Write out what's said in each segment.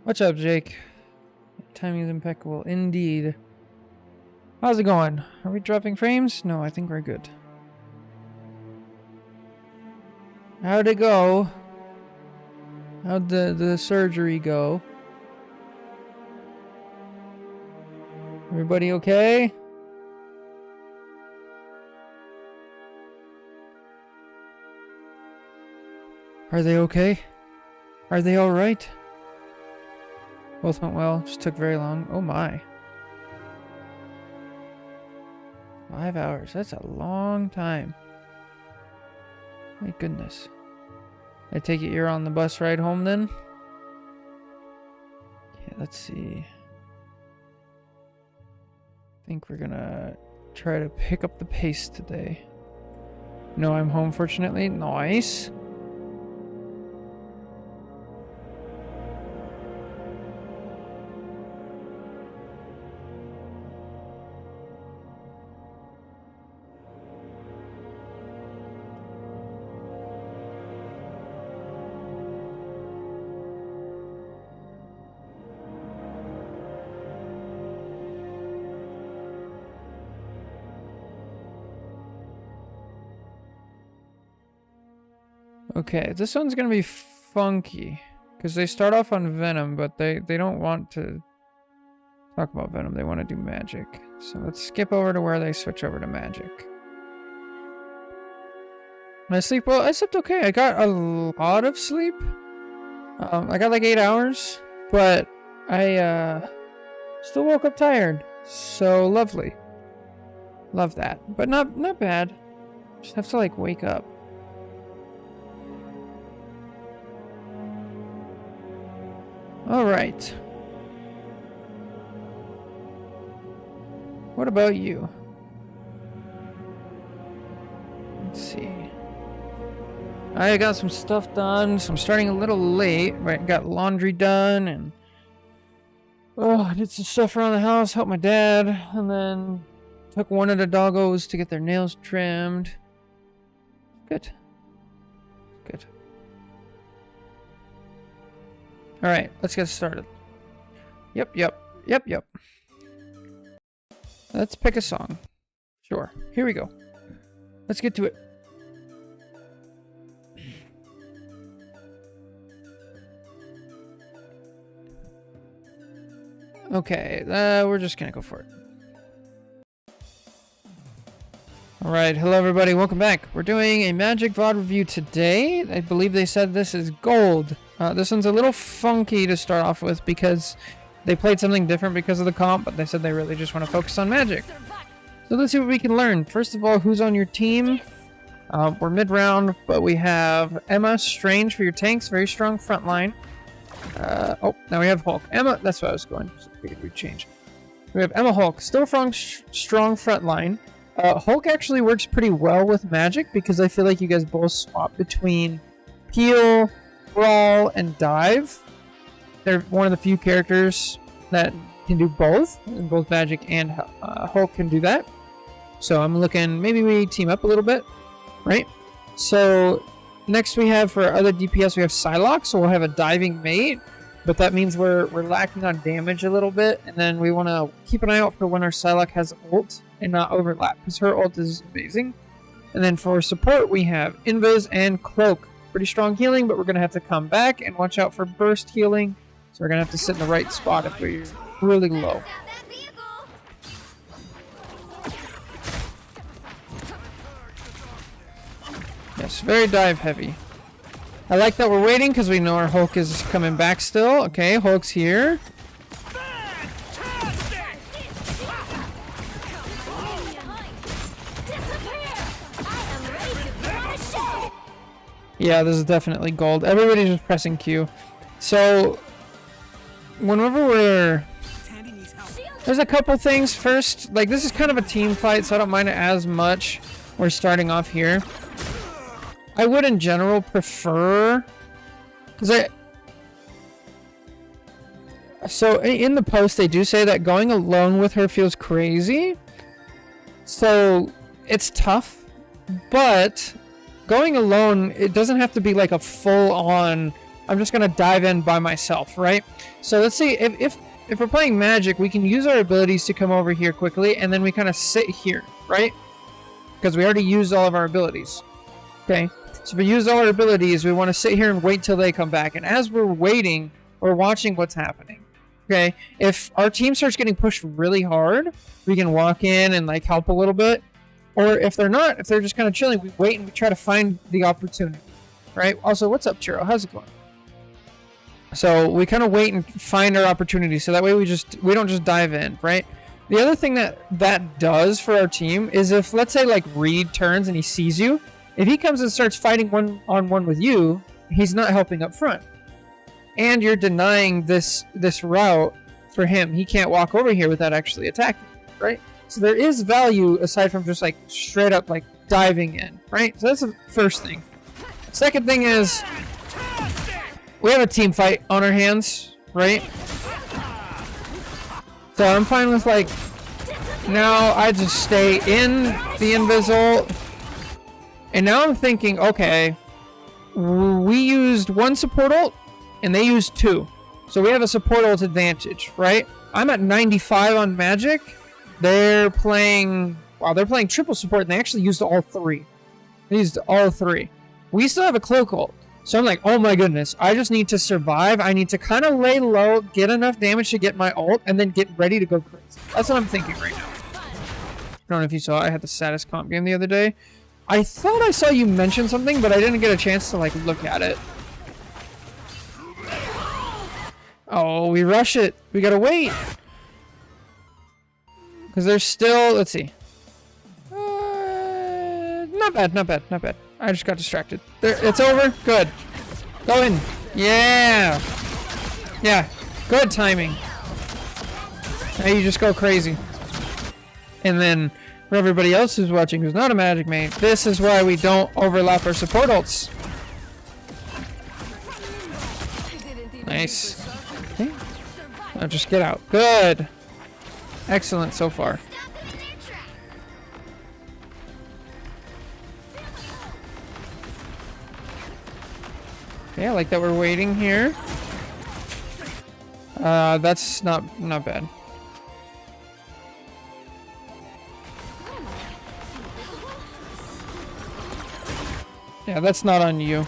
What's up, Jake? Timing is impeccable indeed. How's it going? Are we dropping frames? No, I think we're good. How'd it go? How'd the surgery go? Everybody okay? Are they okay? Are they alright? Both went well, just took very long. Oh my. 5 hours, that's a long time. My goodness. I take it you're on the bus ride home then? Okay, let's see. I think we're gonna try to pick up the pace today. No, I'm home fortunately. Nice. Okay, this one's gonna be funky because they start off on Venom, but they don't want to talk about Venom. They want to do magic. So let's skip over to where they switch over to magic. I sleep well. I slept okay. I got a lot of sleep. I got like 8 hours, but I still woke up tired. So lovely. Love that, but not bad. Just have to like wake up. All right. What about you? Let's see. I got some stuff done, so I'm starting a little late. Right, got laundry done, and I did some stuff around the house, helped my dad, and then took one of the doggos to get their nails trimmed. Good. Good. All right, let's get started. Yep. Let's pick a song. Sure, here we go. Let's get to it. Okay, we're just gonna go for it. Alright, hello everybody, welcome back. We're doing a Magic VOD review today. I believe they said this is gold. This one's a little funky to start off with because they played something different because of the comp, but they said they really just want to focus on Magic. So let's see what we can learn. First of all, who's on your team? We're mid-round, but we have Emma, Strange for your tanks, very strong front line. Now we have Hulk. Emma, that's what I was going. So I figured we'd change. We have Emma Hulk, still strong front line. Hulk actually works pretty well with Magic because I feel like you guys both swap between Peel, Brawl, and Dive. They're one of the few characters that can do both. And both Magic and Hulk can do that. So I'm looking, maybe we team up a little bit, right? So next we have for other DPS, we have Psylocke, so we'll have a diving mate. But that means we're lacking on damage a little bit. And then we want to keep an eye out for when our Psylocke has ult and not overlap, because her ult is amazing. And then for support, we have Invis and Cloak. Pretty strong healing, but we're going to have to come back and watch out for burst healing. So we're going to have to sit in the right spot if we're really low. Yes, very dive heavy. I like that we're waiting because we know our Hulk is coming back still. Okay, Hulk's here. Yeah, this is definitely gold. Everybody's just pressing Q. So, whenever there's a couple things. First, like this is kind of a team fight, so I don't mind it as much. We're starting off here. I would in general prefer, so in the post they do say that going alone with her feels crazy. So it's tough, but going alone, it doesn't have to be like a full-on I'm just gonna dive in by myself, right? So let's see, if we're playing Magic, we can use our abilities to come over here quickly, and then we kind of sit here, right? Because we already used all of our abilities. Okay, so if we use all our abilities, we want to sit here and wait till they come back. And as we're waiting, we're watching what's happening. Okay, if our team starts getting pushed really hard, we can walk in and like help a little bit. Or if they're not, if they're just kind of chilling, we wait and we try to find the opportunity, right? Also, what's up, Chiro? How's it going? So we kind of wait and find our opportunity, so that way we don't just dive in, right? The other thing that does for our team is if, let's say, like Reed turns and he sees you, if he comes and starts fighting one-on-one with you, he's not helping up front, and you're denying this route for him. He can't walk over here without actually attacking, right? So there is value aside from just like straight up like diving in, right? So that's the first thing. Second thing is we have a team fight on our hands, right? So I'm fine with like, now I just stay in the Invisal. And now I'm thinking, okay, we used one support ult and they used 2. So we have a support ult advantage, right? I'm at 95 on Magic. They're playing, wow, they're playing triple support and they actually used all 3. They used all 3. We still have a cloak ult. So I'm like, oh my goodness, I just need to survive. I need to kind of lay low, get enough damage to get my ult, and then get ready to go crazy. That's what I'm thinking right now. I don't know if you saw, I had the saddest comp game the other day. I thought I saw you mention something, but I didn't get a chance to like look at it. Oh, we rush it. We gotta wait. Because there's still, let's see. Not bad, not bad, not bad. I just got distracted. There, it's over. Good. Go in. Yeah. Yeah. Good timing. Now you just go crazy. And then for everybody else who's watching who's not a Magic main, this is why we don't overlap our support ults. Nice. Okay. Now just get out. Good. Excellent so far. Okay, I like that we're waiting here. That's not bad. Yeah, that's not on you.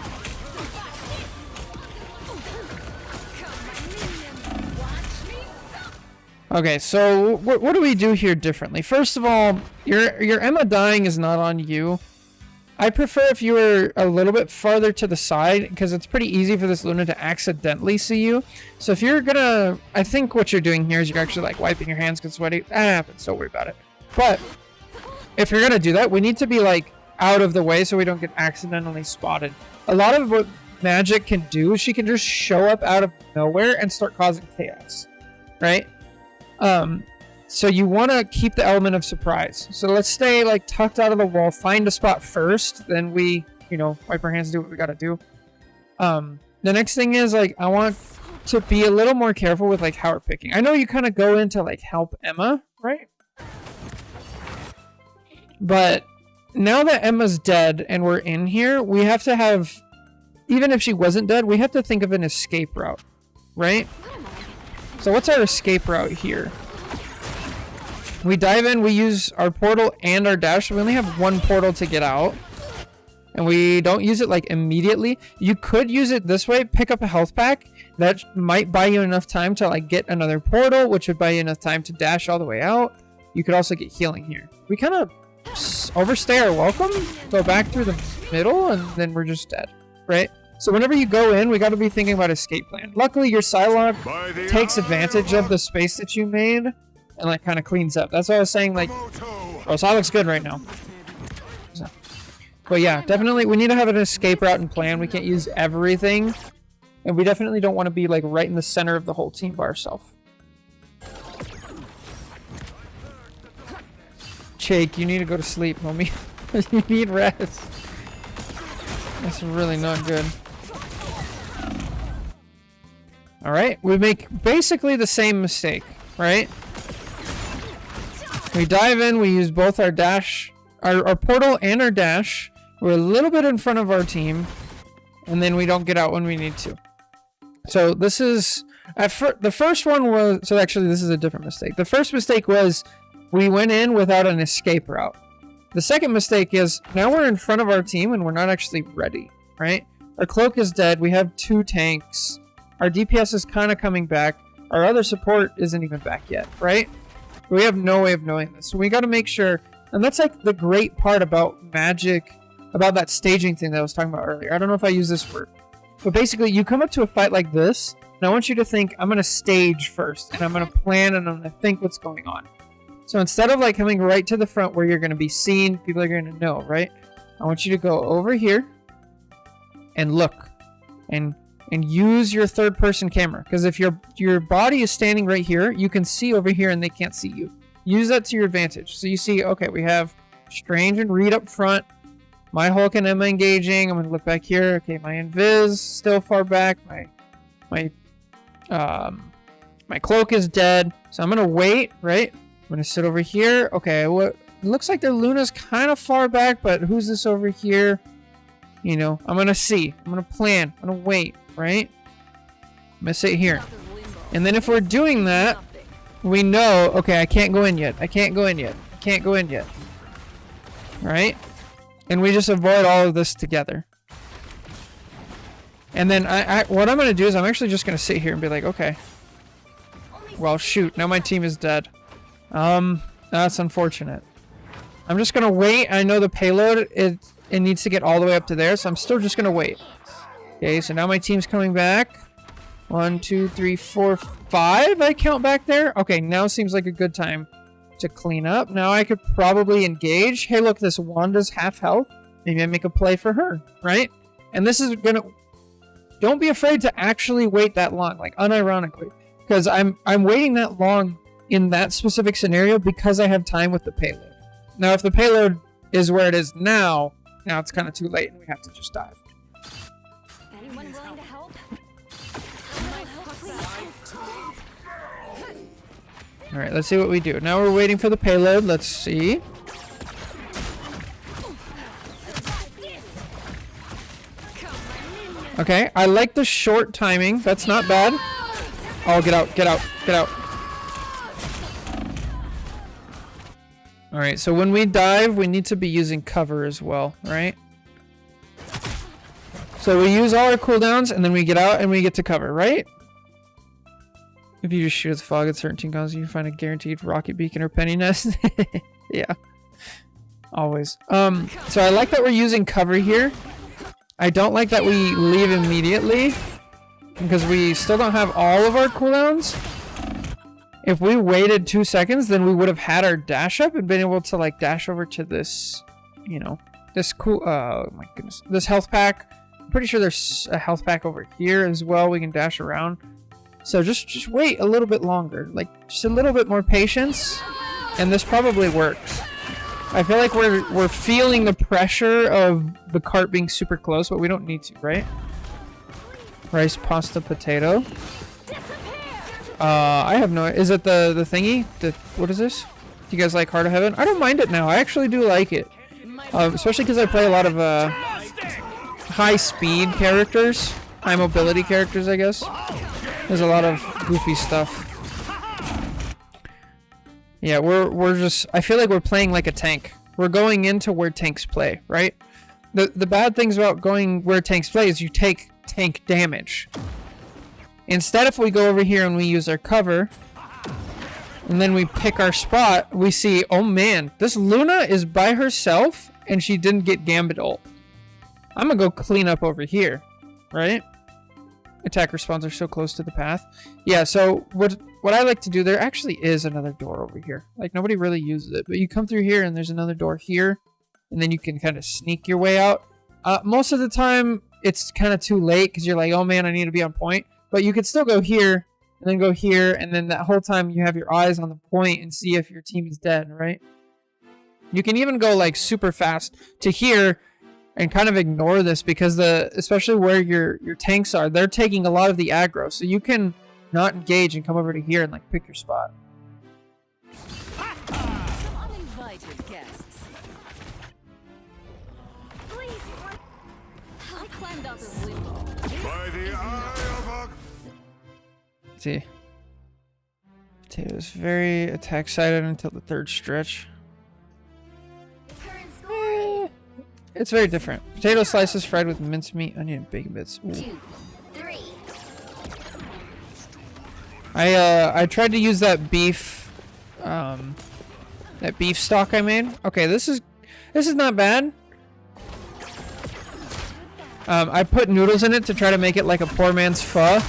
Okay, so what do we do here differently? First of all, your Emma dying is not on you. I prefer if you were a little bit farther to the side, because it's pretty easy for this Luna to accidentally see you. So if you're gonna, I think what you're doing here is you're actually like wiping your hands because sweaty. That happens, don't worry about it. But if you're gonna do that, we need to be like out of the way so we don't get accidentally spotted. A lot of what Magic can do is she can just show up out of nowhere and start causing chaos, right? So you want to keep the element of surprise. So let's stay like tucked out of the wall, find a spot first, then we, you know, wipe our hands and do what we gotta do. The next thing is like, I want to be a little more careful with like how we're picking. I know you kind of go in to like help Emma, right? But now that Emma's dead and we're in here, we have to have, even if she wasn't dead, we have to think of an escape route, right? So what's our escape route here? We dive in, we use our portal and our dash. We only have one portal to get out. And we don't use it like immediately. You could use it this way, pick up a health pack. That might buy you enough time to like get another portal, which would buy you enough time to dash all the way out. You could also get healing here. We kind of overstay our welcome, go back through the middle, and then we're just dead, right? So whenever you go in, we got to be thinking about escape plan. Luckily, your Psylocke takes advantage of the space that you made and like kind of cleans up. That's what I was saying, like, oh, Psylocke's good right now. So. But yeah, definitely we need to have an escape route and plan. We can't use everything. And we definitely don't want to be like right in the center of the whole team by ourselves. Jake, you need to go to sleep, homie. You need rest. That's really not good. Alright, we make basically the same mistake, right? We dive in, we use both our dash, our portal and our dash. We're a little bit in front of our team, and then we don't get out when we need to. So this is the first one was, so actually this is a different mistake. The first mistake was we went in without an escape route. The second mistake is now we're in front of our team and we're not actually ready, right? Our cloak is dead. We have 2 tanks. Our DPS is kind of coming back. Our other support isn't even back yet, right? We have no way of knowing this. So we got to make sure, and that's like the great part about Magic, about that staging thing that I was talking about earlier. I don't know if I use this word. But basically, you come up to a fight like this, and I want you to think, I'm going to stage first, and I'm going to plan, and I'm going to think what's going on. So instead of like coming right to the front where you're going to be seen, people are going to know, right? I want you to go over here and look and use your third-person camera. Because if your body is standing right here, you can see over here and they can't see you. Use that to your advantage. So you see, okay, we have Strange and Reed up front. My Hulk and Emma engaging. I'm going to look back here. Okay, my Invis still far back. My cloak is dead. So I'm going to wait, right? I'm going to sit over here. Okay, it looks like their Luna's kind of far back, but who's this over here? You know, I'm going to see. I'm going to plan. I'm going to wait, right? I'm going to sit here. And then if we're doing that, we know, okay, I can't go in yet. I can't go in yet. I can't go in yet. Right? And we just avoid all of this together. And then what I'm going to do is I'm actually just going to sit here and be like, okay. Well, shoot. Now my team is dead. That's unfortunate. I'm just going to wait. I know the payload, it needs to get all the way up to there, so I'm still just going to wait. Okay, so now my team's coming back. 1, 2, 3, 4, 5 I count back there. Okay, now seems like a good time to clean up. Now I could probably engage. Hey, look, this Wanda's half health. Maybe I make a play for her, right? And this is gonna... Don't be afraid to actually wait that long, like unironically. Because I'm waiting that long in that specific scenario because I have time with the payload. Now, if the payload is where it is now it's kind of too late and we have to just dive. Anyone willing to help? Alright, let's see what we do. Now we're waiting for the payload. Let's see. Okay, I like the short timing. That's not bad. Oh, get out, get out, get out. Alright, so when we dive, we need to be using cover as well, right? So we use all our cooldowns, and then we get out and we get to cover, right? If you just shoot at the fog at certain team guns, you find a guaranteed rocket beacon or penny nest. Yeah. Always. So I like that we're using cover here. I don't like that we leave immediately, because we still don't have all of our cooldowns. If we waited 2 seconds, then we would have had our dash up and been able to like dash over to this, you know, this cool, oh my goodness, this health pack. I'm pretty sure there's a health pack over here as well. We can dash around. So just wait a little bit longer, like just a little bit more patience, and this probably works. I feel like we're feeling the pressure of the cart being super close, but we don't need to, right? Rice, pasta, potato. I have no... Is it the thingy? What is this? Do you guys like Heart of Heaven? I don't mind it now. I actually do like it. Especially because I play a lot of high-speed characters. High-mobility characters, I guess. There's a lot of goofy stuff. Yeah, we're just... I feel like we're playing like a tank. We're going into where tanks play, right? The bad things about going where tanks play is you take tank damage. Instead, if we go over here and we use our cover, and then we pick our spot, we see, oh man, this Luna is by herself, and she didn't get Gambit ult. I'm gonna go clean up over here, right? Attacker spawns are so close to the path. Yeah, so what I like to do, there actually is another door over here. Like, nobody really uses it, but you come through here, and there's another door here, and then you can kind of sneak your way out. Most of the time, it's kind of too late, because you're like, oh man, I need to be on point. But you could still go here, and then go here, and then that whole time you have your eyes on the point and see if your team is dead, right? You can even go like super fast to here and kind of ignore this, because especially where your tanks are, they're taking a lot of the aggro. So you can not engage and come over to here and like pick your spot. Some uninvited guests. Please, I climbed out the window. By the eye of see. Potato is very attack sided until the third stretch. It's very different. Potato slices fried with mincemeat, onion, and bacon bits. Ooh. 2, 3. I tried to use that beef stock I made. Okay, this is not bad. I put noodles in it to try to make it like a poor man's pho.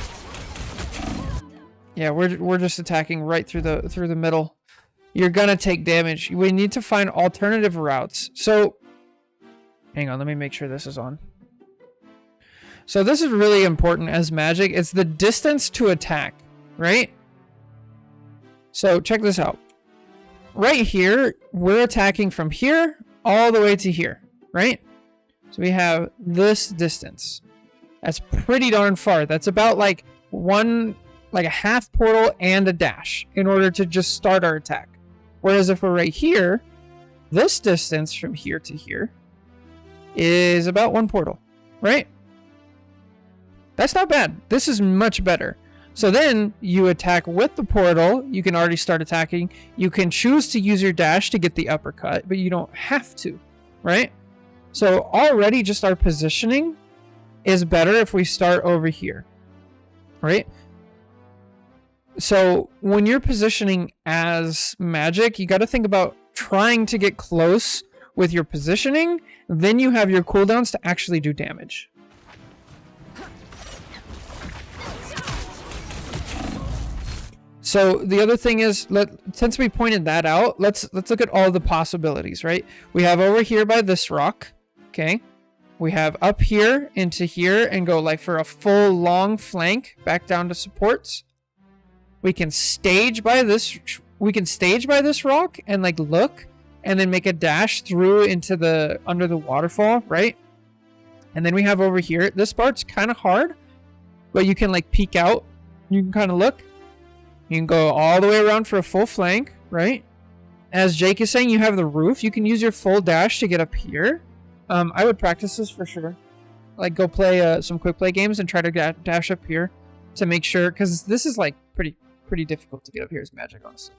Yeah, we're just attacking right through the middle. You're gonna take damage. We need to find alternative routes. So hang on, let me make sure this is on. So this is really important as magic. It's the distance to attack, right? So check this out. Right here, we're attacking from here all the way to here, right? So we have this distance. That's pretty darn far. That's about like a half portal and a dash in order to just start our attack. Whereas if we're right here, this distance from here to here is about 1 portal, right? That's not bad. This is much better. So then you attack with the portal. You can already start attacking. You can choose to use your dash to get the uppercut, but you don't have to, right? So already just our positioning is better if we start over here, right? So when you're positioning as magic, you got to think about trying to get close with your positioning. Then you have your cooldowns to actually do damage. So the other thing is, since we pointed that out, let's look at all the possibilities, right? We have over here by this rock, okay? We have up here into here and go like for a full long flank back down to supports. We can stage by this rock and like look and then make a dash through into under the waterfall, right? And then we have over here, this part's kind of hard, but you can like peek out. You can kind of look. You can go all the way around for a full flank, right? As Jake is saying, you have the roof. You can use your full dash to get up here. I would practice this for sure. Like go play some quick play games and try to dash up here to make sure, because this is like pretty difficult to get up here as magic, honestly.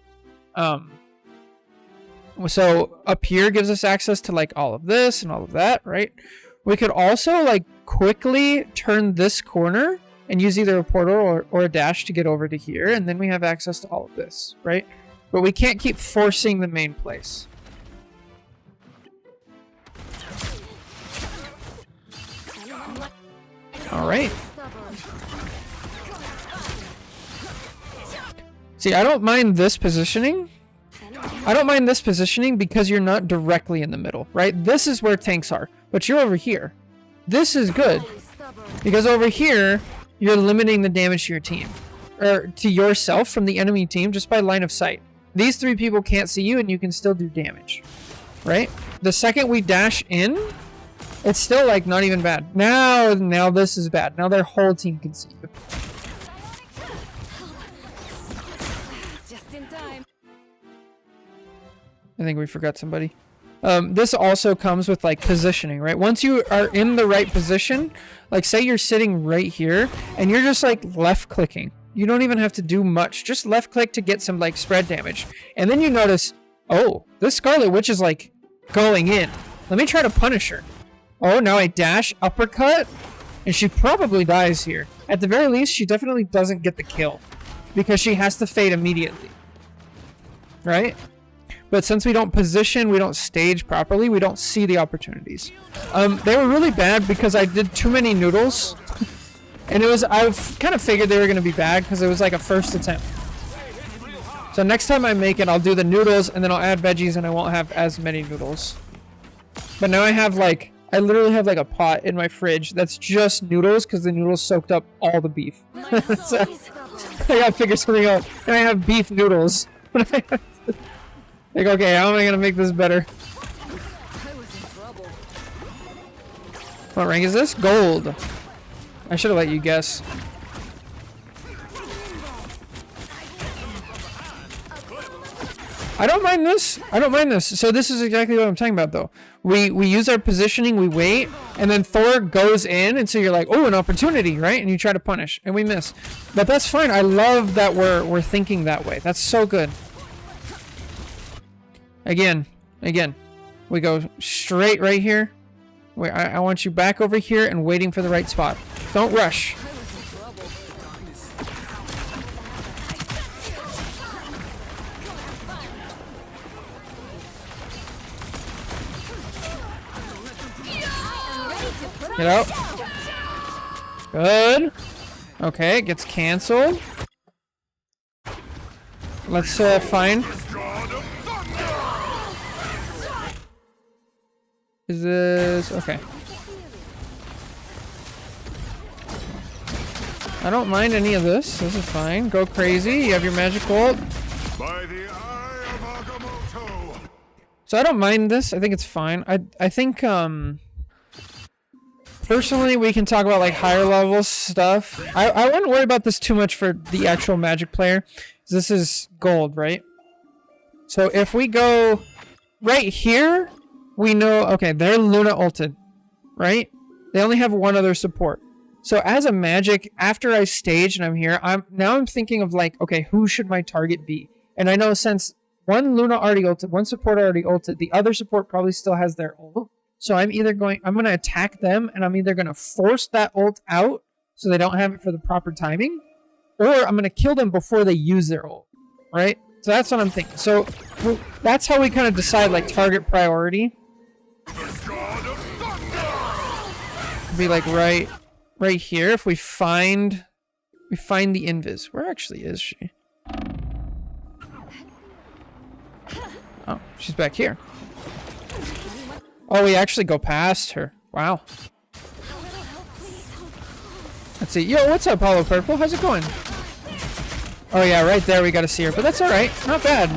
So up here gives us access to like all of this and all of that, right? We could also like quickly turn this corner and use either a portal or a dash to get over to here, and then we have access to all of this, right? But we can't keep forcing the main place. All right. See, I don't mind this positioning. I don't mind this positioning because you're not directly in the middle, right? This is where tanks are, but you're over here. This is good because over here, you're limiting the damage to your team or to yourself from the enemy team just by line of sight. These 3 people can't see you and you can still do damage, right? The second we dash in, it's still like not even bad. Now this is bad. Now their whole team can see you. Just in time. I think we forgot somebody. This also comes with like positioning, right? Once you are in the right position, like say you're sitting right here and you're just like left clicking. You don't even have to do much. Just left click to get some like spread damage. And then you notice, oh, this Scarlet Witch is like going in. Let me try to punish her. Oh, now I dash, uppercut, and she probably dies here. At the very least, she definitely doesn't get the kill because she has to fade immediately, right? But since we don't position, we don't stage properly, we don't see the opportunities. They were really bad because I did too many noodles. And I've kind of figured they were going to be bad because it was like a first attempt. So next time I make it, I'll do the noodles and then I'll add veggies and I won't have as many noodles. But now I literally have like a pot in my fridge that's just noodles because the noodles soaked up all the beef. So I gotta figure something out. And I have beef noodles. Like, okay, how am I gonna make this better? What rank is this? Gold. I should have let you guess. I don't mind this. I don't mind this. So this is exactly what I'm talking about, though. We use our positioning, we wait, and then Thor goes in, and so you're like, oh, an opportunity, right? And you try to punish, and we miss. But that's fine. I love that we're thinking that way. That's so good. Again. We go straight right here. Wait, I want you back over here and waiting for the right spot. Don't rush. Get out. Good. Okay, it gets canceled. Let's find. Is this okay? I don't mind any of this. This is fine. Go crazy. You have your magic bolt. By the eye of Agamotto. So I don't mind this. I think it's fine. I think personally we can talk about like higher level stuff. I wouldn't worry about this too much for the actual Magic player. This is gold, right? So if we go right here, we know, okay, they're Luna ulted, right? They only have one other support. So as a Magic, after I stage and I'm here, I'm thinking of like, okay, who should my target be? And I know since one Luna already ulted, one support already ulted, the other support probably still has their ult. So I'm going to attack them, and I'm either going to force that ult out so they don't have it for the proper timing, or I'm going to kill them before they use their ult, right? So that's what I'm thinking. So that's how we kind of decide like target priority. Be like right here. If we find the invis. Where actually is she? Oh, she's back here. Oh, we actually go past her. Wow. Let's see. Yo, what's up, Hollow Purple? How's it going? Oh yeah, right there we gotta see her, but that's alright. Not bad.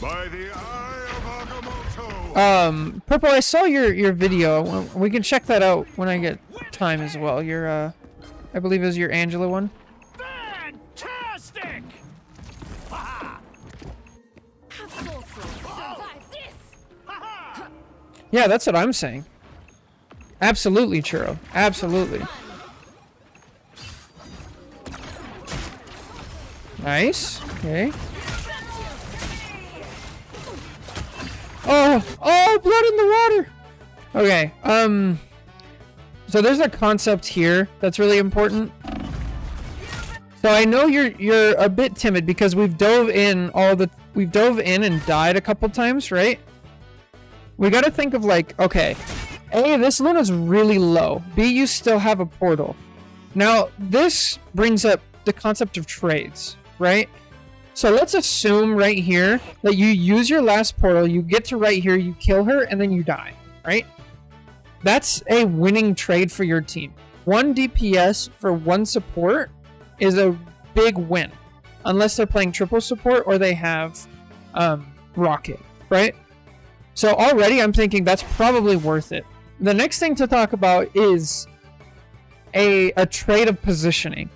By the eye of Agamotto. Purple, I saw your video. We can check that out when I get time as well. Your I believe it was your Angela one. Fantastic! Yeah, that's what I'm saying. Absolutely, Churro. Absolutely. Nice. Okay. Oh, blood in the water. Okay. So there's a concept here that's really important. So I know you're a bit timid because we've dove in and died a couple times, right? We got to think of like, okay, A, this Luna's really low. B, you still have a portal. Now, this brings up the concept of trades, right? So let's assume right here that you use your last portal, you get to right here, you kill her, and then you die, right? That's a winning trade for your team. 1 DPS for 1 support is a big win. Unless they're playing triple support or they have Rocket, right? So already I'm thinking that's probably worth it. The next thing to talk about is a trade of positioning.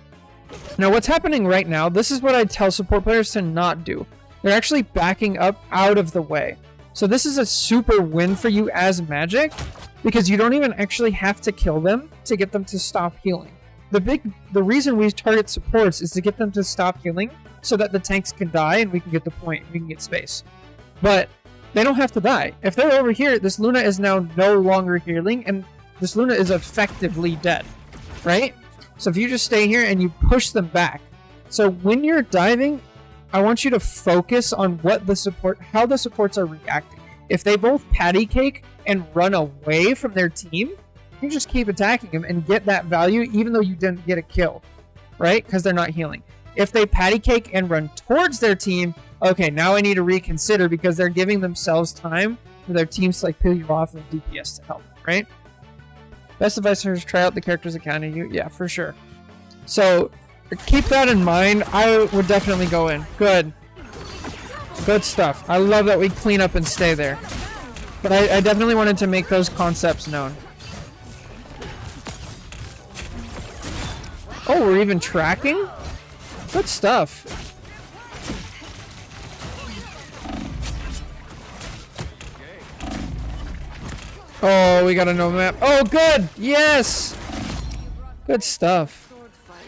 Now what's happening right now, this is what I tell support players to not do. They're actually backing up out of the way. So this is a super win for you as Magic because you don't even actually have to kill them to get them to stop healing. The reason we target supports is to get them to stop healing so that the tanks can die and we can get the point, we can get space. But they don't have to die. If they're over here, this Luna is now no longer healing, and this Luna is effectively dead, right? So if you just stay here and you push them back. So when you're diving, I want you to focus on how the supports are reacting. If they both patty cake and run away from their team, you just keep attacking them and get that value even though you didn't get a kill, right? Because they're not healing. If they patty cake and run towards their team, okay, now I need to reconsider because they're giving themselves time for their teams to like peel you off of DPS to help, right? Best advice is try out the characters that counter you. Yeah, for sure. So keep that in mind. I would definitely go in. Good. Good stuff. I love that we clean up and stay there. But I definitely wanted to make those concepts known. Oh, we're even tracking? Good stuff. Oh, we got a no map. Oh, good. Yes. Good stuff.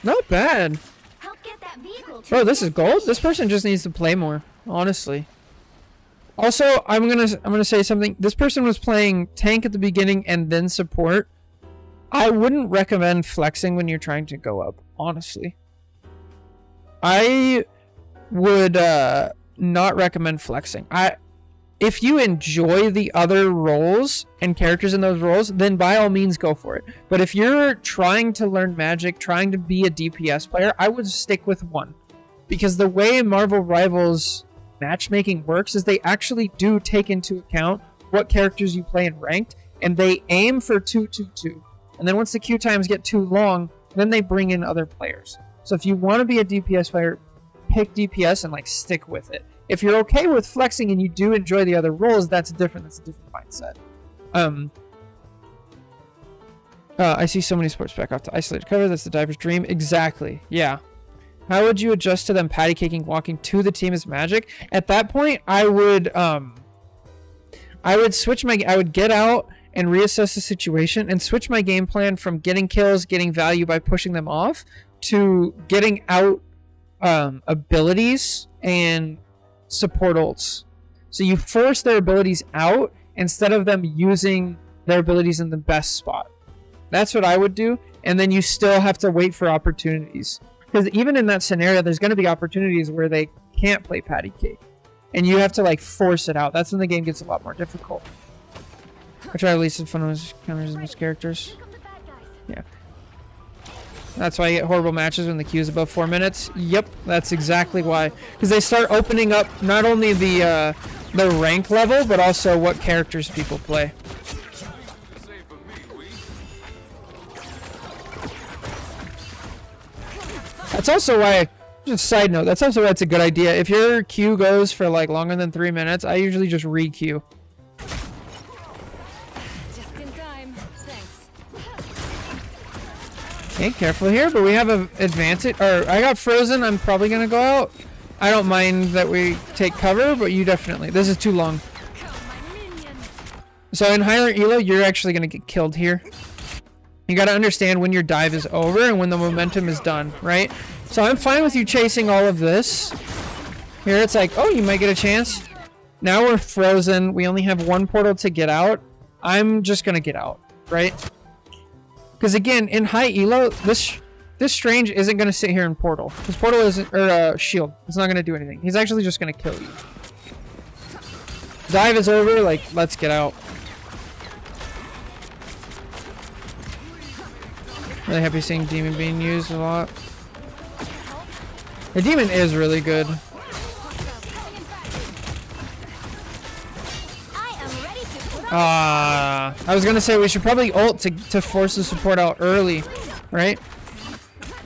Not bad. Help get that vehicle to Bro, this is gold. This person just needs to play more, honestly. Also, I'm gonna say something. This person was playing tank at the beginning and then support. I wouldn't recommend flexing when you're trying to go up, honestly. I would not recommend flexing. If you enjoy the other roles and characters in those roles, then by all means go for it. But if you're trying to learn magic, trying to be a DPS player, I would stick with one. Because the way Marvel Rivals matchmaking works is they actually do take into account what characters you play in ranked, and they aim for 2-2-2. And then once the queue times get too long, then they bring in other players. So if you want to be a DPS player, pick DPS and like stick with it. If you're okay with flexing and you do enjoy the other roles, that's different. That's a different mindset. I see so many sports back off to isolated cover. That's the diver's dream. Exactly. Yeah. How would you adjust to them patty caking walking to the team as magic? At that point, I would switch my. I would get out and reassess the situation and switch my game plan from getting kills, getting value by pushing them off, to getting out abilities and support ults. So you force their abilities out instead of them using their abilities in the best spot. That's what I would do, and then you still have to wait for opportunities. Because even in that scenario, there's going to be opportunities where they can't play patty cake. And you have to like force it out. That's when the game gets a lot more difficult. I try to least fun with counters and characters. Yeah. That's why you get horrible matches when the queue is above 4 minutes. Yep, that's exactly why. Because they start opening up not only the rank level, but also what characters people play. That's also why, just a side note, that's also why it's a good idea. If your queue goes for like longer than 3 minutes, I usually just re-queue. Just in time. Thanks. Okay, careful here, but we have an advantage. Or I got frozen. I'm probably gonna go out. I don't mind that we take cover, but you definitely. This is too long. So in higher elo, you're actually gonna get killed here. You gotta understand when your dive is over and when the momentum is done, right? So I'm fine with you chasing all of this. Here it's like, oh, you might get a chance. Now we're frozen. We only have one portal to get out. I'm just gonna get out, right? Because again, in high elo, this Strange isn't gonna sit here in portal. His portal isn't, or shield. It's not gonna do anything. He's actually just gonna kill you. Dive is over. Like, let's get out. Really happy seeing Demon being used a lot. The Demon is really good. I was gonna say we should probably ult to force the support out early, right?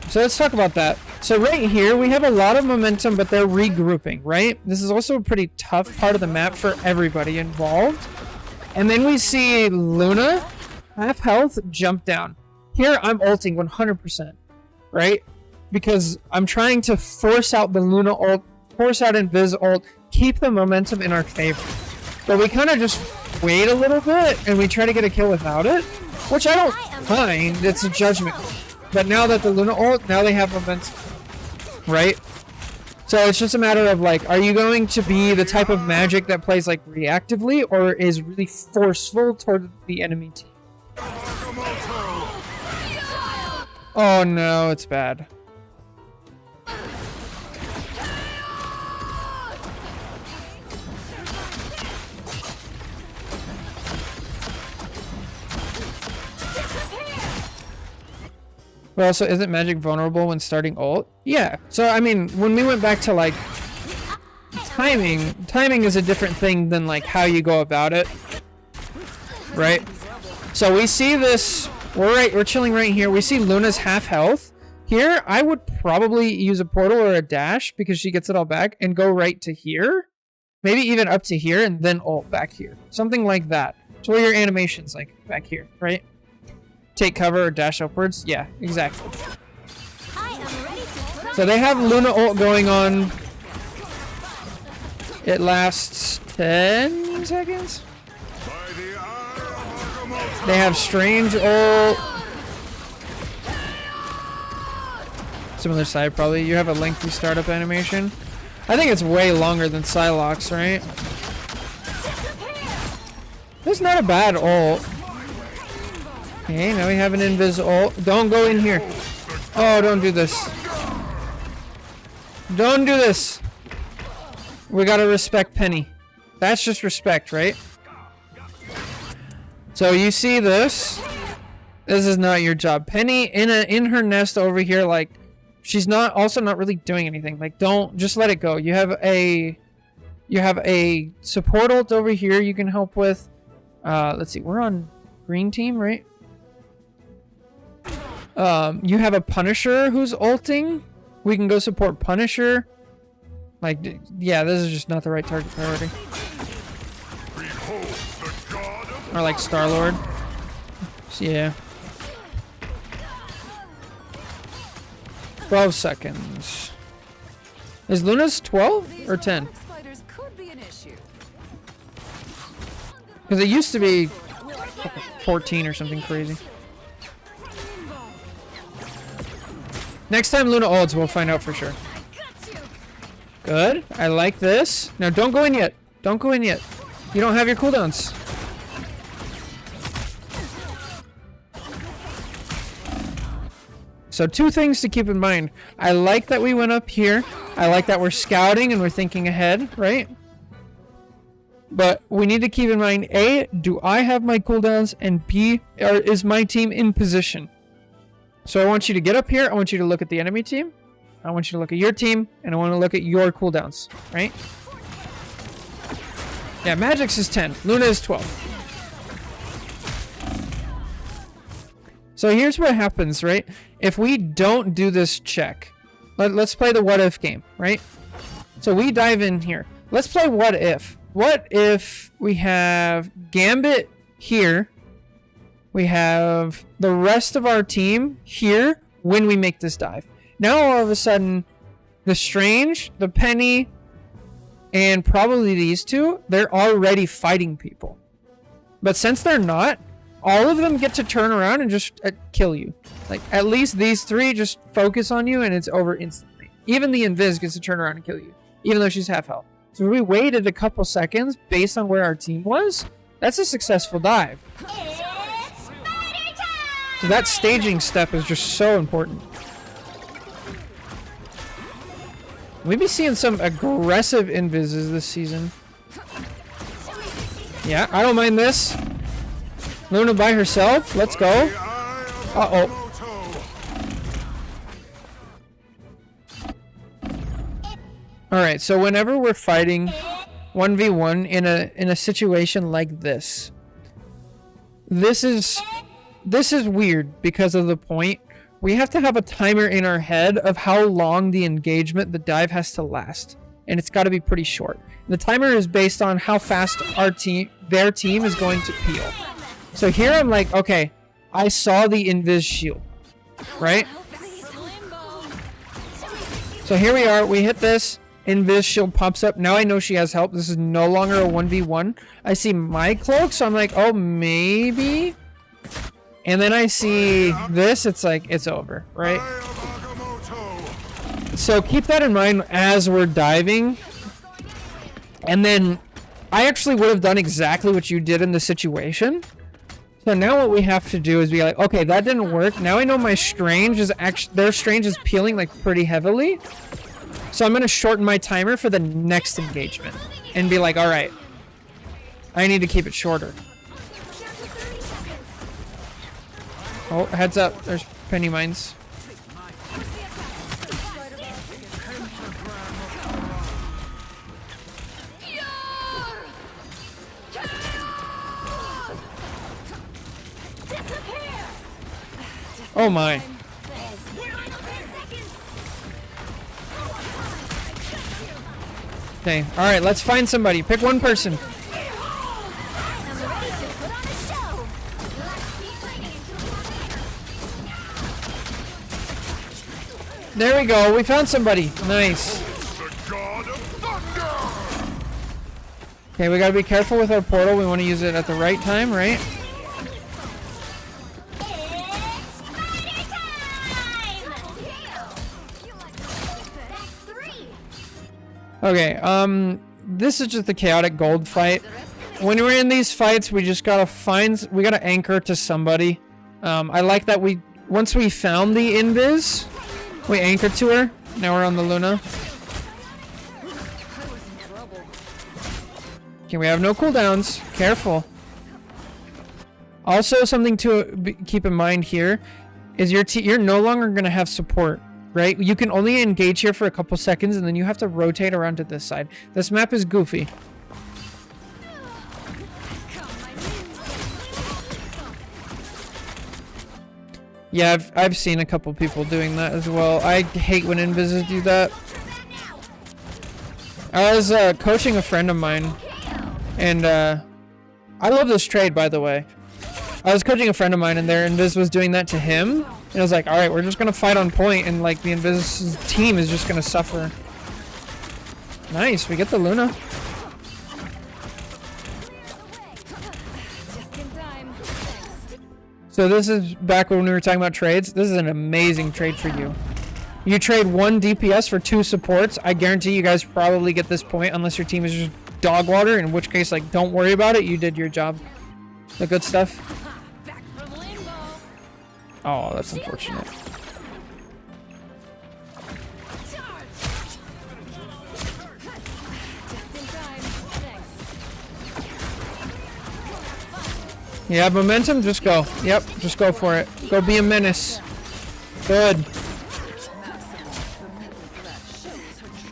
So let's talk about that. So right here we have a lot of momentum, but they're regrouping, right? This is also a pretty tough part of the map for everybody involved. And then we see Luna, half health, jump down. Here I'm ulting 100%, right? Because I'm trying to force out the Luna ult, force out Invis ult, keep the momentum in our favor. But we kind of just wait a little bit and we try to get a kill without it, which I don't mind. It's a judgment. But now that the Luna ult, now they have momentum, right? So it's just a matter of like, are you going to be the type of magic that plays like reactively or is really forceful toward the enemy team? Oh no, it's bad. Well, so isn't magic vulnerable when starting ult? Yeah. So I mean, when we went back to like timing is a different thing than like how you go about it, right? So we see this. We're chilling right here. We see Luna's half health. Here, I would probably use a portal or a dash because she gets it all back and go right to here. Maybe even up to here and then ult back here. Something like that. So where your animation's like back here, right? Take cover or dash upwards. Yeah, exactly. So they have Luna ult going on. It lasts 10 seconds. They have strange ult. Similar side probably. You have a lengthy startup animation. I think it's way longer than Psylocke's, right? That's not a bad ult. Okay, now we have an invis ult. Don't go in here. Oh, don't do this. Don't do this. We gotta respect Penny. That's just respect, right? So you see this. This is not your job. Penny in her nest over here, like, she's not really doing anything. Like, don't just let it go. You have a support ult over here you can help with. Let's see, we're on green team, right? You have a Punisher who's ulting. We can go support Punisher. Like, yeah, this is just not the right target priority. Or like Star-Lord. So, yeah. 12 seconds. Is Luna's 12 or 10? Because it used to be 14 or something crazy. Next time Luna ults, we'll find out for sure. Good. I like this. Now don't go in yet. Don't go in yet. You don't have your cooldowns. So 2 things to keep in mind. I like that we went up here. I like that we're scouting and we're thinking ahead, right? But we need to keep in mind, A, do I have my cooldowns? And B, is my team in position? So I want you to get up here. I want you to look at the enemy team. I want you to look at your team. And I want to look at your cooldowns, right? Yeah, Magic's is 10. Luna is 12. So here's what happens, right? If we don't do this check, let's play the what if game, right? So we dive in here. Let's play what if. What if we have Gambit here? We have the rest of our team here when we make this dive. Now all of a sudden, the Strange, the Penny, and probably these two, they're already fighting people. But since they're not, all of them get to turn around and just kill you. Like, at least these 3 just focus on you and it's over instantly. Even the Invis gets to turn around and kill you, even though she's half health. So if we waited a couple seconds based on where our team was, that's a successful dive. So that staging step is just so important. We be seeing some aggressive invises this season. Yeah, I don't mind this. Luna by herself. Let's go. Uh-oh. Alright, so whenever we're fighting 1v1 in a situation like this, this is weird because of the point. We have to have a timer in our head of how long the engagement, the dive has to last. And it's got to be pretty short. The timer is based on how fast their team is going to peel. So here I'm like, okay, I saw the invis shield, right? So here we are, we hit this, invis shield pops up. Now I know she has help. This is no longer a 1v1. I see my cloak, so I'm like, oh, maybe. And then I see this, it's like, it's over, right? So keep that in mind as we're diving. And then I actually would have done exactly what you did in the situation. So now what we have to do is be like, okay, that didn't work. Now I know my Strange is actually, their Strange is peeling like pretty heavily. So I'm going to shorten my timer for the next engagement and be like, all right, I need to keep it shorter. Oh, heads up. There's penny mines. Oh my. Okay, alright, let's find somebody. Pick one person. There we go, we found somebody. Nice. Okay, we gotta be careful with our portal. We want to use it at the right time, right? Okay, this is just the chaotic gold fight. When we're in these fights, we just gotta we gotta anchor to somebody. I like that once we found the invis, we anchor to her. Now we're on the Luna. Okay, we have no cooldowns. Careful. Also, something to keep in mind here is you're no longer gonna have support. Right? You can only engage here for a couple seconds and then you have to rotate around to this side. This map is goofy. Yeah, I've seen a couple people doing that as well. I hate when invises do that. I was coaching a friend of mine and I love this trade, by the way. I was coaching a friend of mine and their invis was doing that to him. And I was like, alright, we're just gonna fight on point and like the invis team is just gonna suffer. Nice, we get the Luna. Just in time. Thanks. So this is back when we were talking about trades. This is an amazing trade for you. You trade 1 DPS for 2 supports. I guarantee you guys probably get this point unless your team is just dog water, in which case, like, don't worry about it. You did your job. The good stuff. Back from limbo. Oh, that's unfortunate. Charge. Just in time. Thanks. You have momentum? Just go. Yep, just go for it. Go be a menace. Good.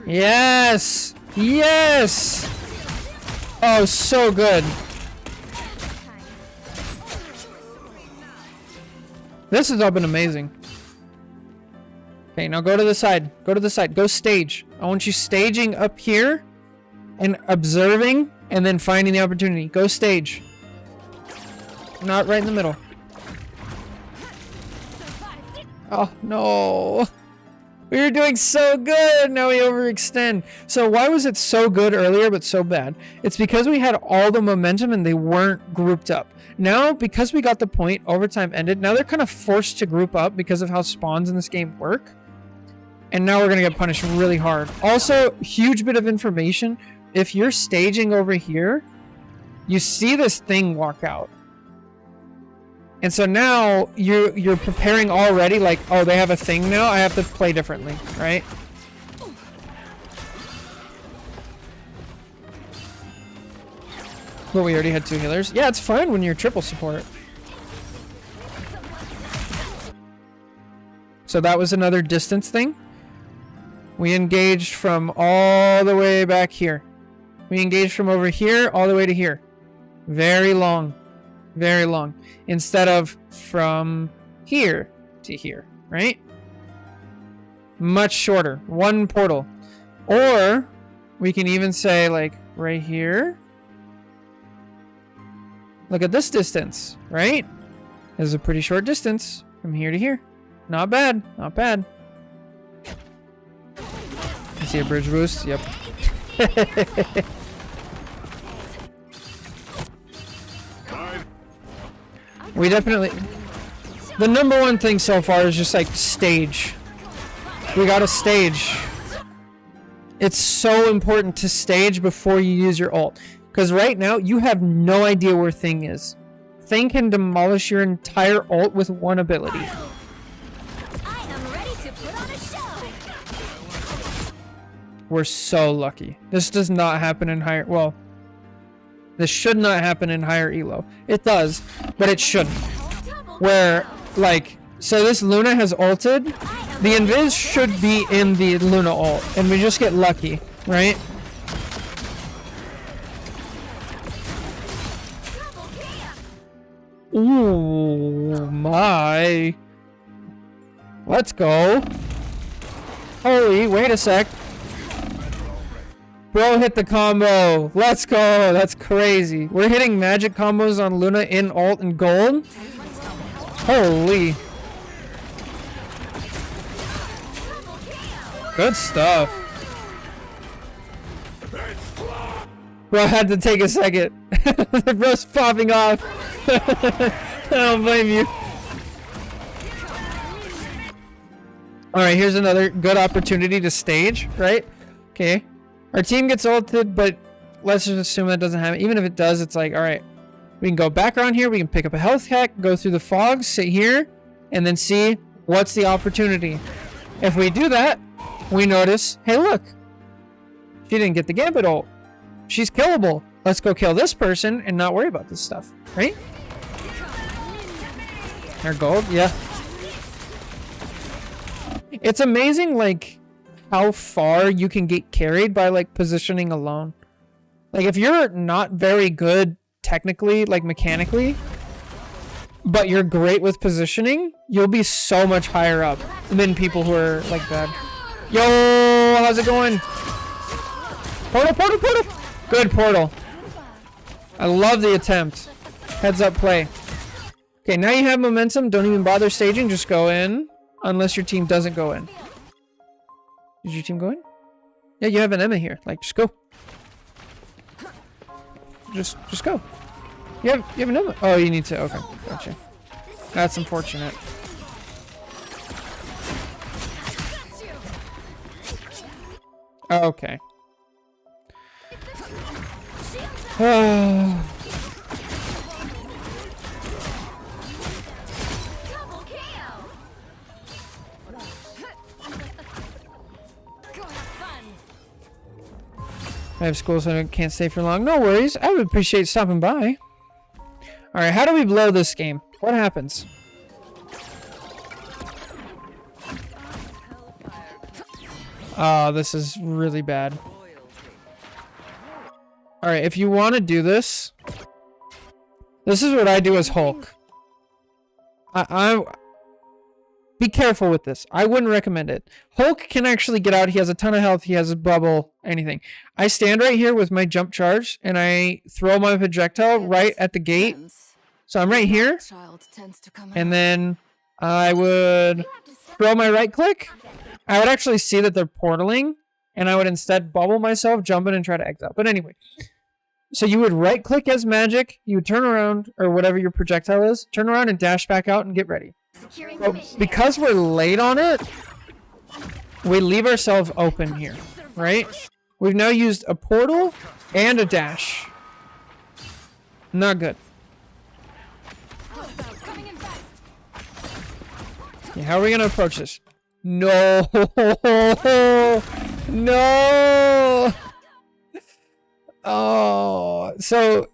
Yes! Yes! Oh, so good. This has all been amazing. Okay, now go to the side. Go to the side. Go stage. I want you staging up here and observing and then finding the opportunity. Go stage. Not right in the middle. Oh, no. We were doing so good. Now we overextend. So why was it so good earlier but so bad? It's because we had all the momentum and they weren't grouped up. Now, because we got the point, overtime ended. Now they're kind of forced to group up because of how spawns in this game work. And now we're going to get punished really hard. Also, huge bit of information. If you're staging over here, you see this thing walk out. And so now you're preparing already, like, oh, they have a thing now, I have to play differently, right? But we already had 2 healers. Yeah, it's fine when you're triple support. So that was another distance thing. We engaged from all the way back here. We engaged from over here all the way to here. Very long. Very long. Instead of from here to here, right? Much shorter. 1 portal. Or we can even say like right here. Look at this distance, right? This is a pretty short distance from here to here. Not bad. Not bad. You see a bridge boost? Yep. We definitely... The number one thing so far is just like stage. We gotta stage. It's so important to stage before you use your ult. Because right now, you have no idea where Thing is. Thing can demolish your entire ult with 1 ability. I am ready to put on a show. We're so lucky. This does not happen in higher... Well, this should not happen in higher elo. It does, but it shouldn't. Where, like, so this Luna has ulted. The invis should be in the Luna ult, and we just get lucky, right? Ooh, my. Let's go. Holy, wait a sec. Bro hit the combo. Let's go. That's crazy. We're hitting magic combos on Luna in ult and gold. Holy. Good stuff. Bro, I had to take a second. The bro's popping off. I don't blame you. Alright, here's another good opportunity to stage, right? Okay. Our team gets ulted, but let's just assume that doesn't happen. Even if it does, it's like, all right, we can go back around here. We can pick up a health hack, go through the fog, sit here, and then see what's the opportunity. If we do that, we notice, hey, look, she didn't get the Gambit ult. She's killable. Let's go kill this person and not worry about this stuff, right? Our gold, yeah. It's amazing, like, how far you can get carried by, like, positioning alone. Like, if you're not very good technically, like, mechanically, but you're great with positioning, you'll be so much higher up than people who are, like, bad. Yo, how's it going? Portal, portal, portal! Good portal. I love the attempt. Heads up play. Okay, now you have momentum. Don't even bother staging. Just go in. Unless your team doesn't go in. Did your team go in? Yeah, you have an Emma here. Like, just go. Just go. You have an Emma. Oh, you need to. Okay, gotcha. That's unfortunate. Okay. Oh. I have school, so I can't stay for long. No worries. I would appreciate stopping by. Alright, how do we blow this game? What happens? Oh, this is really bad. Alright, if you want to do this, this is what I do as Hulk. Be careful with this. I wouldn't recommend it. Hulk can actually get out. He has a ton of health. He has a bubble, anything. I stand right here with my jump charge, and I throw my projectile right at the gate. So I'm right here, and then I would throw my right click. I would actually see that they're portaling, and I would instead bubble myself, jump in, and try to exit. But anyway, so you would right click as magic, you would turn around, or whatever your projectile is, turn around and dash back out and get ready. So because we're late on it, we leave ourselves open here, right? We've now used a portal and a dash. Not good. Okay, how are we going to approach this? No! No! Oh, so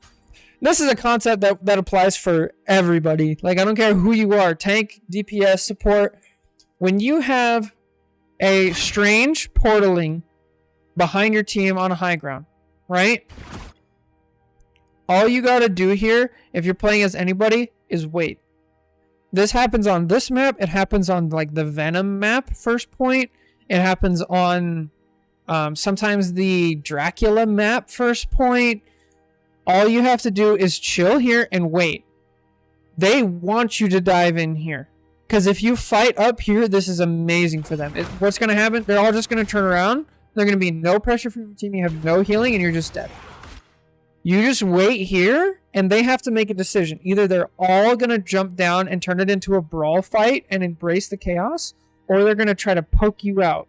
this is a concept that applies for everybody. Like, I don't care who you are, tank, DPS, support. When you have a strange portaling behind your team on a high ground, right? All you gotta do here, if you're playing as anybody, is wait. This happens on this map. It happens on, like, the Venom map, first point. It happens on sometimes the Dracula map, first point. All you have to do is chill here and wait. They want you to dive in here. Because if you fight up here, this is amazing for them. What's going to happen? They're all just going to turn around. There's going to be no pressure from your team. You have no healing, and you're just dead. You just wait here, and they have to make a decision. Either they're all going to jump down and turn it into a brawl fight and embrace the chaos, or they're going to try to poke you out.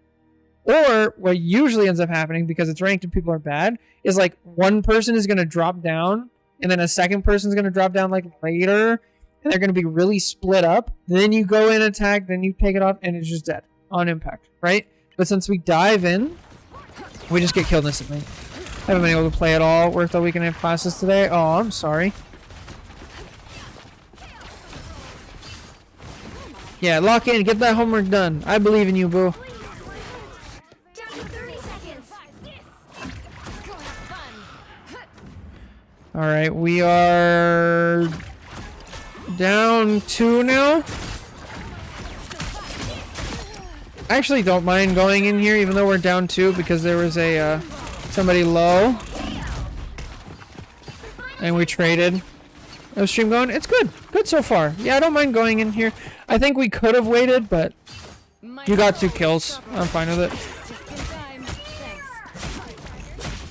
Or what usually ends up happening, because it's ranked and people are bad, is like one person is going to drop down, and then a second person is going to drop down like later, and they're going to be really split up. Then you go in, attack, then you take it off, and it's just dead on impact, right? But since we dive in, we just get killed instantly. I haven't been able to play at all. Worked all weekend in classes today. Oh, I'm sorry. Yeah, lock in. Get that homework done. I believe in you, boo. Alright, we are down 2 now. I actually don't mind going in here, even though we're down 2, because there was a somebody low. And we traded. How's stream going? It's good. Good so far. Yeah, I don't mind going in here. I think we could have waited, but you got 2 kills. I'm fine with it.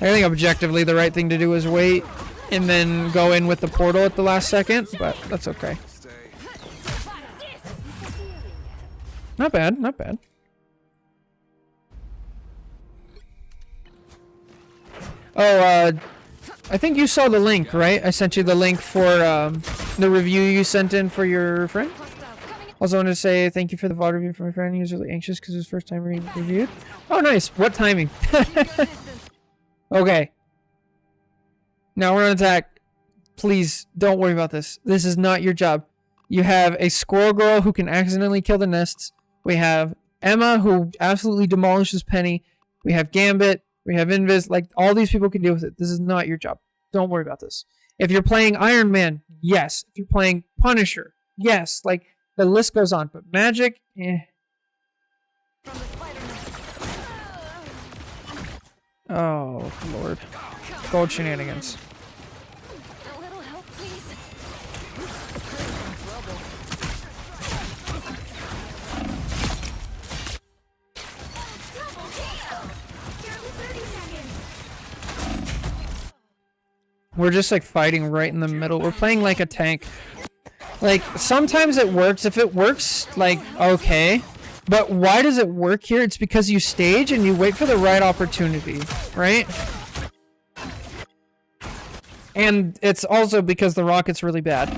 I think objectively the right thing to do is wait and then go in with the portal at the last second, but that's okay. Not bad, not bad. Oh, I think you saw the link, right? I sent you the link for the review you sent in for your friend. Also wanted to say thank you for the VOD review for my friend. He was really anxious because it was his first time being reviewed. Oh, nice. What timing? Okay. Now we're on attack. Please, don't worry about this. This is not your job. You have a squirrel girl who can accidentally kill the nests. We have Emma who absolutely demolishes Penny. We have Gambit. We have Invis. Like, all these people can deal with it. This is not your job. Don't worry about this. If you're playing Iron Man, yes. If you're playing Punisher, yes. Like, the list goes on. But Magic, eh. Oh, Lord. Gold shenanigans. A little help, please. Double kill. Barely 30 seconds. We're just like fighting right in the middle. We're playing like a tank. Like, sometimes it works. If it works, like, okay. But why does it work here? It's because you stage and you wait for the right opportunity, right? And it's also because the rocket's really bad.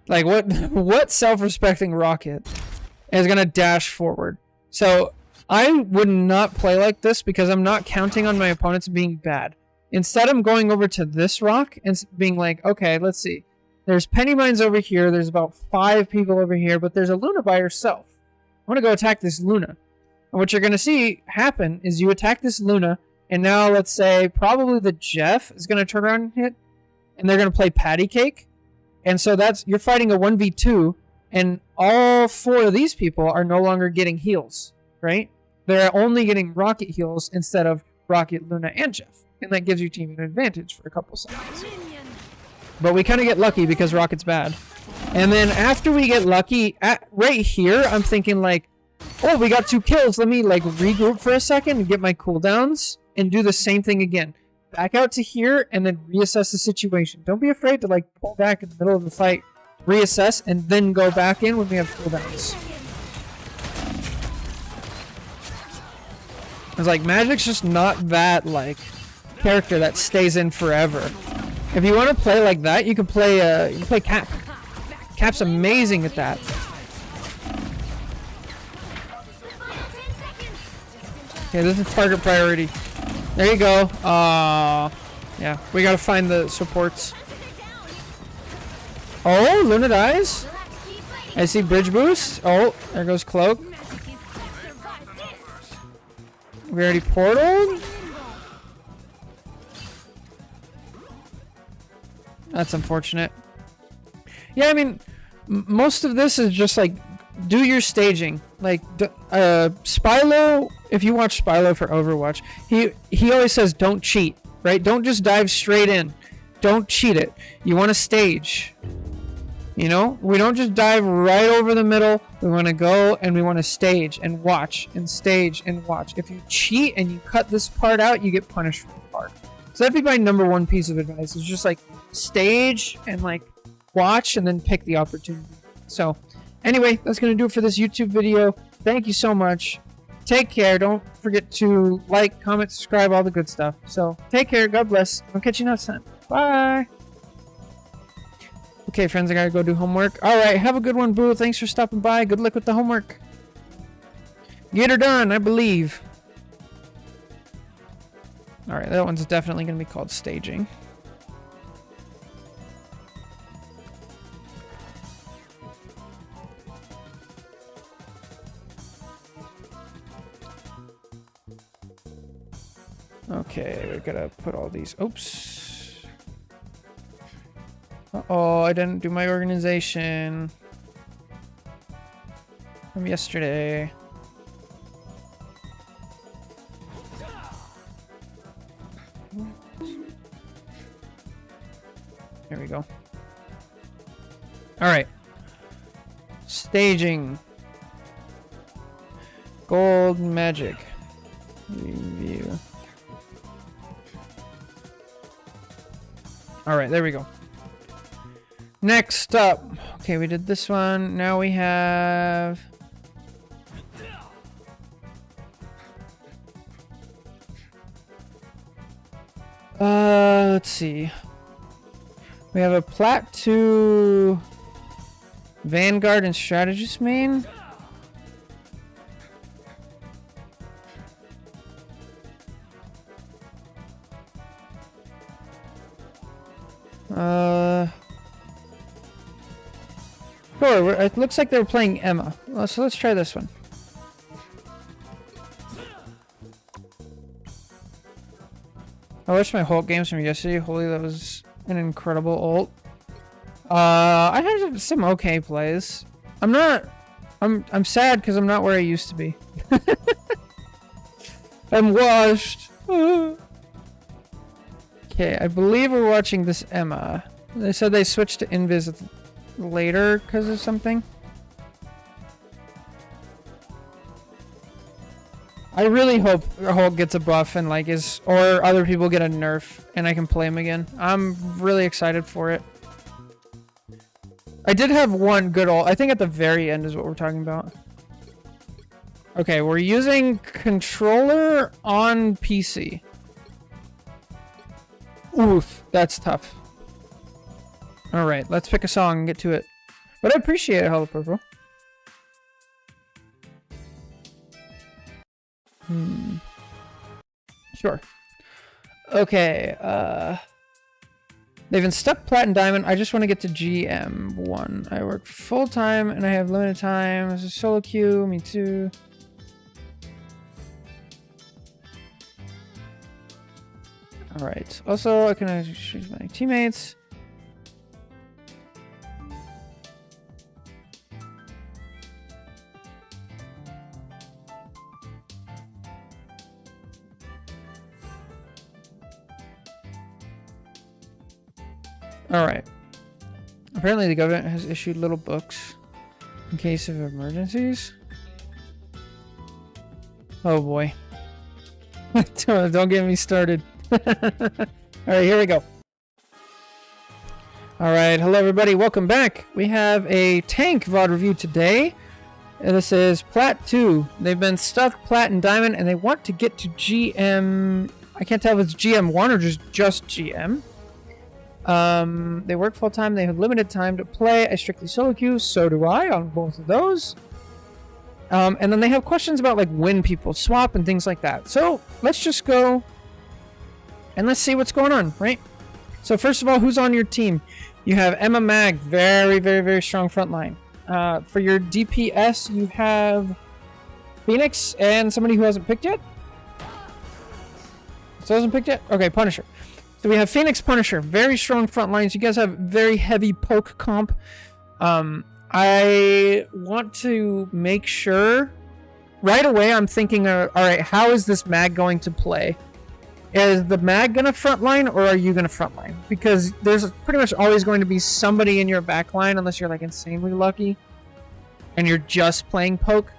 Like, what self-respecting rocket is gonna dash forward? So, I would not play like this because I'm not counting on my opponents being bad. Instead, I'm going over to this rock and being like, okay, let's see. There's penny mines over here. There's about 5 people over here, but there's a Luna by herself. I'm going to go attack this Luna. And what you're going to see happen is you attack this Luna, and now let's say probably the Jeff is going to turn around and hit, and they're going to play Patty Cake. And so you're fighting a 1v2, and all 4 of these people are no longer getting heals, right? They're only getting Rocket heals instead of Rocket, Luna, and Jeff. And that gives your team an advantage for a couple seconds. But we kind of get lucky because Rocket's bad. And then after we get lucky, right here, I'm thinking like, oh, we got 2 kills. Let me like regroup for a second and get my cooldowns and do the same thing again. Back out to here and then reassess the situation. Don't be afraid to like pull back in the middle of the fight, reassess, and then go back in when we have cooldowns. It's like Magic's just not that like character that stays in forever. If you want to play like that, you can play Cap. Cap's amazing at that. Okay, this is target priority. There you go. Yeah, we gotta find the supports. Oh, Luna dies. I see bridge boost. Oh, there goes Cloak. We already portaled. That's unfortunate. Yeah, I mean, most of this is just like, do your staging. Like, Spylo, if you watch Spylo for Overwatch, he always says don't cheat, right? Don't just dive straight in. Don't cheat it. You want to stage. You know? We don't just dive right over the middle. We want to go and we want to stage and watch and stage and watch. If you cheat and you cut this part out, you get punished for the part. So that'd be my #1 piece of advice. Is just like stage and like watch and then pick the opportunity. So anyway, that's going to do it for this YouTube video. Thank you so much. Take care. Don't forget to like, comment, subscribe, all the good stuff. So take care. God bless. I'll catch you next time. Bye. Okay, friends, I gotta go do homework. All right, have a good one, Boo. Thanks for stopping by. Good luck with the homework. Get her done, I believe. All right, that one's definitely gonna be called staging. Okay, we gotta put all these. Oops. Uh-oh, I didn't do my organization from yesterday. There we go. All right. Staging. Gold Magic. Review. All right, there we go. Next up. Okay, we did this one. Now we have... Let's see. We have a Plat 2 Vanguard and Strategist main. Sure, it looks like they were playing Emma. So let's try this one. I watched my Hulk games from yesterday. Holy, that was an incredible ult. I had some okay plays. I'm sad because I'm not where I used to be. I'm washed. Okay, I believe we're watching this Emma. They said they switched to Invis later because of something. I really hope Hulk gets a buff and like or other people get a nerf and I can play him again. I'm really excited for it. I did have one good ult. I think at the very end is what we're talking about. Okay, we're using controller on PC. Oof, that's tough. Alright, let's pick a song and get to it. But I appreciate it, Hello Purple. Sure. Okay, they've been stuck Plat and Diamond. I just want to get to GM1. I work full-time and I have limited time. This is solo queue, me too. Alright, also I can choose my teammates. Alright. Apparently the government has issued little books in case of emergencies. Oh boy. Don't get me started. Alright, here we go. Alright, hello everybody, welcome back. We have a tank VOD review today. This is Plat 2. They've been stuck Plat and Diamond and they want to get to GM... I can't tell if it's GM1 or just GM. They work full time, they have limited time to play. I strictly solo queue, so do I on both of those. And then they have questions about like when people swap and things like that. So let's just go and let's see what's going on, right? So first of all, who's on your team? You have Emma Mag, very, very, very strong front line. For your DPS, you have Phoenix and somebody who hasn't picked yet. So hasn't picked yet? Okay, Punisher. So we have Phoenix, Punisher, very strong front lines. You guys have very heavy poke comp. I want to make sure right away. I'm thinking, all right, how is this mag going to play? Is the mag gonna frontline or are you gonna frontline? Because there's pretty much always going to be somebody in your backline unless you're like insanely lucky and you're just playing poke.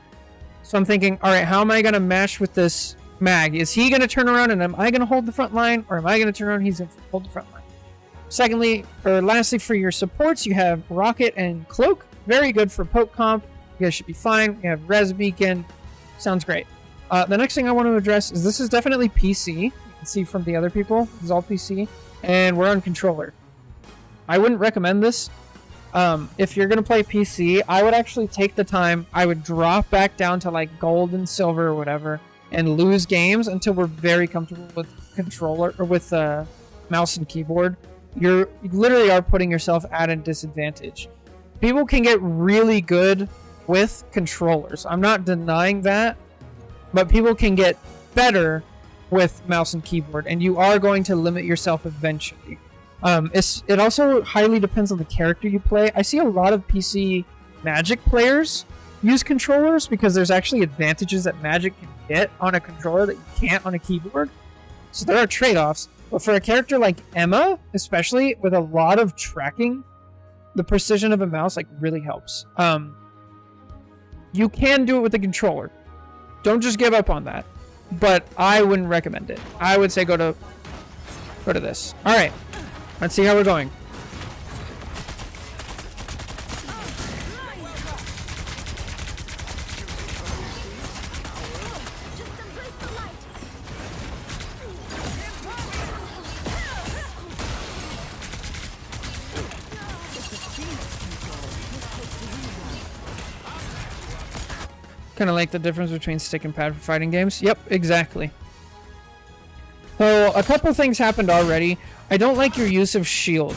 So I'm thinking, all right, how am I gonna mesh with this mag? Is he gonna turn around and am I gonna hold the front line, or am I gonna turn around and he's gonna hold the front line? Secondly, or lastly, for your supports, you have Rocket and Cloak. Very good for poke comp. You guys should be fine. You have Res Beacon. Sounds great. The next thing I want to address is this is definitely PC. You can see from the other people, this is all PC. And we're on controller. I wouldn't recommend this. If you're going to play PC, I would actually take the time. I would drop back down to like gold and silver or whatever and lose games until we're very comfortable with controller or with mouse and keyboard. You literally are putting yourself at a disadvantage. People can get really good with controllers. I'm not denying that, but people can get better with mouse and keyboard, and you are going to limit yourself eventually. It also highly depends on the character you play. I see a lot of PC Magic players use controllers because there's actually advantages that Magic can get on a controller that you can't on a keyboard. So there are trade-offs. But for a character like Emma, especially with a lot of tracking, the precision of a mouse like really helps. You can do it with the controller. Don't just give up on that. But I wouldn't recommend it. I would say go to this. All right, let's see how we're going. Kind of like the difference between stick and pad for fighting games. Yep, exactly. So a couple things happened already. I don't like your use of shield.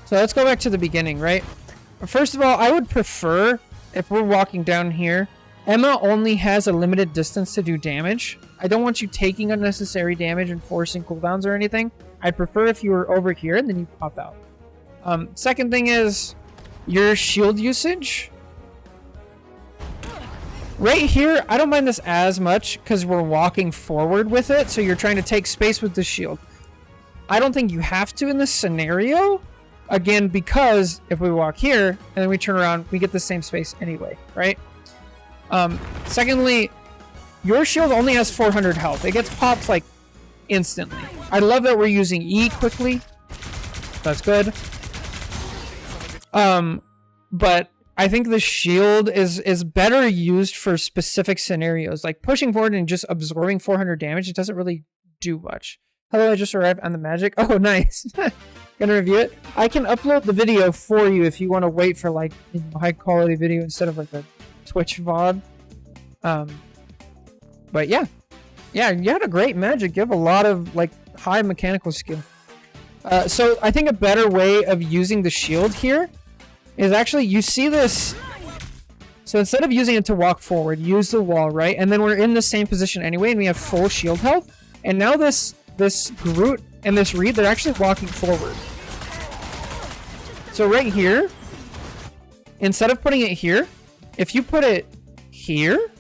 So let's go back to the beginning, right? First of all, I would prefer, if we're walking down here, Emma only has a limited distance to do damage. I don't want you taking unnecessary damage and forcing cooldowns or anything. I'd prefer if you were over here and then you pop out. Second thing is your shield usage. Right here, I don't mind this as much because we're walking forward with it, so you're trying to take space with the shield. I don't think you have to in this scenario. Again, because if we walk here and then we turn around, we get the same space anyway, right? Secondly, your shield only has 400 health. It gets popped like instantly. I love that we're using E quickly. That's good. But I think the shield is better used for specific scenarios, like pushing forward and just absorbing 400 damage. It doesn't really do much. Hello, I just arrived on the magic. Oh, nice. Gonna review it. I can upload the video for you if you want to wait for like high quality video instead of like a Twitch VOD. But yeah, you had a great magic. You have a lot of like high mechanical skill. So I think a better way of using the shield here is actually, you see this. So instead of using it to walk forward, use the wall, right? And then we're in the same position anyway, and we have full shield health. And now this Groot and this Reed, they're actually walking forward. So right here, instead of putting it here, if you put it here,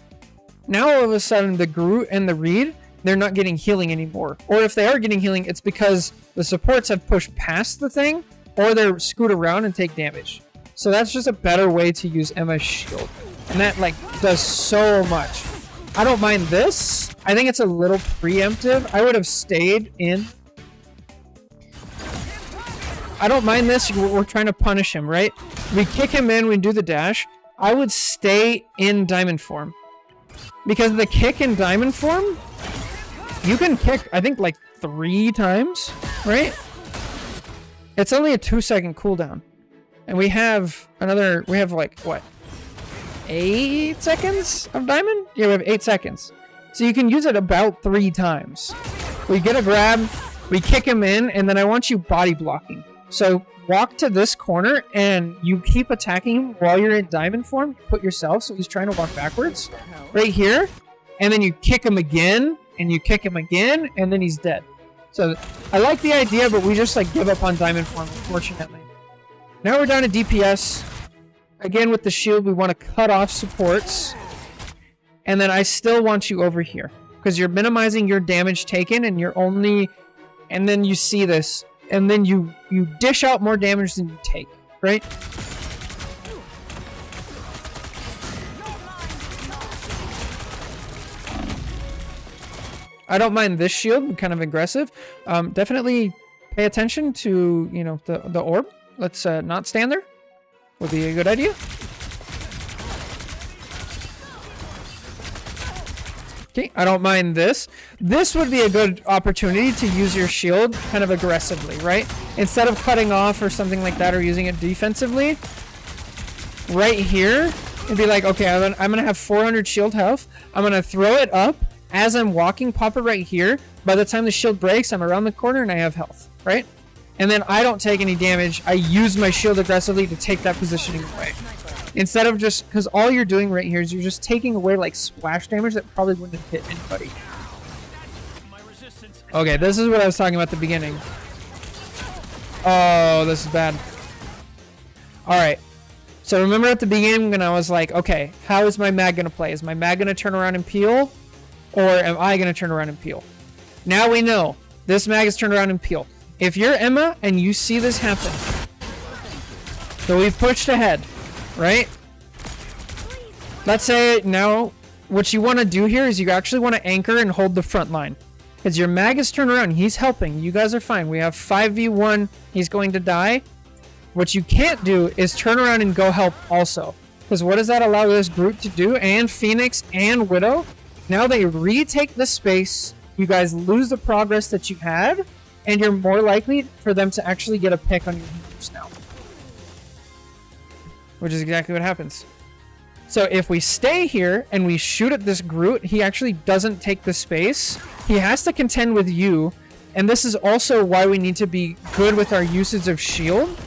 now all of a sudden the Groot and the Reed, they're not getting healing anymore. Or if they are getting healing, it's because the supports have pushed past the thing, or they're scoot around and take damage. So that's just a better way to use Emma's shield. And that like does so much. I don't mind this. I think it's a little preemptive. I would have stayed in. I don't mind this. We're trying to punish him, right? We kick him in, we do the dash. I would stay in diamond form. Because the kick in diamond form, you can kick, I think, like 3 times, right? It's only a 2-second cooldown. And we have like, what? 8 seconds of diamond? Yeah, we have 8 seconds. So you can use it about 3 times. We get a grab, we kick him in, and then I want you body blocking. So walk to this corner and you keep attacking him while you're in diamond form. Put yourself so he's trying to walk backwards. Right here. And then you kick him again, and you kick him again, and then he's dead. So I like the idea, but we just like give up on diamond form, unfortunately. Now we're down to DPS. Again, with the shield, we want to cut off supports. And then I still want you over here. Because you're minimizing your damage taken, and you're only... And then you see this. And then you dish out more damage than you take, right? I don't mind this shield, kind of aggressive. Definitely pay attention to, you know, the orb. Let's not stand there. Would be a good idea. Okay, I don't mind this. This would be a good opportunity to use your shield kind of aggressively, right? Instead of cutting off or something like that or using it defensively. Right here, it'd be like, okay, I'm gonna have 400 shield health. I'm gonna throw it up. As I'm walking, pop it right here. By the time the shield breaks, I'm around the corner and I have health, right? And then I don't take any damage. I use my shield aggressively to take that positioning away. Instead of just, because all you're doing right here is you're just taking away like splash damage that probably wouldn't have hit anybody. Okay, this is what I was talking about at the beginning. Oh, this is bad. Alright. So remember at the beginning when I was like, okay, how is my mag going to play? Is my mag going to turn around and peel? Or am I going to turn around and peel? Now we know. This mag is turned around and peel. If you're Emma and you see this happen, so we've pushed ahead, right? Let's say now what you want to do here is you actually want to anchor and hold the front line. Because your mag is turned around. He's helping. You guys are fine. We have 5v1. He's going to die. What you can't do is turn around and go help also. Because what does that allow this group to do? And Phoenix and Widow. Now they retake the space. You guys lose the progress that you had. And you're more likely for them to actually get a pick on your healers now. Which is exactly what happens. So if we stay here and we shoot at this Groot, he actually doesn't take the space. He has to contend with you. And this is also why we need to be good with our usage of shield.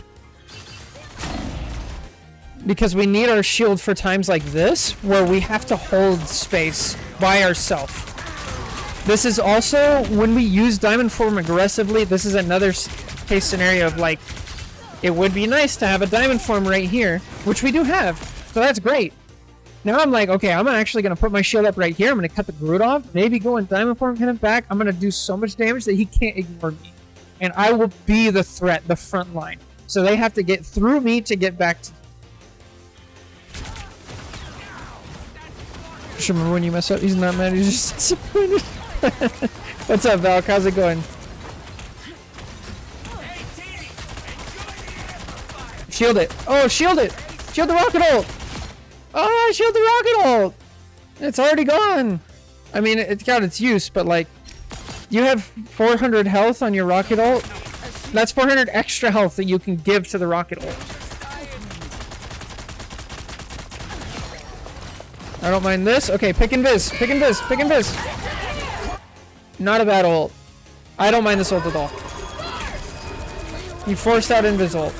Because we need our shield for times like this, where we have to hold space by ourselves. This is also, when we use Diamond Form aggressively, this is another case scenario of like, it would be nice to have a Diamond Form right here, which we do have. So that's great. Now I'm like, okay, I'm actually going to put my shield up right here. I'm going to cut the Groot off, maybe go in Diamond Form, hit him back. I'm going to do so much damage that he can't ignore me. And I will be the threat, the front line. So they have to get through me to get back to... Just remember when you mess up, he's not mad, he's just disappointed. What's up, Val? How's it going? Shield it. Oh, shield it! Shield the rocket ult! Oh, shield the rocket ult! It's already gone! I mean, it's got its use, but like... You have 400 health on your rocket ult? That's 400 extra health that you can give to the rocket ult. I don't mind this. Okay, pick and biz. Pick and biz. Pick and biz. Not a bad ult. I don't mind this ult at all. You forced out invis ult.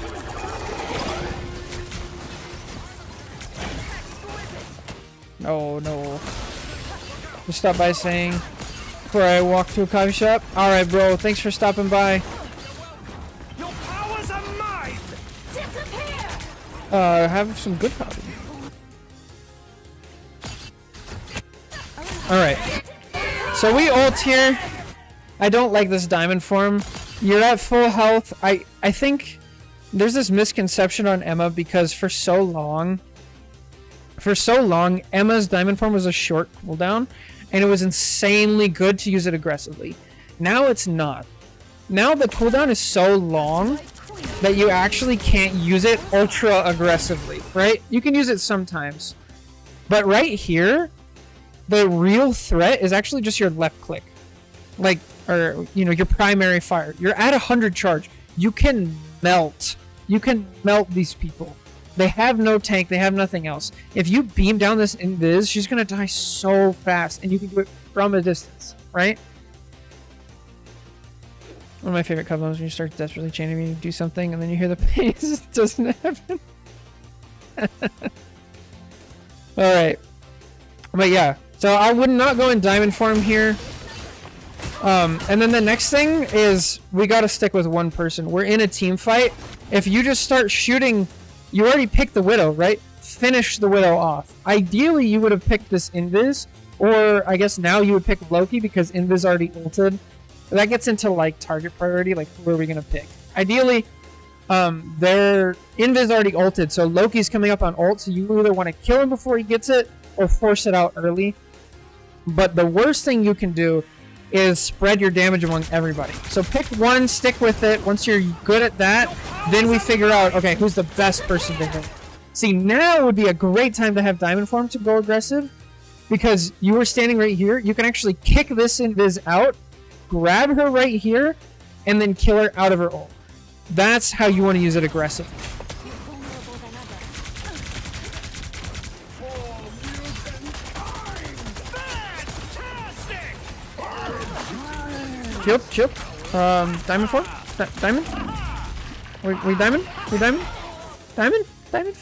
Oh no. Just stop by saying before I walk to a coffee shop. Alright bro, thanks for stopping by. Your powers are mine! Have some good coffee. Alright. So we ult here. I don't like this Diamond Form. You're at full health. I think there's this misconception on Emma because for so long, Emma's Diamond Form was a short cooldown, and it was insanely good to use it aggressively. Now it's not. Now the cooldown is so long that you actually can't use it ultra aggressively, right? You can use it sometimes. But right here, the real threat is actually just your left click. Like, or, you know, your primary fire. You're at 100 charge. You can melt. You can melt these people. They have no tank. They have nothing else. If you beam down this invis, she's going to die so fast. And you can do it from a distance, right? One of my favorite combos when you start desperately chaining me, you do something, and then you hear the pain. It just doesn't happen. Alright. But yeah. So I would not go in Diamond Form here. And then the next thing is we got to stick with one person. We're in a team fight. If you just start shooting... You already picked the Widow, right? Finish the Widow off. Ideally, you would have picked this Invis, or I guess now you would pick Loki because Invis already ulted. That gets into like target priority, like who are we gonna pick? Ideally, their Invis already ulted, so Loki's coming up on ult, so you either want to kill him before he gets it, or force it out early. But the worst thing you can do is spread your damage among everybody. So pick one, stick with it. Once you're good at that, then we figure out, okay, who's the best person to hit. See, now would be a great time to have Diamond Form to go aggressive, because you were standing right here. You can actually kick this invis out, grab her right here, and then kill her out of her ult. That's how you want to use it aggressively. Chip. Diamond Form? Diamond? We diamond? We diamond? Diamond? Diamond?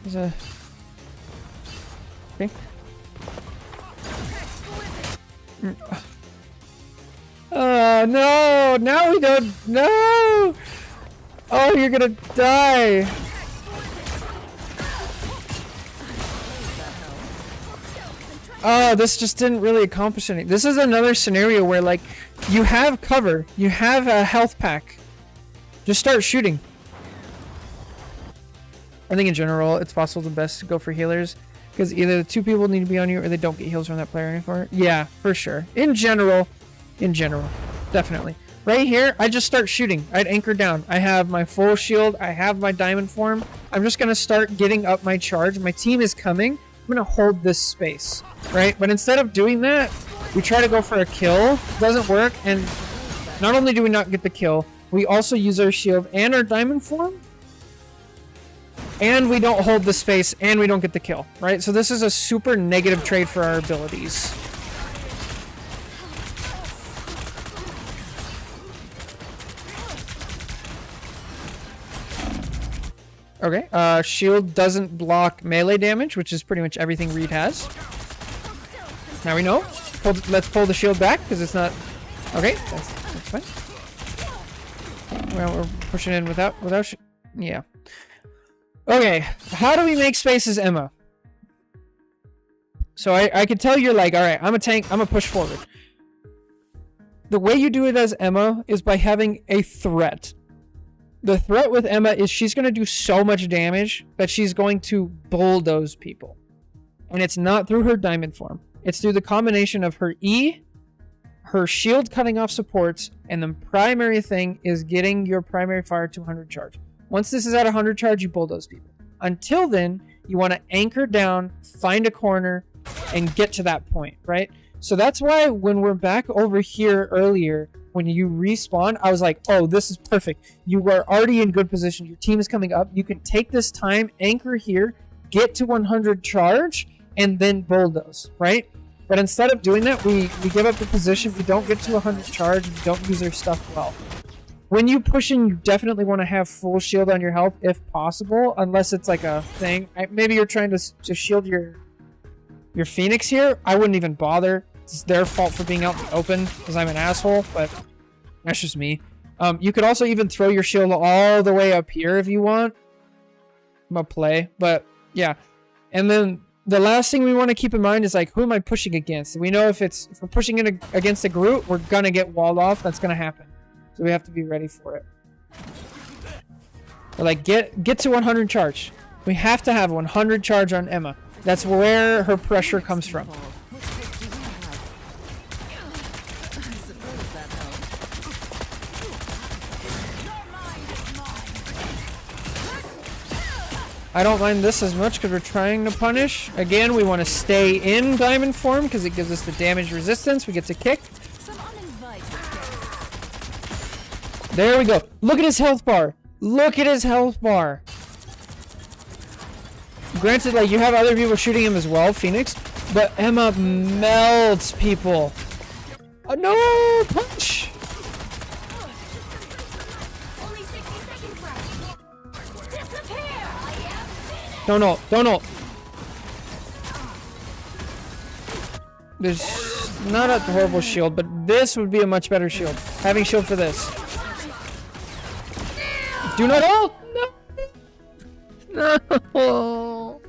There's a... Okay. No! Now we don't... No! Oh, you're gonna die! Oh, this just didn't really accomplish anything. This is another scenario where, like, you have cover. You have a health pack. Just start shooting. I think in general, it's possible the best to go for healers. Because either the two people need to be on you or they don't get heals from that player anymore. Yeah, for sure. In general. Definitely. Right here, I just start shooting. I'd anchor down. I have my full shield. I have my Diamond Form. I'm just going to start getting up my charge. My team is coming. I'm going to hold this space. Right? But instead of doing that, we try to go for a kill. Doesn't work. And not only do we not get the kill, we also use our shield and our Diamond Form. and we don't hold the space, and we don't get the kill, right? So this is a super negative trade for our abilities. Okay, shield doesn't block melee damage, which is pretty much everything Reed has. Now we know. Let's pull the shield back, because it's not... Okay, that's fine. Well, we're pushing in without yeah. Okay, how do we make spaces, Emma? So I could tell you're like, alright, I'm a tank, I'm a push forward. The way you do it as Emma is by having a threat. The threat with Emma is she's going to do so much damage that she's going to bulldoze people. And it's not through her diamond form. It's through the combination of her E, her shield cutting off supports, and the primary thing is getting your primary fire to 100 charge. Once this is at 100 charge, you bulldoze people. Until then, you want to anchor down, find a corner, and get to that point, right? So that's why when we're back over here earlier, when you respawn, I was like, oh, this is perfect. You are already in good position. Your team is coming up. You can take this time, anchor here, get to 100 charge, and then bulldoze, right? But instead of doing that, we give up the position. We don't get to 100 charge. We don't use our stuff well. When you push in, you definitely want to have full shield on your health if possible, unless it's like a thing. Maybe you're trying to shield your Phoenix here. I wouldn't even bother. It's their fault for being out in the open because I'm an asshole, but that's just me. You could also even throw your shield all the way up here if you want. I'm a play, but yeah. And then the last thing we want to keep in mind is like, who am I pushing against? We know if we're pushing in against a Groot, we're gonna get walled off. That's gonna happen. So we have to be ready for it. But like, get to 100 charge. We have to have 100 charge on Emma. That's where her pressure comes from. I don't mind this as much because we're trying to punish. Again, we want to stay in diamond form because it gives us the damage resistance. We get to kick. There we go. Look at his health bar. Look at his health bar. Granted, like, you have other people shooting him as well, Phoenix, but Emma melts people. Oh, no! Punch! Don't ult. Don't ult. There's not a horrible shield, but this would be a much better shield. Having shield for this. Do not ult! No! No!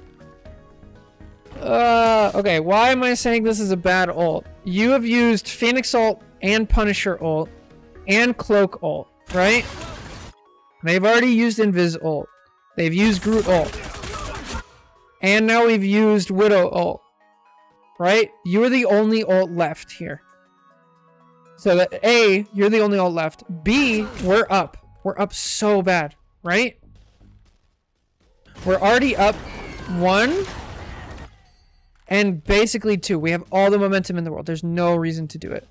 Okay, why am I saying this is a bad ult? You have used Phoenix ult and Punisher ult and Cloak ult, right? They've already used Invis ult. They've used Groot ult. And now we've used Widow ult. Right? You're the only ult left here. So that A, you're the only ult left. B, we're up. We're up so bad, right? We're already up 1 and basically 2. We have all the momentum in the world. There's no reason to do it.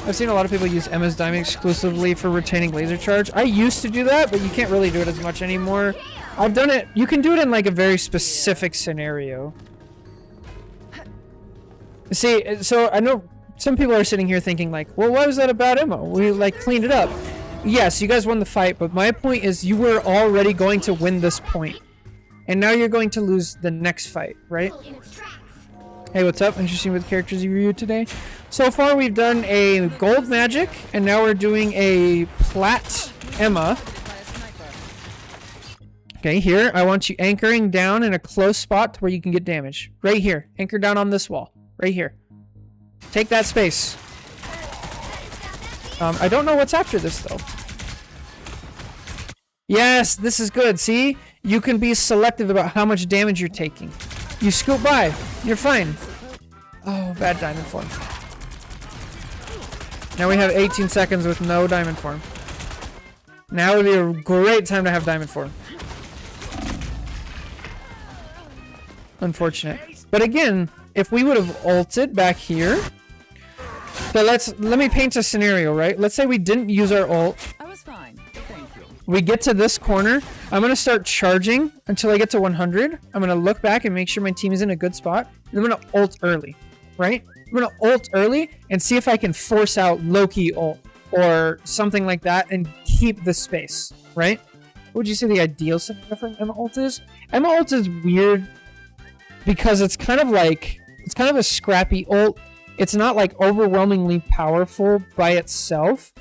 I've seen a lot of people use Emma's Diamond exclusively for retaining laser charge. I used to do that, but you can't really do it as much anymore. I've done it. You can do it in like a very specific scenario. See, so I know some people are sitting here thinking like, well, why was that about Emma? We like cleaned it up. Yes, you guys won the fight, but my point is you were already going to win this point. And now you're going to lose the next fight, right? Hey, what's up? Interesting with characters you reviewed today. So far we've done a gold magic, and now we're doing a plat Emma. Okay, here, I want you anchoring down in a close spot to where you can get damage. Right here. Anchor down on this wall. Right here. Take that space. I don't know what's after this, though. Yes, this is good. See? You can be selective about how much damage you're taking. You scoot by. You're fine. Oh, bad diamond form. Now we have 18 seconds with no diamond form. Now would be a great time to have diamond form. Unfortunate. But again, if we would have ulted back here... So let me paint a scenario, right? Let's say we didn't use our ult. I was fine. Thank you. We get to this corner. I'm gonna start charging until I get to 100. I'm gonna look back and make sure my team is in a good spot. And I'm gonna ult early, right? I'm gonna ult early and see if I can force out Loki ult or something like that and keep the space, right? What would you say the ideal scenario for Emma ult is? Emma ult is weird because it's kind of like, it's kind of a scrappy ult. It's not like overwhelmingly powerful by itself.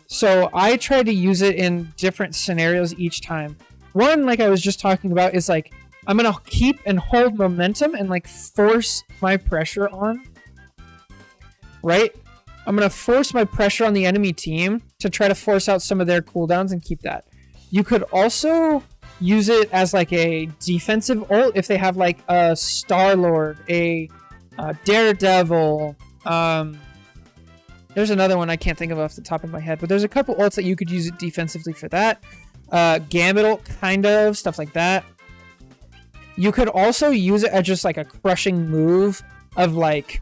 So I try to use it in different scenarios each time. One, like I was just talking about, is like, I'm going to keep and hold momentum and like force my pressure on. Right? I'm going to force my pressure on the enemy team to try to force out some of their cooldowns and keep that. You could also use it as like a defensive ult if they have like a Star-Lord, a Daredevil, there's another one I can't think of off the top of my head, but there's a couple ults that you could use it defensively for that. Gambit ult, kind of, stuff like that. You could also use it as just like a crushing move of like,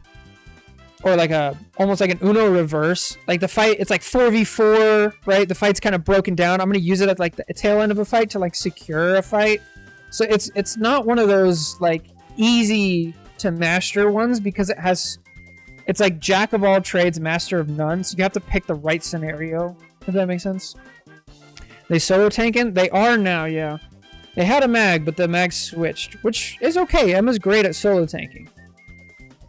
or like a, almost like an Uno reverse. Like the fight, it's like 4v4, right? The fight's kind of broken down. I'm going to use it at like the tail end of a fight to like secure a fight. So it's not one of those like easy to master ones because it has, it's like jack of all trades, master of none. So you have to pick the right scenario. If that makes sense. They solo tanking? They are now, yeah. They had a mag, but the mag switched, which is okay. Emma's great at solo tanking.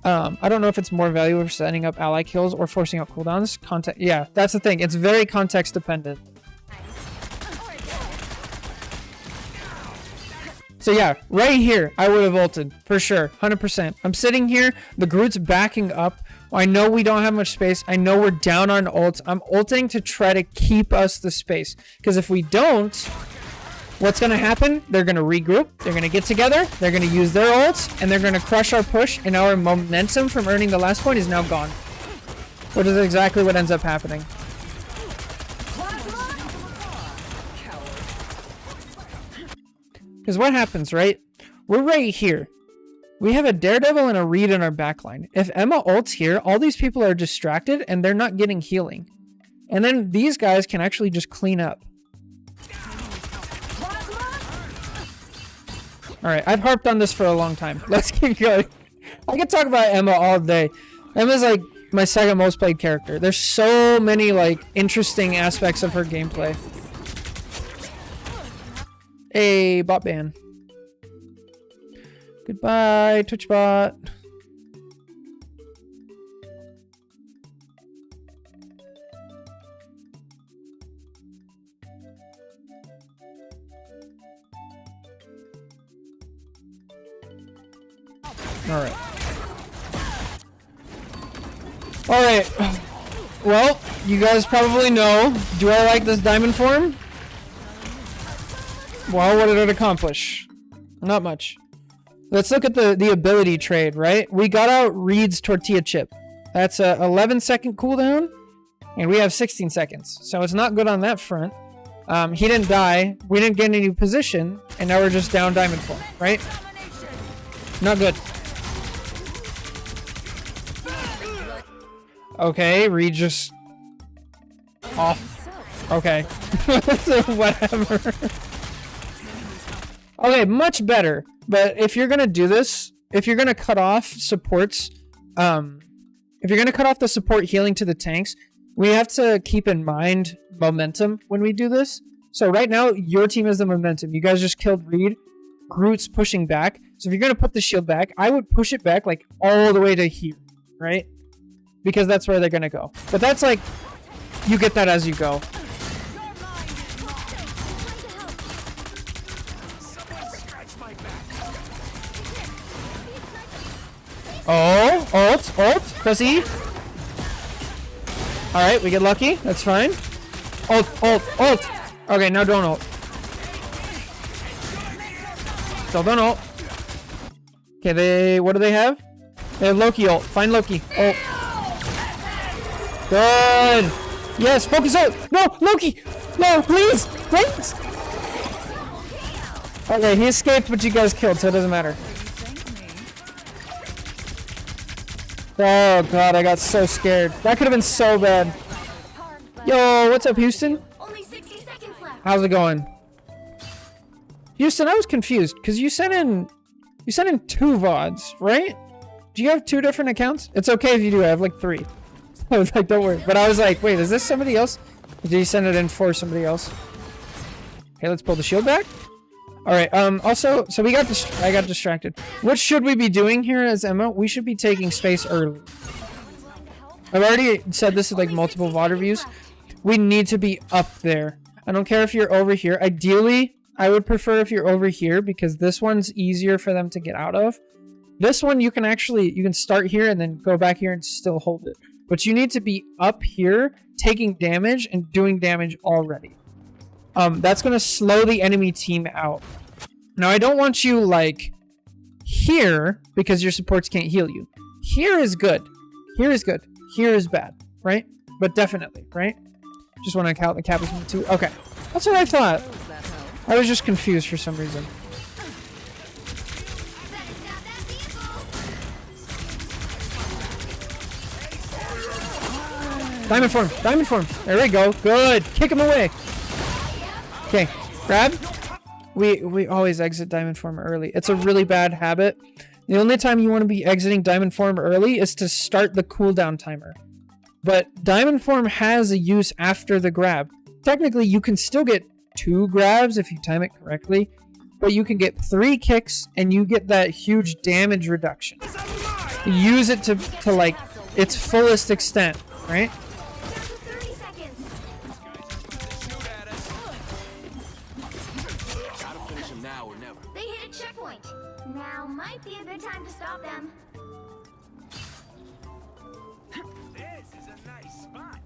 I don't know if it's more valuable for setting up ally kills or forcing out cooldowns. Yeah, that's the thing. It's very context dependent. So yeah, right here, I would have ulted, for sure, 100%. I'm sitting here, the Groot's backing up. I know we don't have much space. I know we're down on ults. I'm ulting to try to keep us the space. Because if we don't, what's going to happen? They're going to regroup, they're going to get together, they're going to use their ults, and they're going to crush our push, and our momentum from earning the last point is now gone. Which is exactly what ends up happening. Because what happens, right? We're right here. We have a Daredevil and a Reed in our backline. If Emma ults here, all these people are distracted and they're not getting healing. And then these guys can actually just clean up. Alright, I've harped on this for a long time. Let's keep going. I could talk about Emma all day. Emma's like my second most played character. There's so many like interesting aspects of her gameplay. Hey, bot ban. Goodbye, Twitch bot. Alright. Alright. Well, you guys probably know. Do I like this diamond form? Well, what did it accomplish? Not much. Let's look at the ability trade, right? We got out Reed's tortilla chip. That's a 11-second cooldown, and we have 16 seconds. So it's not good on that front. He didn't die. We didn't get any position, and now we're just down diamond form, right? Not good. Okay, Reed just off. Okay. Whatever. Okay, much better. But if you're gonna do this, if you're gonna cut off supports, if you're gonna cut off the support healing to the tanks, we have to keep in mind momentum when we do this. So right now, your team has the momentum. You guys just killed Reed. Groot's pushing back. So if you're gonna put the shield back, I would push it back like all the way to here, right? Because that's where they're gonna go. But that's like, you get that as you go. Oh, ult, press E. Alright, we get lucky, that's fine. Ult. Okay, now don't ult. Still don't ult. Okay, what do they have? They have Loki ult. Find Loki. Ult. Good. Yes, focus ult. No, Loki. No, please. Please. Okay, he escaped, but you guys killed, so it doesn't matter. Oh god, I got so scared. That could have been so bad. Yo, what's up, Houston? Only 60 seconds left. How's it going? Houston, I was confused because you sent in 2 VODs, right? Do you have 2 different accounts? It's okay if you do. I have like 3. I was like, don't worry. But I was like, wait, is this somebody else? Or did you send it in for somebody else? Okay, let's pull the shield back. All right. Also, so I got distracted. What should we be doing here as Emma? We should be taking space early. I've already said this in like multiple VOD reviews. We need to be up there. I don't care if you're over here. Ideally, I would prefer if you're over here because this one's easier for them to get out of. This one you can start here and then go back here and still hold it. But you need to be up here taking damage and doing damage already. That's going to slow the enemy team out. Now, I don't want you like here because your supports can't heal you. Here is good. Here is good. Here is bad, right? But definitely, right? Just want to count the cap between the 2. Okay. That's what I thought. I was just confused for some reason. Diamond form. Diamond form. There we go. Good. Kick him away. Okay. Grab. We always exit diamond form early. It's a really bad habit. The only time you want to be exiting diamond form early is to start the cooldown timer. But diamond form has a use after the grab. Technically, you can still get 2 grabs if you time it correctly, but you can get 3 kicks and you get that huge damage reduction. Use it to like its fullest extent, right? 30 seconds. Gotta finish him now or never. They hit a checkpoint. Now might be a good time to stop them. This is a nice spot.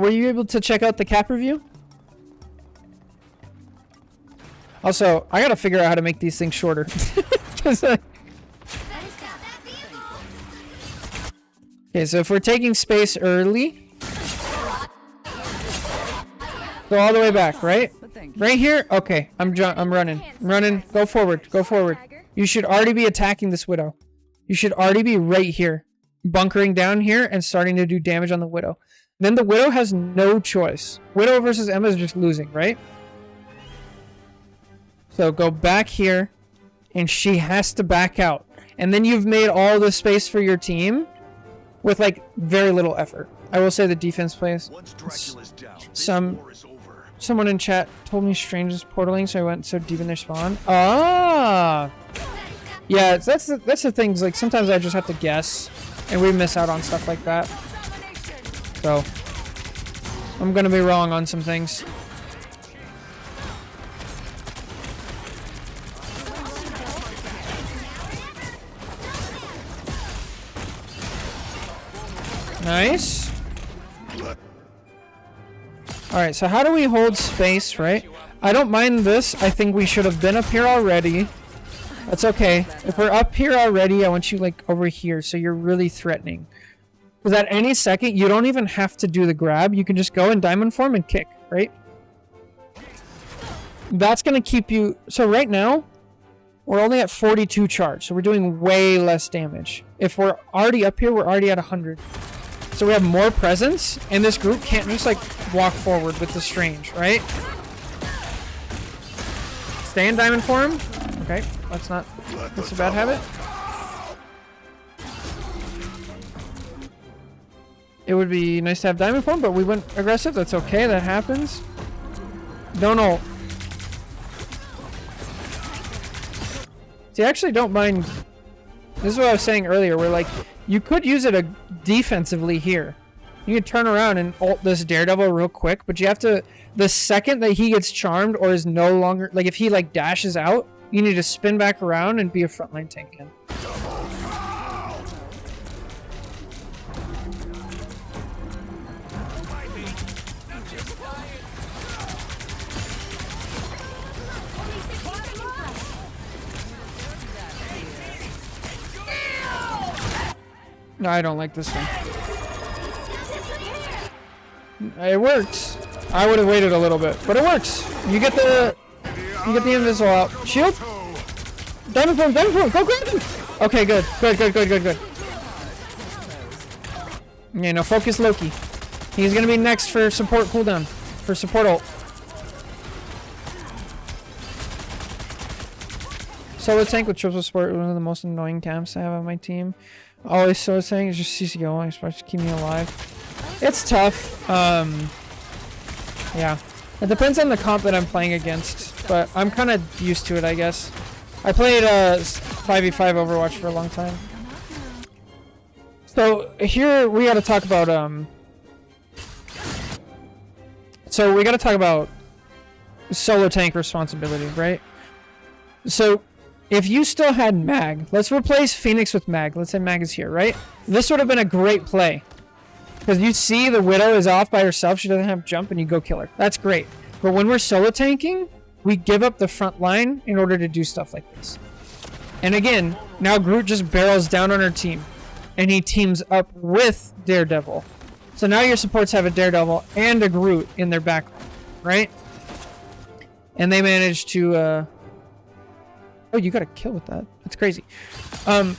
Were you able to check out the cap review? Also, I gotta figure out how to make these things shorter. 'Cause, okay, so if we're taking space early, go all the way back, right? Right here? Okay, I'm running. I'm running. Go forward. Go forward. You should already be attacking this Widow. You should already be right here. Bunkering down here and starting to do damage on the Widow. Then the Widow has no choice. Widow versus Emma is just losing, right? So go back here, and she has to back out. And then you've made all the space for your team with, like, very little effort. I will say the defense plays. Once Dracula's down, this war is over. Someone in chat told me Strange is portaling, so I went so deep in their spawn. Ah! Yeah, that's the things, like, sometimes I just have to guess, and we miss out on stuff like that. So, I'm gonna be wrong on some things. Nice. Alright, so how do we hold space, right? I don't mind this. I think we should have been up here already. That's okay. If we're up here already, I want you, like, over here, so you're really threatening. Because at any second, you don't even have to do the grab. You can just go in diamond form and kick, right? That's going to keep you... So right now, we're only at 42 charge. So we're doing way less damage. If we're already up here, we're already at 100. So we have more presence, and this group can't just, like, walk forward with the Strange, right? Stay in diamond form. Okay, that's a bad habit. It would be nice to have diamond form, but we went aggressive. That's okay. That happens. Don't ult. See, I actually don't mind. This is what I was saying earlier. Where, like, you could use it defensively here. You can turn around and ult this Daredevil real quick, but you have to... The second that he gets charmed or is no longer... Like, if he, like, dashes out, you need to spin back around and be a frontline tank again. No, I don't like this thing. It works. I would have waited a little bit, but it works. You get the invisible out. Shield. Diamond form. Go grab him. Okay, good. Yeah, no, focus Loki. He's gonna be next for support cooldown. For support ult. Solo tank with triple support, one of the most annoying camps I have on my team. Always solo tank is just CCO, I'm supposed to keep me alive. It's tough. Yeah. It depends on the comp that I'm playing against, but I'm kind of used to it, I guess. I played 5v5 Overwatch for a long time. So here we got to talk about solo tank responsibility, right? So if you still had Mag, let's replace Phoenix with Mag. Let's say Mag is here, right? This would have been a great play. Because you see the Widow is off by herself, she doesn't have jump, and you go kill her. That's great. But when we're solo tanking, we give up the front line in order to do stuff like this. And again, now Groot just barrels down on her team. And he teams up with Daredevil. So now your supports have a Daredevil and a Groot in their back line, right? And they managed to... Oh, you got a kill with that. That's crazy.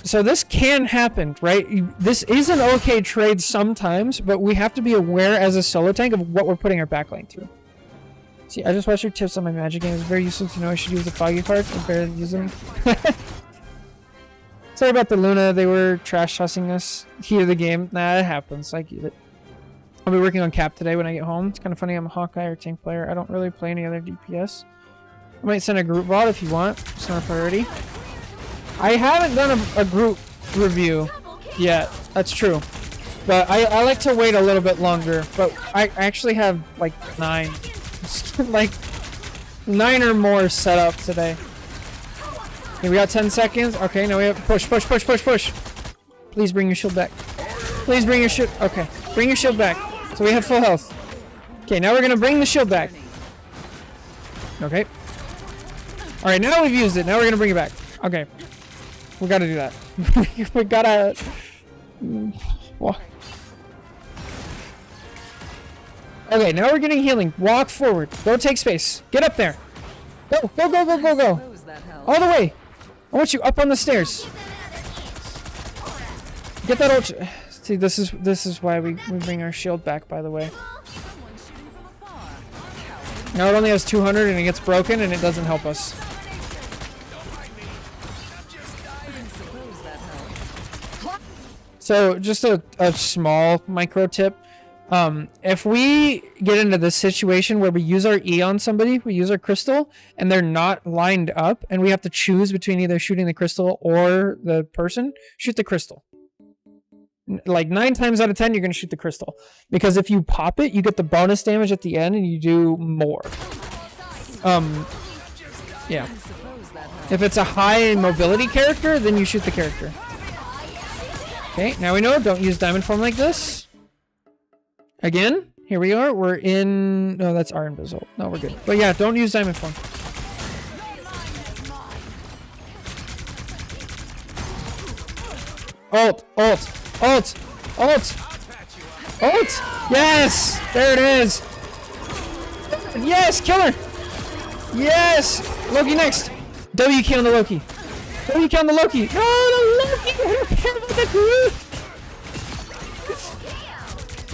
So this can happen, right? This is an okay trade sometimes, but we have to be aware as a solo tank of what we're putting our backline through. See, I just watched your tips on my magic game. It's very useful to know I should use the foggy cards. I barely use them. Sorry about the Luna. They were trash tossing us. Heat of the game. Nah, it happens. I get it. I'll be working on Cap today when I get home. It's kind of funny. I'm a Hawkeye or tank player. I don't really play any other DPS. I might send a group VOD if you want. It's not a priority. I haven't done a group review yet. That's true. But I like to wait a little bit longer. But I actually have like 9. like 9 or more set up today. Okay, we got 10 seconds. Okay, now we have push. Please bring your shield back. Please bring your shield. Okay, bring your shield back. So we have full health. Okay, now we're gonna bring the shield back. Okay. All right, now we've used it. Now we're gonna bring it back. Okay, we gotta do that. we gotta. Walk. Okay, now we're getting healing. Walk forward. Go take space. Get up there. Go. All the way. I want you up on the stairs. Get that ult. See, this is why we bring our shield back, by the way. Now it only has 200 and it gets broken and it doesn't help us. So just a small micro tip. If we get into this situation where we use our E on somebody, we use our crystal, and they're not lined up, and we have to choose between either shooting the crystal or the person, shoot the crystal. Like 9 times out of 10, you're going to shoot the crystal. Because if you pop it, you get the bonus damage at the end, and you do more. Yeah. If it's a high mobility character, then you shoot the character. Okay, now we know, don't use diamond form like this. Again, here we are. We're in... No, that's our invis ult. No, we're good. But yeah, don't use diamond form. Ult! Yes! There it is! Yes! Kill her! Yes! Loki next! WK on the Loki. WK on the Loki! No, the Loki! I don't care about the group!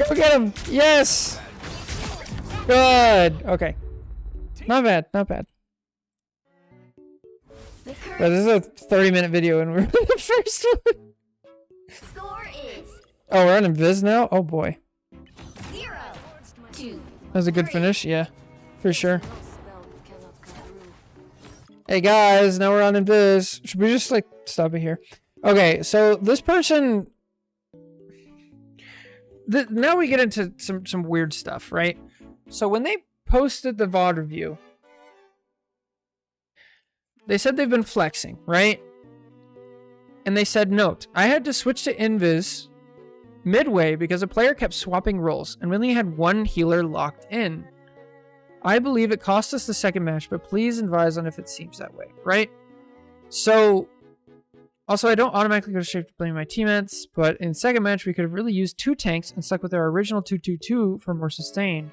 Go get him! Yes! Good! Okay. Not bad, not bad. But this is a 30-minute video and we're in the first one. Score is Oh, we're on invis now? Oh boy. 0-2. That was a good finish, yeah. For sure. Hey guys, now we're on invis. Should we just like stop it here? Okay, so this person... Now we get into some weird stuff, right? So when they posted the VOD review, they said they've been flexing, right? And they said, note, I had to switch to invis midway because a player kept swapping roles and we only had one healer locked in. I believe it cost us the second match, but please advise on if it seems that way, right? So, also I don't automatically go straight to blaming my teammates, but in second match we could have really used 2 tanks and stuck with our original 2-2-2 for more sustain.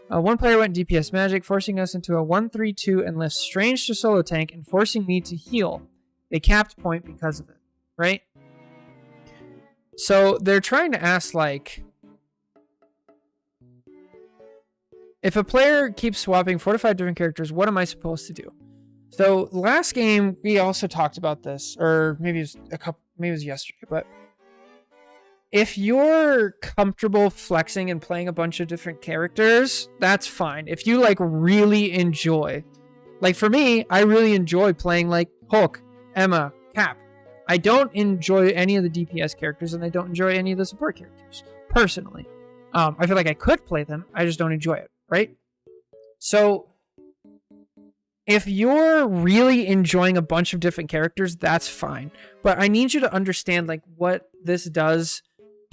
One player went DPS magic, forcing us into a 1-3-2 and left Strange to solo tank and forcing me to heal. They capped point because of it, right? So they're trying to ask, like, if a player keeps swapping 4 to 5 different characters, what am I supposed to do? So last game we also talked about this, or maybe it was maybe it was yesterday, but if you're comfortable flexing and playing a bunch of different characters, that's fine. If you like really enjoy, like for me, I really enjoy playing like Hulk, Emma, Cap. I don't enjoy any of the DPS characters, and I don't enjoy any of the support characters personally. I feel like I could play them, I just don't enjoy it, right? So if you're really enjoying a bunch of different characters, that's fine. But I need you to understand like what this does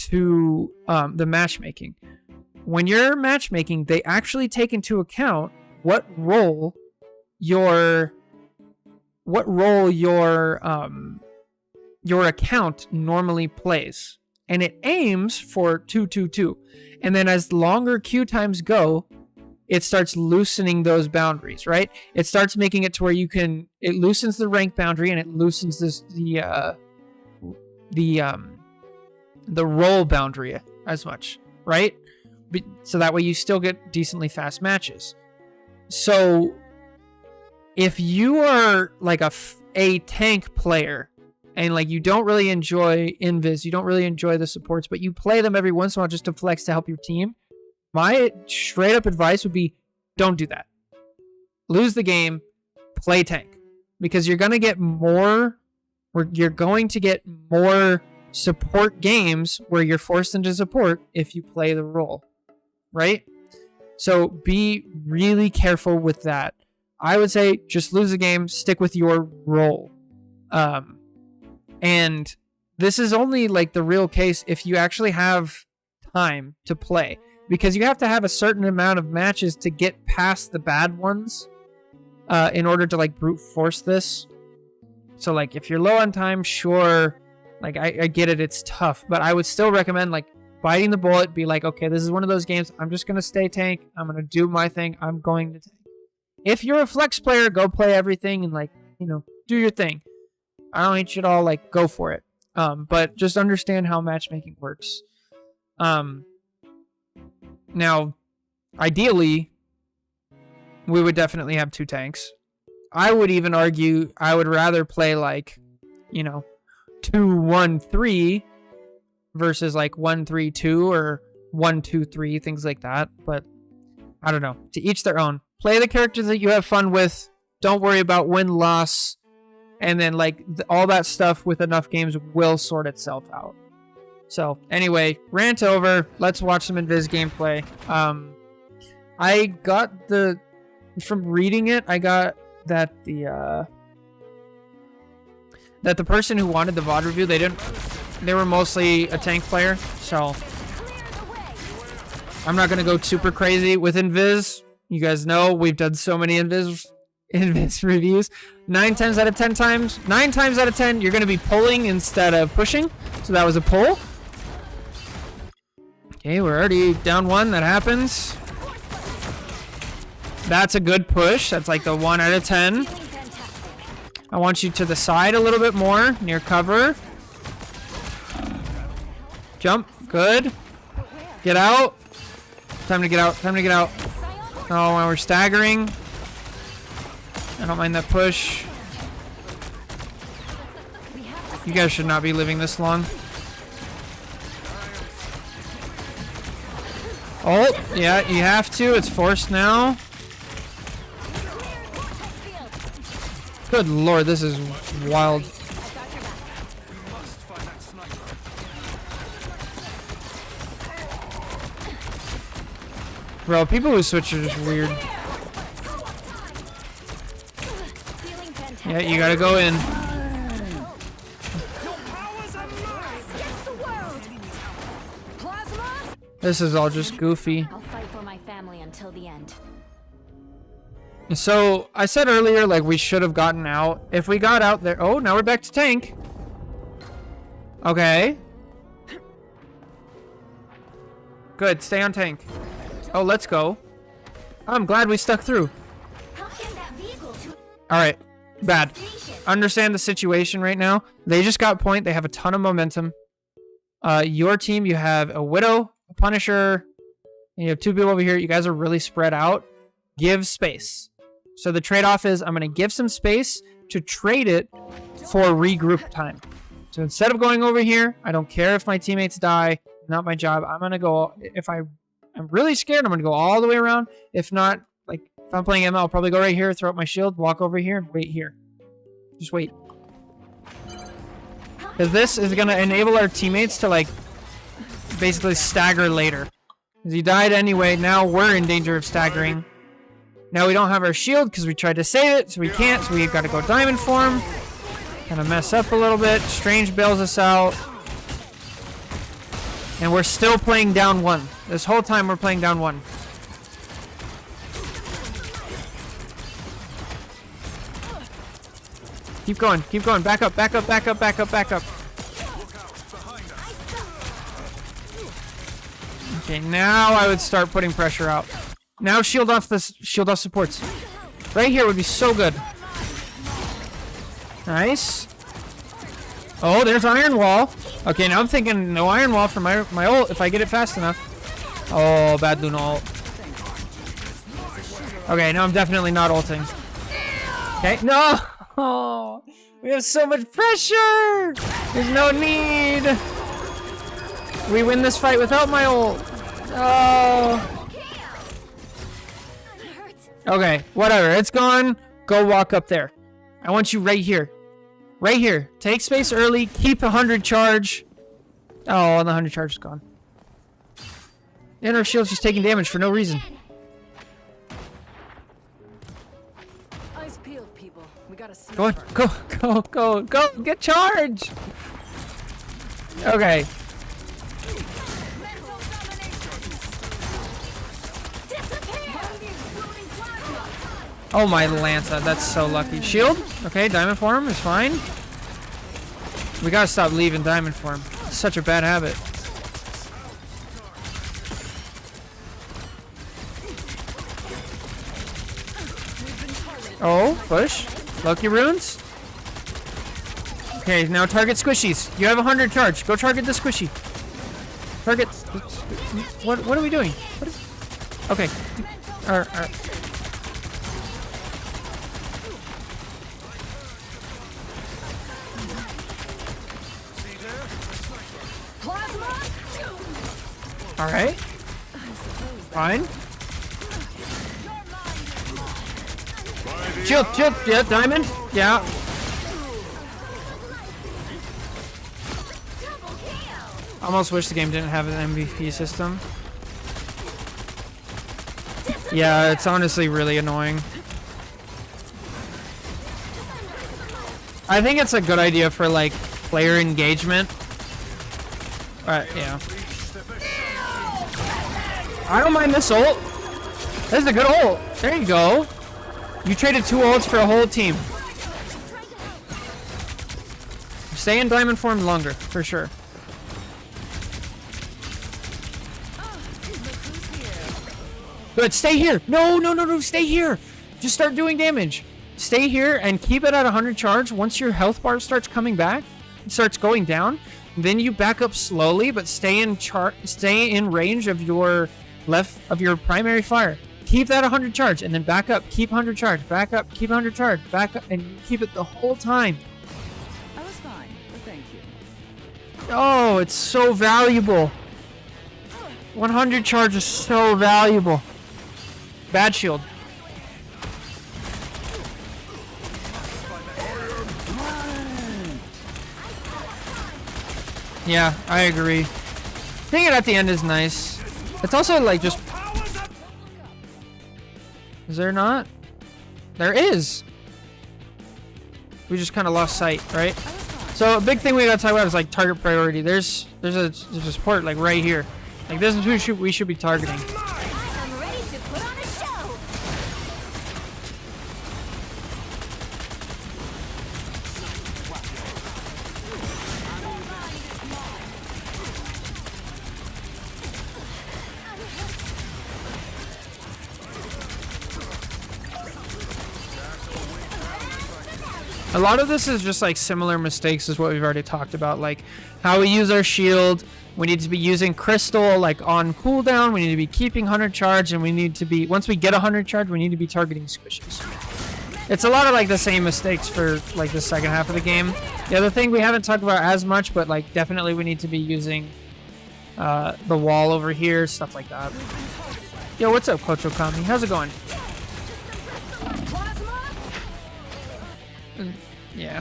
to the matchmaking. When you're matchmaking, they actually take into account what role your account normally plays, and it aims for 2-2-2. And then as longer queue times go, it starts loosening those boundaries, right? It starts making it to where it loosens the rank boundary, and it loosens the role boundary as much, right? So that way you still get decently fast matches. So if you are like a tank player, and like you don't really enjoy invis, you don't really enjoy the supports, but you play them every once in a while just to flex to help your team, my straight up advice would be don't do that. Lose the game, play tank, because you're going to get more support games where you're forced into support if you play the role, right? So be really careful with that. I would say just lose the game, stick with your role. And this is only like the real case if you actually have time to play, because you have to have a certain amount of matches to get past the bad ones in order to like brute force this. So like if you're low on time, sure, like I get it, it's tough, but I would still recommend like biting the bullet, be like, okay, this is one of those games, I'm just going to stay tank, I'm going to do my thing, I'm going to tank. If you're a flex player, go play everything and like, you know, do your thing. I don't hate you at all, like go for it. But just understand how matchmaking works. Now, ideally, we would definitely have 2 tanks. I would even argue I would rather play like, you know, 2-1-3 versus like 1-3-2 or 1-2-3, things like that. But I don't know. To each their own. Play the characters that you have fun with. Don't worry about win-loss. And then like all that stuff with enough games will sort itself out. So anyway, rant over. Let's watch some Invis gameplay. I got from reading it, I got that the person who wanted the VOD review, they were mostly a tank player. So I'm not gonna go super crazy with Invis. You guys know we've done so many Invis reviews. 9 times out of 10 you're going to be pulling instead of pushing, so that was a pull. Okay, we're already down 1. That happens. That's a good push. That's like the 1 out of 10. I want you to the side a little bit more, near cover. Jump. Good. Get out. Time to get out. Oh, and we're staggering. I don't mind that push. You guys should not be living this long. Oh, yeah, you have to. It's forced now. Good lord, this is wild. Bro, people who switch are just weird. Yeah, you gotta go in. This is all just goofy. I'll fight for my family until the end. So, I said earlier, like, we should have gotten out. If we got out there... Oh, now we're back to tank. Okay. Good, stay on tank. Oh, let's go. I'm glad we stuck through. Alright. Bad. Understand the situation right now. They just got point. They have a ton of momentum. Your team, you have a Widow, a Punisher, and you have 2 people over here. You guys are really spread out. Give space. So the trade-off is I'm going to give some space to trade it for regroup time. So instead of going over here, I don't care if my teammates die. Not my job. I'm going to go, if I'm really scared, I'm going to go all the way around. If not, like, if I'm playing ML, I'll probably go right here, throw up my shield, walk over here, and wait here. Just wait. Because this is going to enable our teammates to, like, basically stagger later. Because he died anyway, now we're in danger of staggering. Now we don't have our shield because we tried to save it, so we can't, so we've got to go diamond form. Kind of mess up a little bit. Strange bails us out. And we're still playing down 1. This whole time we're playing down 1. Keep going, keep going. Back up, back up, back up, back up, back up. Okay, now I would start putting pressure out. Now shield off this, shield off supports. Right here would be so good. Nice. Oh, there's iron wall. Okay, now I'm thinking no iron wall for my ult if I get it fast enough. Oh, bad Luna ult. Okay, now I'm definitely not ulting. Okay, no! Oh, we have so much pressure! There's no need! We win this fight without my ult. Oh. Okay, whatever. It's gone. Go walk up there. I want you right here. Right here. Take space early. Keep 100 charge. Oh, and the 100 charge is gone. And our shield's just taking damage for no reason. Eyes peeled, people. We gotta Go on. Go, go, go, go. Get charge. Okay. Oh my Lanza, that's so lucky. Shield? Okay, diamond form is fine. We gotta stop leaving diamond form. It's such a bad habit. Oh, push. Lucky runes. Okay, now target squishies. You have 100 charge. Go target the squishy. Target. What are we doing? What is, okay. Alright. Alright. Fine. Shield, shield, yeah, diamond. Yeah. Almost wish the game didn't have an MVP system. Yeah, it's honestly really annoying. I think it's a good idea for, like, player engagement. Yeah. I don't mind this ult. This is a good ult. There you go. You traded 2 ults for a whole team. Stay in diamond form longer, for sure. Good, stay here. No, no, no, no, stay here. Just start doing damage. Stay here and keep it at 100 charge. Once your health bar starts coming back, it starts going down, then you back up slowly, but stay in range of your primary fire. Keep that 100 charge and then back up, keep 100 charge, back up, keep 100 charge, back up, and keep it the whole time. I was fine, but thank you. Oh, it's so valuable. 100 charge is so valuable. Bad shield. Yeah, I agree. Hitting it at the end is nice. It's also like just... Is there not? There is! We just kind of lost sight, right? So a big thing we gotta talk about is like target priority. There's a support like right here. Like this is who we should be targeting. I'm ready to put on a show. A lot of this is just like similar mistakes as what we've already talked about, like how we use our shield. We need to be using crystal like on cooldown. We need to be keeping 100 charge, and we need to be, once we get 100 charge, we need to be targeting squishes. It's a lot of like the same mistakes for like the second half of the game. The other thing we haven't talked about as much, but like definitely we need to be using the wall over here, stuff like that. Yo, what's up, Kocho Kami? How's it going? Yeah.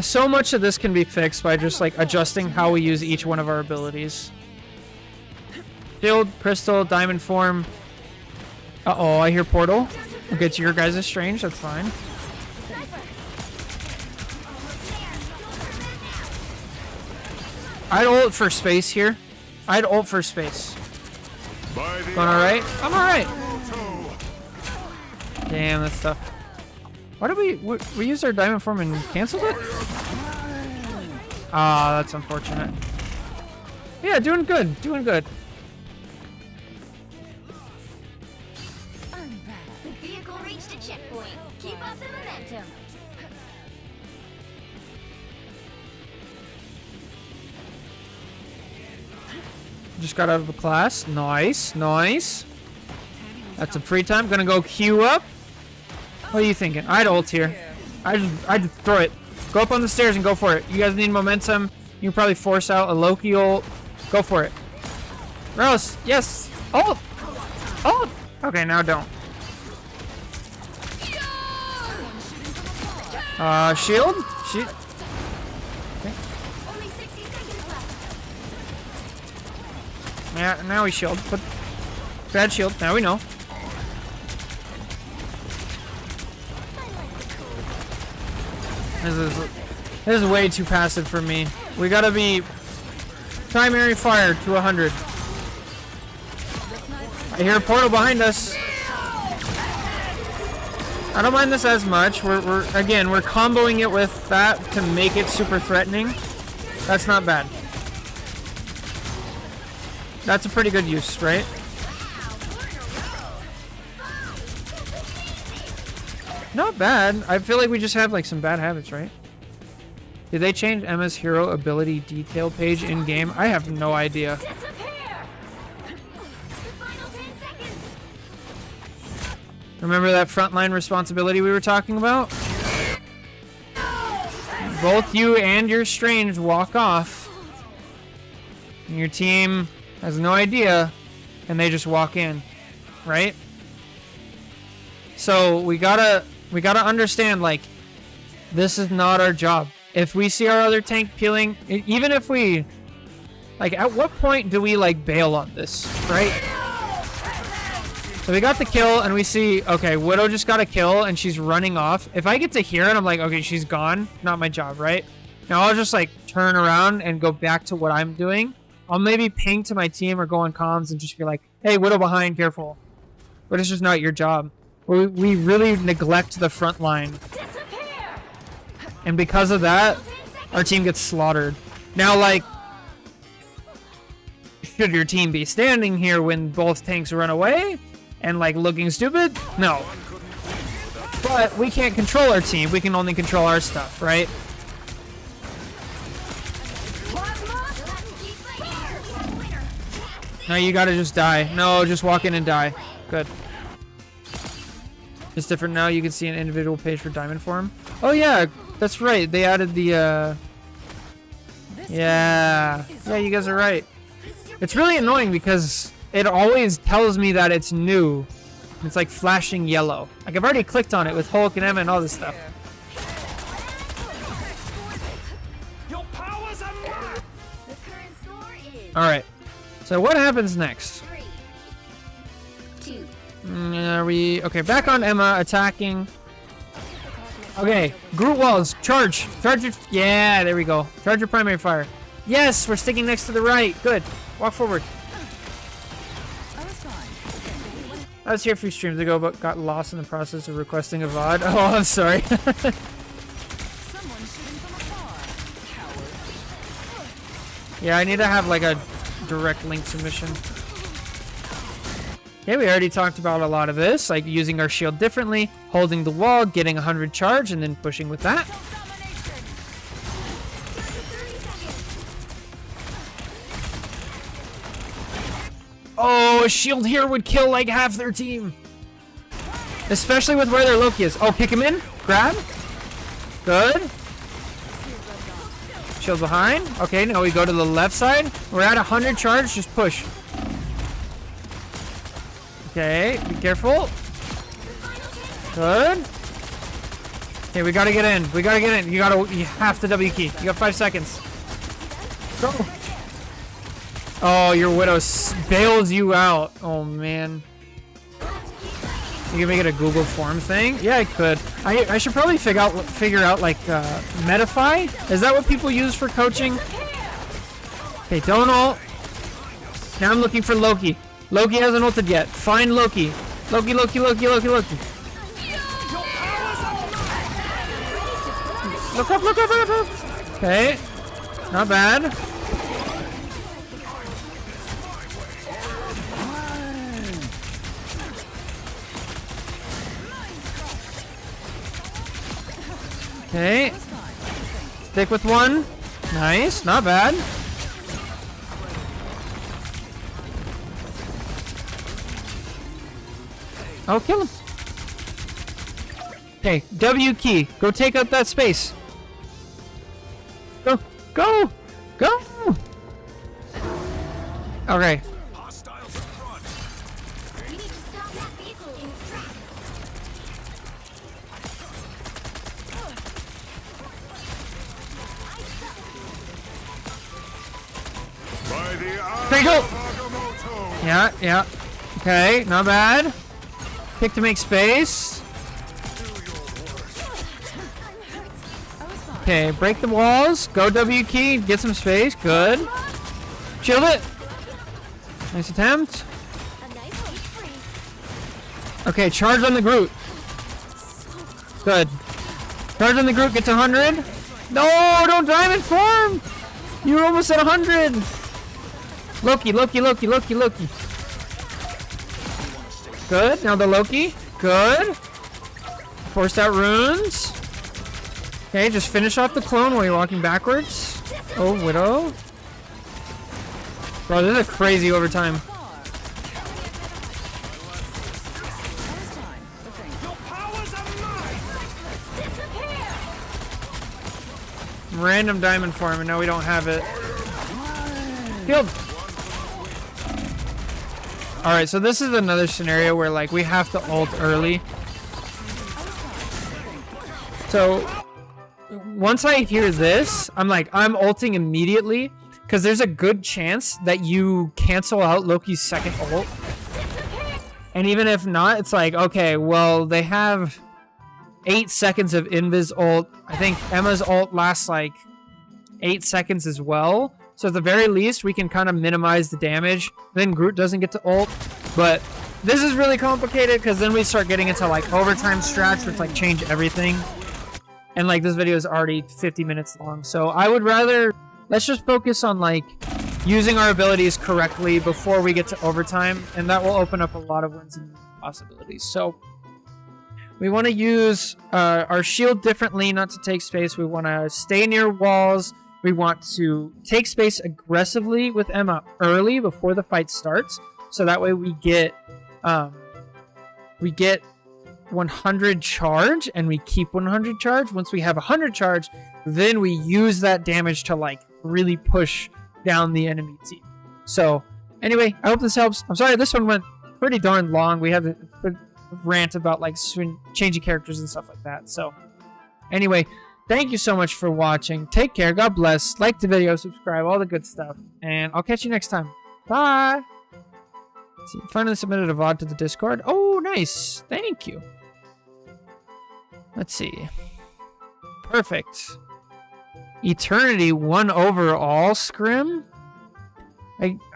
So much of this can be fixed by just like adjusting how we use each one of our abilities. Shield, crystal, diamond form. Uh-oh, I hear portal. Okay, it's your guys' strange, that's fine. I'd ult for space here. I'd ult for space. Going alright? I'm alright. Damn, that's tough. Why did we used our diamond form and canceled it? Ah, that's unfortunate. Yeah, doing good, doing good. The vehicle reached a checkpoint. Keep up the momentum. Just got out of a class. Nice, nice. That's some free time. Gonna go queue up. What are you thinking? I'd ult here. I'd throw it. Go up on the stairs and go for it. You guys need momentum. You can probably force out a Loki ult. Go for it. Rose, yes. Ult. Ult. Okay, now don't. Shield? Okay. Only 60 seconds left. Yeah, now we shield. But bad shield. Now we know. This is way too passive for me. We gotta be primary fire to 100. I hear a portal behind us. I don't mind this as much. We're comboing it with that to make it super threatening. That's not bad. That's a pretty good use, right? Not bad. I feel like we just have like some bad habits, right? Did they change Emma's hero ability detail page in game? I have no idea. Remember that frontline responsibility we were talking about? Both you and your strange walk off. And your team has no idea, and they just walk in, right? So we gotta understand, like, this is not our job. If we see our other tank peeling, even if we, like, at what point do we like bail on this, right? So we got the kill, and we see, okay, Widow just got a kill, and she's running off. If I get to here, and I'm like, okay, she's gone, not my job, right? Now I'll just like turn around and go back to what I'm doing. I'll maybe ping to my team or go on comms and just be like, hey, Widow behind, careful. But it's just not your job. We really neglect the front line. And because of that, our team gets slaughtered. Now, like, should your team be standing here when both tanks run away and, like, looking stupid? No. But we can't control our team. We can only control our stuff, right? No, you gotta just die. No, just walk in and die. Good. It's different now. You can see an individual page for diamond form. Oh yeah, that's right. They added the yeah, you guys are right. It's really annoying because it always tells me that it's new. It's like flashing yellow. Like I've already clicked on it with Hulk and Emma and all this stuff. Your powers are mine. The current score is All right. So what happens next? 3, 2. Are we okay? Back on Emma attacking. Okay, Groot walls, charge your, yeah, there we go. Charge your primary fire. Yes, we're sticking next to the right. Good. Walk forward. I was here a few streams ago, but got lost in the process of requesting a VOD. Oh, I'm sorry. Yeah, I need to have like a direct link submission. Yeah, we already talked about a lot of this, like using our shield differently, holding the wall, getting 100 charge, and then pushing with that. Oh, a shield here would kill like half their team. Especially with where their Loki is. Oh, kick him in. Grab. Good. Shield behind. Okay, now we go to the left side. We're at 100 charge. Just push. Okay, be careful. Good. Okay, we gotta get in. We gotta get in. You have to W key. You got 5 seconds. Go. Oh, your Widow bails you out. Oh, man. You can make it a Google form thing? Yeah, I could. I should probably figure out like Medify. Is that what people use for coaching? Okay, don't ult. Now I'm looking for Loki. Loki hasn't ulted yet. Find Loki. Loki. Look up. Okay, not bad. Okay. Stick with one. Nice. Not bad. Oh, kill him. Okay. W key. Go take up that space. Go. Go. Go. Okay. We need to stop that vehicle in its tracks. By the eye There you go. of Agamotto. Yeah. Okay, not bad. Pick to make space. Okay, break the walls. Go W key. Get some space. Good. Shield it. Nice attempt. A nice little freeze. Okay, charge on the Groot. Good. Charge on the Groot. Get to 100. No, don't diamond form. You were almost at 100. Loki. Good. Now the Loki. Good. Forced out runes. Okay, just finish off the clone while you're walking backwards. Oh, Widow. Bro, this is a crazy overtime. Your powers are mine! Random diamond form, and now we don't have it. Healed. Alright, so this is another scenario where, like, we have to ult early. So, once I hear this, I'm ulting immediately, because there's a good chance that you cancel out Loki's second ult. And even if not, it's like, okay, well, they have 8 seconds of Invis ult. I think Emma's ult lasts like 8 seconds as well. So at the very least, we can kind of minimize the damage. Then Groot doesn't get to ult. But this is really complicated because then we start getting into like overtime strats, which like change everything. And like this video is already 50 minutes long. So I would rather, let's just focus on like using our abilities correctly before we get to overtime. And that will open up a lot of wins and possibilities. So we want to use our shield differently, not to take space. We want to stay near walls. We want to take space aggressively with Emma early before the fight starts. So that way we get 100 charge and we keep 100 charge. Once we have 100 charge, then we use that damage to like really push down the enemy team. So anyway, I hope this helps. I'm sorry this one went pretty darn long. We have a rant about like changing characters and stuff like that. So anyway, thank you so much for watching. Take care. God bless. Like the video, subscribe, all the good stuff. And I'll catch you next time. Bye. See, finally submitted a VOD to the Discord. Oh, nice. Thank you. Let's see. Perfect. Eternity 1 overall scrim.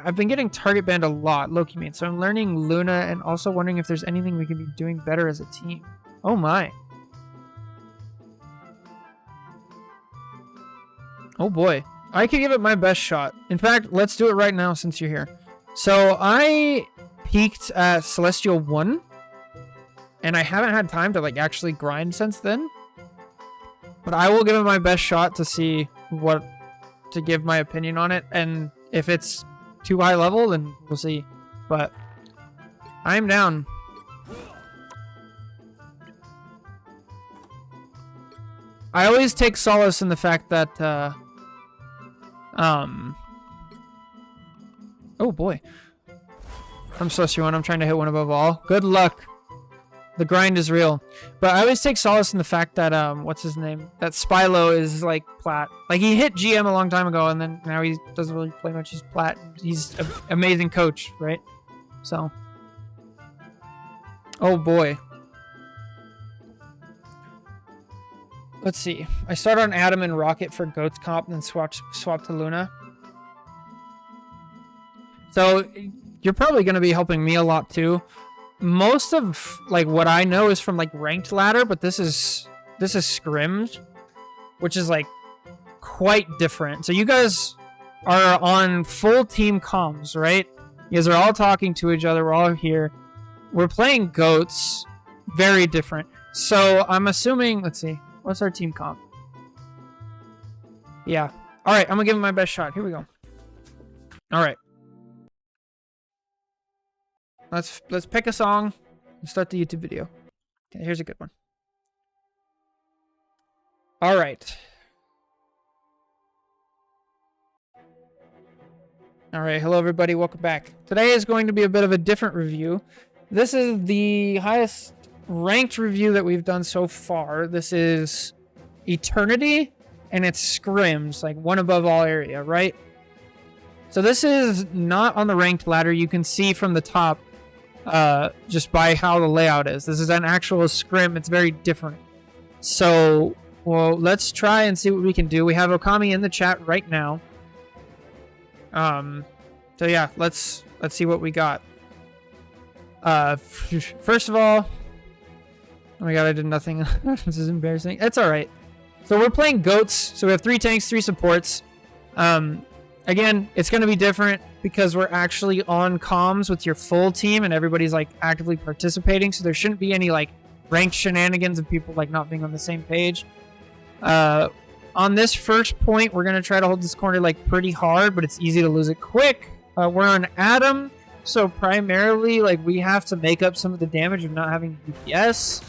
I've been getting target banned a lot, Loki main, so I'm learning Luna and also wondering if there's anything we can be doing better as a team. Oh my. Oh boy. I can give it my best shot. In fact, let's do it right now since you're here. So I peaked at Celestial 1 and I haven't had time to like actually grind since then. But I will give it my best shot to see to give my opinion on it, and if it's too high level, then we'll see. But I'm down. I always take solace in the fact that, oh boy. I'm +1. I'm trying to hit one above all. Good luck. The grind is real. But I always take solace in the fact that, what's his name? That Spylo is, like, plat. Like, he hit GM a long time ago, and then now he doesn't really play much. He's plat. He's an amazing coach, right? So. Oh, boy. Let's see. I start on Adam and Rocket for Goats comp, and then swap to Luna. So, you're probably going to be helping me a lot, too. Most of like what I know is from like ranked ladder, but this is scrims, which is like quite different. So you guys are on full team comms, right? You guys are all talking to each other. We're all here. We're playing goats, very different. So I'm assuming, let's see, what's our team comp? Yeah. All right, I'm gonna give it my best shot. Here we go. All right. Let's pick a song and start the YouTube video. Okay, here's a good one. All right. All right, hello everybody, welcome back. Today is going to be a bit of a different review. This is the highest ranked review that we've done so far. This is Eternity, and it's scrims, like one above all area, right? So this is not on the ranked ladder. You can see from the top, just by how the layout is. This is an actual scrim. It's very different. So, well, let's try and see what we can do. We have Okami in the chat right now. So yeah, let's see what we got. First of all, oh my god, I did nothing. This is embarrassing. It's all right. So we're playing goats. So we have 3 tanks, 3 supports. Again, it's going to be different because we're actually on comms with your full team and everybody's like actively participating. So there shouldn't be any like ranked shenanigans of people like not being on the same page. On this first point, we're going to try to hold this corner like pretty hard, but it's easy to lose it quick. We're on Adam. So primarily like we have to make up some of the damage of not having DPS.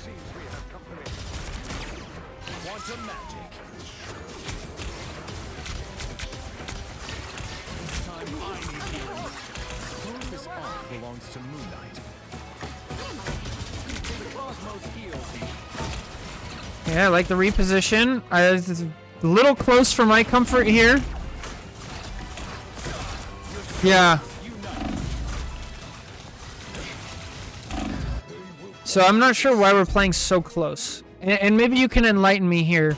Yeah, I like the reposition. It's a little close for my comfort here. Yeah. So I'm not sure why we're playing so close. And maybe you can enlighten me here.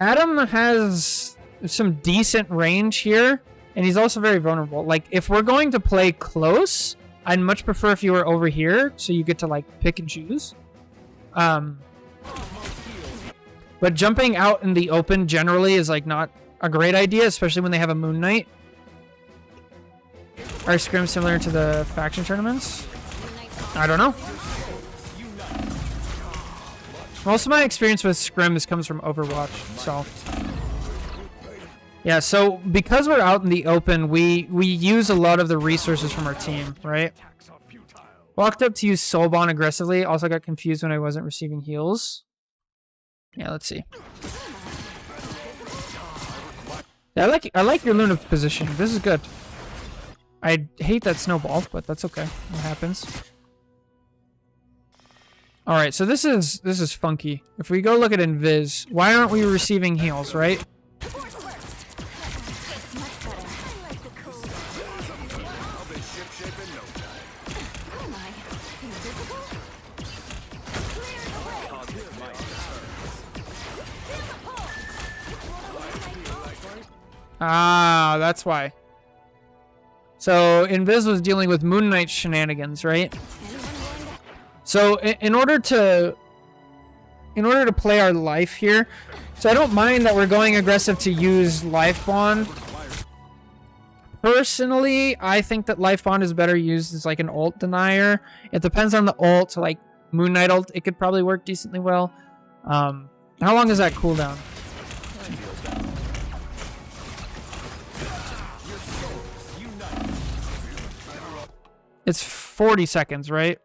Adam has some decent range here, and he's also very vulnerable. Like, if we're going to play close, I'd much prefer if you were over here, so you get to, like, pick and choose. But jumping out in the open generally is, like, not a great idea, especially when they have a Moon Knight. Are scrims similar to the faction tournaments? I don't know. Most of my experience with scrims comes from Overwatch, so... Yeah, so because we're out in the open, we use a lot of the resources from our team, right? Walked up to use Soulbond aggressively. Also got confused when I wasn't receiving heals. Yeah, let's see. Yeah, I like your Luna position. This is good. I hate that snowball, but that's okay. It happens. All right, so this is funky. If we go look at Invis, why aren't we receiving heals, right? Ah, that's why. So Invis was dealing with Moon Knight shenanigans, right? So in order to play our life here, so I don't mind that we're going aggressive to use Life Bond. Personally, I think that Life Bond is better used as like an ult denier. It depends on the ult. So like Moon Knight ult, it could probably work decently well. How long is that cooldown? It's 40 seconds, right?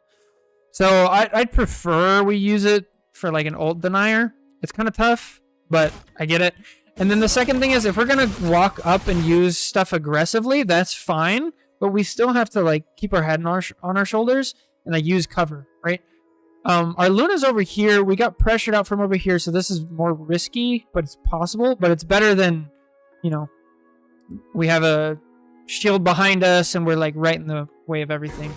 So I'd prefer we use it for like an ult denier. It's kind of tough. but I get it. And then the second thing is, if we're gonna walk up and use stuff aggressively, that's fine, but we still have to like keep our head on our shoulders and like use cover, right? Our Luna's over here. We got pressured out from over here, so this is more risky, but it's possible. But it's better than, you know, we have a shield behind us and we're like right in the way of everything.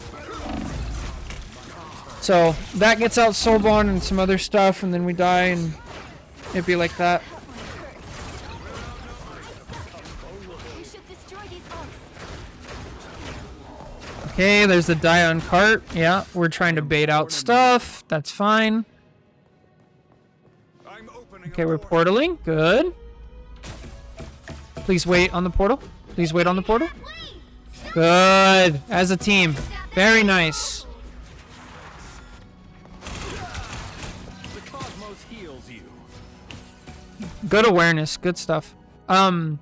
So that gets out Soulbond and some other stuff, and then we die, and it'd be like that. We should destroy these ults. Okay, there's the die on cart. Yeah, we're trying to bait out stuff. That's fine. I'm opening Okay, a we're portal. portaling. Good. Please wait on the portal. Please wait on the portal. Good. As a team. Very nice. The cosmos heals you. Good awareness. Good stuff. I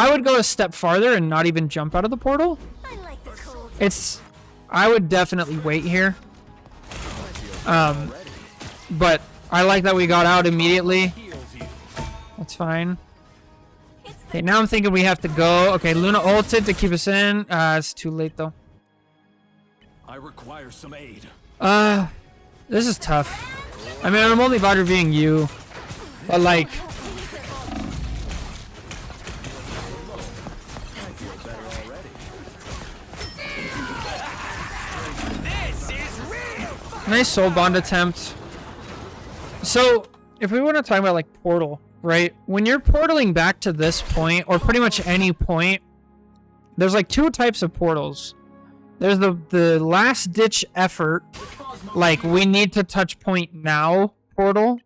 would go a step farther and not even jump out of the portal. I like the cold. I would definitely wait here. But I like that we got out immediately. Heals you. That's fine. It's the Okay, now I'm thinking we have to go. Okay, Luna ulted to keep us in. It's too late though. I require some aid. This is tough. I mean, I'm only VOD reviewing you, but like, This is real. nice soul bond attempt. So, if we want to talk about like portal, right? When you're portaling back to this point, or pretty much any point, there's like two types of portals. There's the last ditch effort, like we need to touch point now portal,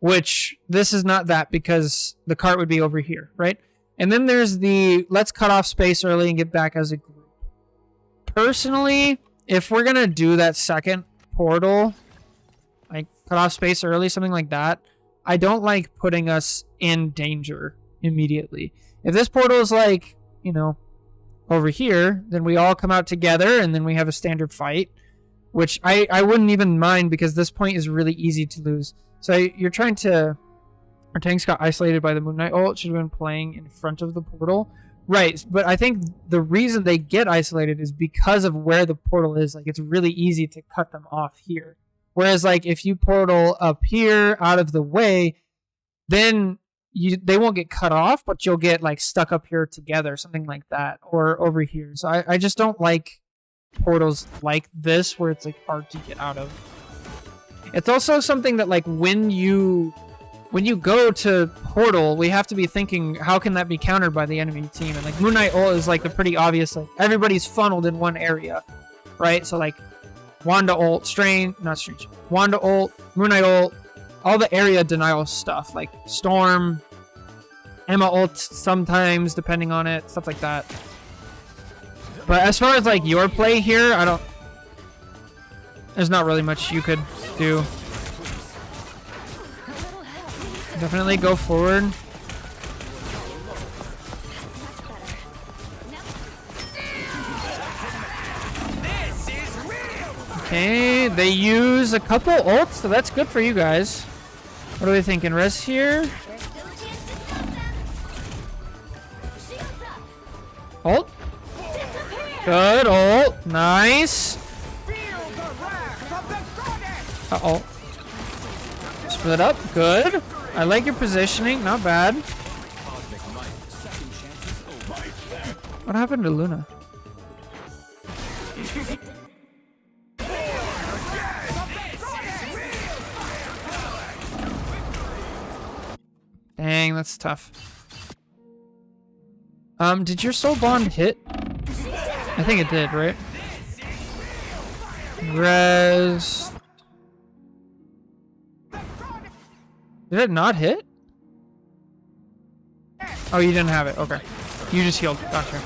which this is not that because the cart would be over here, right? And then there's the let's cut off space early and get back as a group. Personally, if we're gonna do that second portal, like cut off space early, something like that, I don't like putting us in danger immediately. If this portal is like, you know, over here, then we all come out together and then we have a standard fight, which I wouldn't even mind because this point is really easy to lose. So you're trying to... Our tanks got isolated by the Moon Knight ult. Should have been playing in front of the portal. Right, but I think the reason they get isolated is because of where the portal is. Like, it's really easy to cut them off here. Whereas, like, if you portal up here, out of the way, then they won't get cut off, but you'll get, like, stuck up here together, something like that, or over here. So I just don't like portals like this, where it's, like, hard to get out of. It's also something that, like, when you go to portal, we have to be thinking, how can that be countered by the enemy team? And like Moon Knight ult is like the pretty obvious, like everybody's funneled in one area, right? So like Wanda ult, Wanda ult, Moon Knight ult, all the area denial stuff, like Storm, Emma ult sometimes, depending on it, stuff like that. But as far as like your play here, there's not really much you could do. Definitely go forward. This is real. Okay, they use a couple ults, so that's good for you guys. What are we thinking? Res here? There's still a chance to stop them. Shields up. Ult? Disappear. Good ult. Nice. Feel the wrath of the goddess. Uh-oh. Split up. Good. I like your positioning. Not bad. What happened to Luna? Dang, that's tough. Did your soul bond hit? I think it did, right? Res. Did it not hit? Oh, you didn't have it. Okay. You just healed. Gotcha.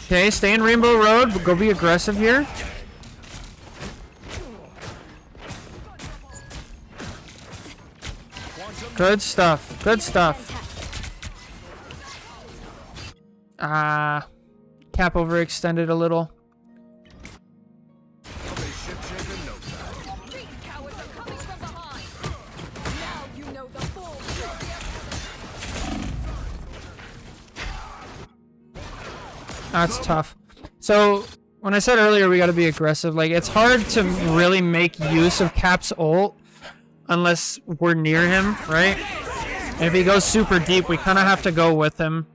Okay, stay in Rainbow Road, but go be aggressive here. Good stuff. Good stuff. Cap overextended a little. Ship shape in no time. That's tough. So when I said earlier we got to be aggressive, like it's hard to really make use of Cap's ult unless we're near him, right? And if he goes super deep, we kind of have to go with him.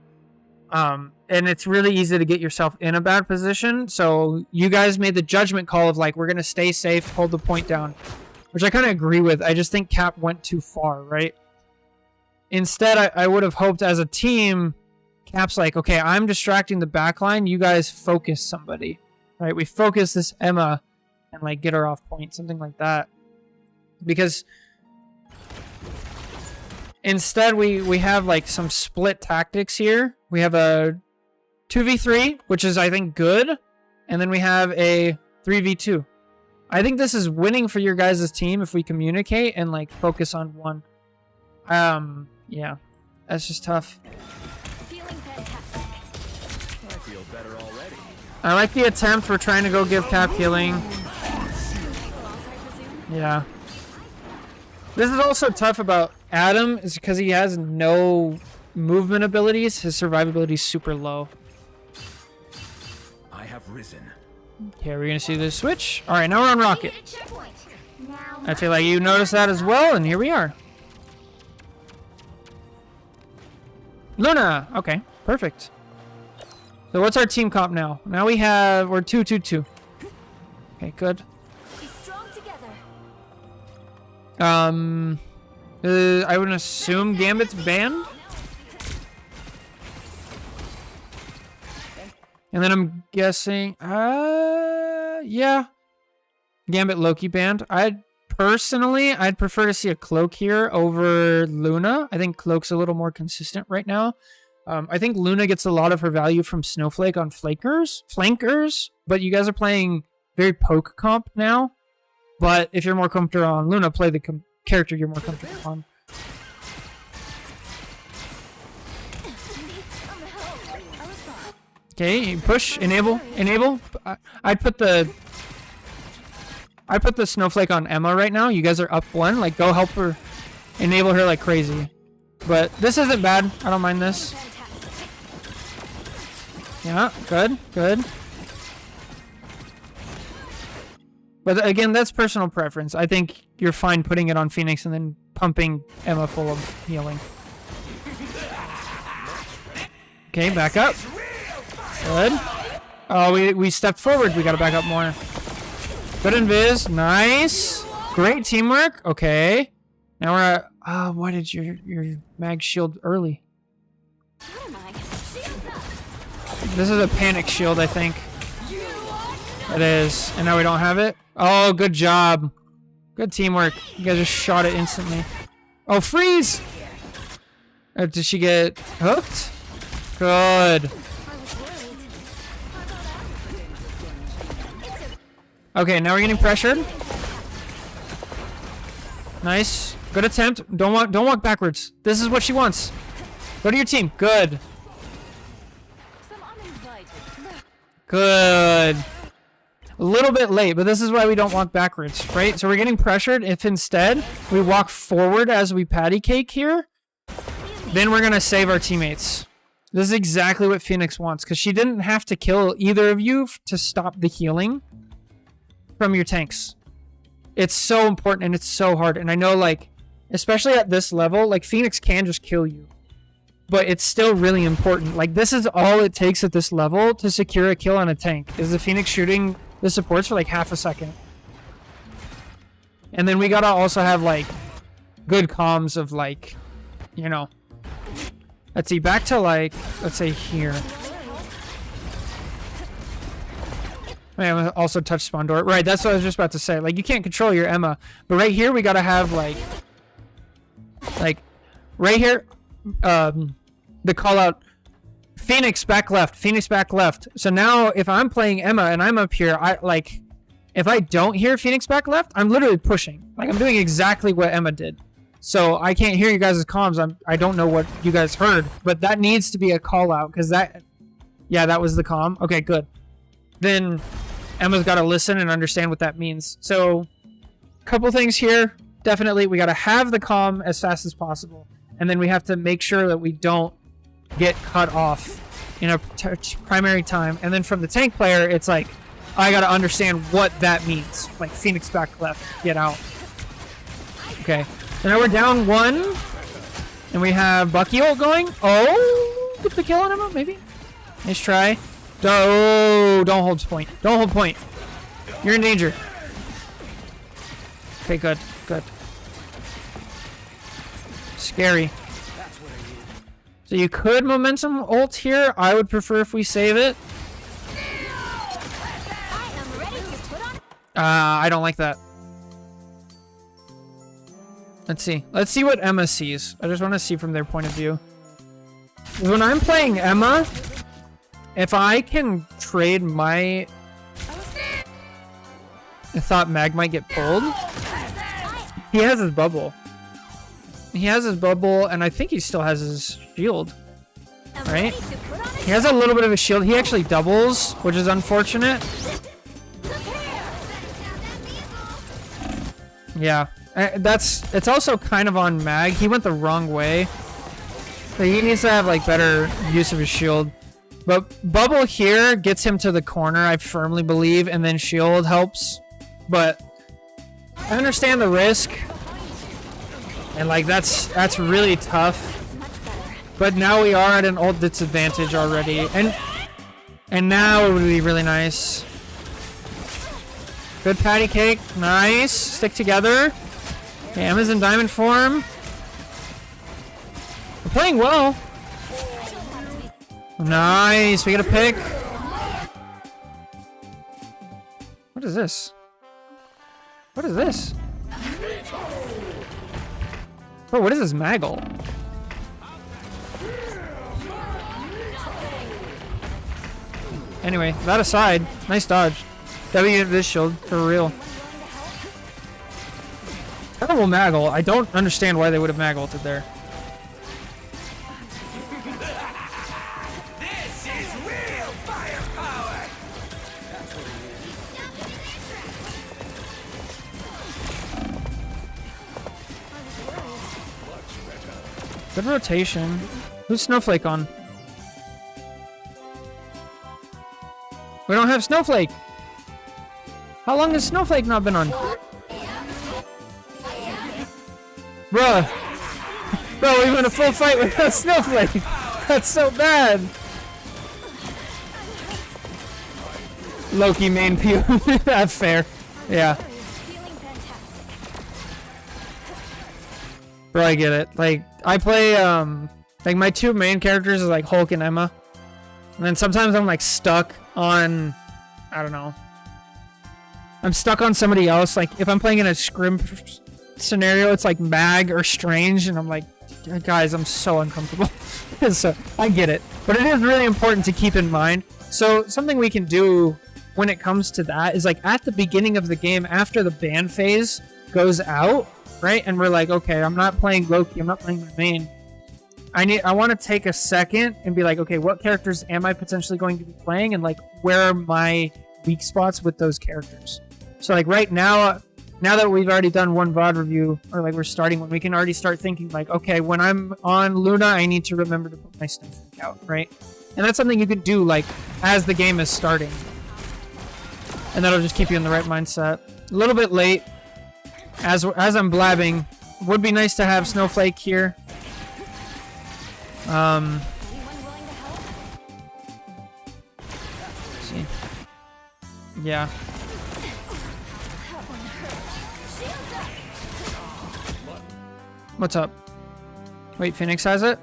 And it's really easy to get yourself in a bad position. So you guys made the judgment call of like, we're going to stay safe, hold the point down, which I kind of agree with. I just think Cap went too far, right? Instead, I would have hoped as a team, Cap's like, okay, I'm distracting the backline. You guys focus somebody, right? We focus this Emma and like get her off point, something like that. Because instead we have like some split tactics here. We have a 2v3, which is I think good. And then we have a 3v2. I think this is winning for your guys' team if we communicate and like focus on one. Yeah, that's just tough. I like the attempt. We're trying to go give Cap healing. Yeah. This is also tough about Adam, is because he has no movement abilities. His survivability is super low. I have risen. Okay, we're gonna see this switch. All right, now we're on Rocket. I feel like you noticed that as well, and here we are. Luna. Okay, perfect. So what's our team comp now? Now we're 2-2-2. Okay, good. Be strong together. I would assume Gambit's banned. And then I'm guessing, yeah. Gambit Loki banned. I'd prefer to see a Cloak here over Luna. I think Cloak's a little more consistent right now. I think Luna gets a lot of her value from Snowflake on flankers, but you guys are playing very poke comp now. But if you're more comfortable on Luna, play the character you're more comfortable on. Okay, push, enable. I'd put the Snowflake on Emma right now. You guys are up one. Like, go help her, enable her like crazy. But this isn't bad. I don't mind this. Yeah, good. But again, that's personal preference. I think you're fine putting it on Phoenix and then pumping Emma full of healing. Okay, back up. Good. Oh, we stepped forward. We gotta back up more. Good invis. Nice. Great teamwork. Okay. Now we're at... Oh, why did your mag shield early? What am I? Shields up. This is a panic shield, I think. It is. And now we don't have it? Oh, good job. Good teamwork. You guys just shot it instantly. Oh, freeze! Did she get hooked? Good. Okay, now we're getting pressured. Nice. Good attempt. Don't walk backwards. This is what she wants. Go to your team. Good. Good. A little bit late, but this is why we don't walk backwards, right? So we're getting pressured. If instead we walk forward as we patty cake here, then we're going to save our teammates. This is exactly what Phoenix wants, because she didn't have to kill either of you to stop the healing from your tanks. It's so important and it's so hard. And I know, like, especially at this level, like, Phoenix can just kill you. But it's still really important. Like, this is all it takes at this level to secure a kill on a tank, is the Phoenix shooting the supports for like half a second. And then we gotta also have like good comms of like, you know, let's see, back to like, let's say here. I also touch spawn door. Right, that's what I was just about to say. Like, you can't control your Emma, but right here we gotta have like right here, the call out Phoenix back left, Phoenix back left. So now if I'm playing Emma and I'm up here, if I don't hear Phoenix back left, I'm literally pushing. Like, I'm doing exactly what Emma did. So I can't hear you guys' comms. I don't know what you guys heard, but that needs to be a call out, because that was the comm. Okay, good. Then Emma's got to listen and understand what that means. So a couple things here. Definitely, we got to have the comm as fast as possible. And then we have to make sure that we don't get cut off in a primary time, and then from the tank player, it's like I gotta understand what that means. Like Phoenix back left, get out. Okay, so now we're down 1, and we have Bucky ult going. Oh, get the kill on him, maybe. Nice try. Oh, don't hold point. Don't hold point. You're in danger. Okay, good, good. Scary. So you could momentum ult here. I would prefer if we save it. I don't like that. Let's see. Let's see what Emma sees. I just want to see from their point of view. When I'm playing Emma, if I can trade my... I thought Mag might get pulled. He has his bubble. He has his bubble, and I think he still has his shield. Right? He has a little bit of a shield. He actually doubles, which is unfortunate. Yeah. It's also kind of on Mag. He went the wrong way. So he needs to have like better use of his shield. But bubble here gets him to the corner, I firmly believe, and then shield helps. But I understand the risk. And like that's really tough. But now we are at an ult disadvantage already. And now it would be really nice. Good patty cake. Nice. Stick together. Okay, Emma's in diamond form. We're playing well. Nice. We get a pick. What is this? What is this? Oh, what is this Maggle? Anyway, that aside, nice dodge. W this shield, for real. Terrible Maggle. I don't understand why they would have Maggle-ulted there. This is real firepower. Good rotation. Who's Snowflake on? We don't have Snowflake! How long has Snowflake not been on? Bruh! Bro, we went a full fight without Snowflake! That's so bad! Loki main pew. That's fair. Yeah. Bro, I get it. Like, I play, like, my two main characters is, like, Hulk and Emma. And then sometimes I'm, like, stuck on, I don't know. I'm stuck on somebody else. Like, if I'm playing in a scrim scenario, it's, like, Mag or Strange. And I'm like, guys, I'm so uncomfortable. So, I get it. But it is really important to keep in mind. So, something we can do when it comes to that is, like, at the beginning of the game, after the ban phase goes out, right? And we're like, okay, I'm not playing Loki, I'm not playing my main. I want to take a second and be like, okay, what characters am I potentially going to be playing? And like, where are my weak spots with those characters? So like right now that we've already done one VOD review, or like we're starting one, we can already start thinking like, okay, when I'm on Luna, I need to remember to put my Snowflake out, right? And that's something you could do like as the game is starting. And that'll just keep you in the right mindset. A little bit late. As I'm blabbing, would be nice to have Snowflake here. Let's see. Yeah. What's up? Wait, Phoenix has it?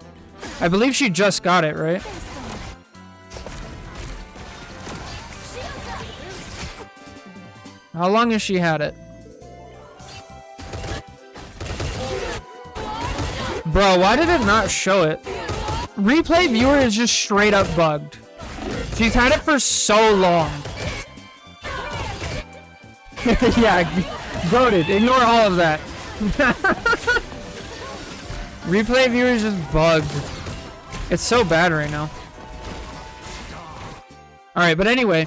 I believe she just got it, right? How long has she had it? Bro, why did it not show it? Replay viewer is just straight up bugged. She's had it for so long. Yeah, voted. Ignore all of that. Replay viewer is just bugged. It's so bad right now. Alright, but anyway.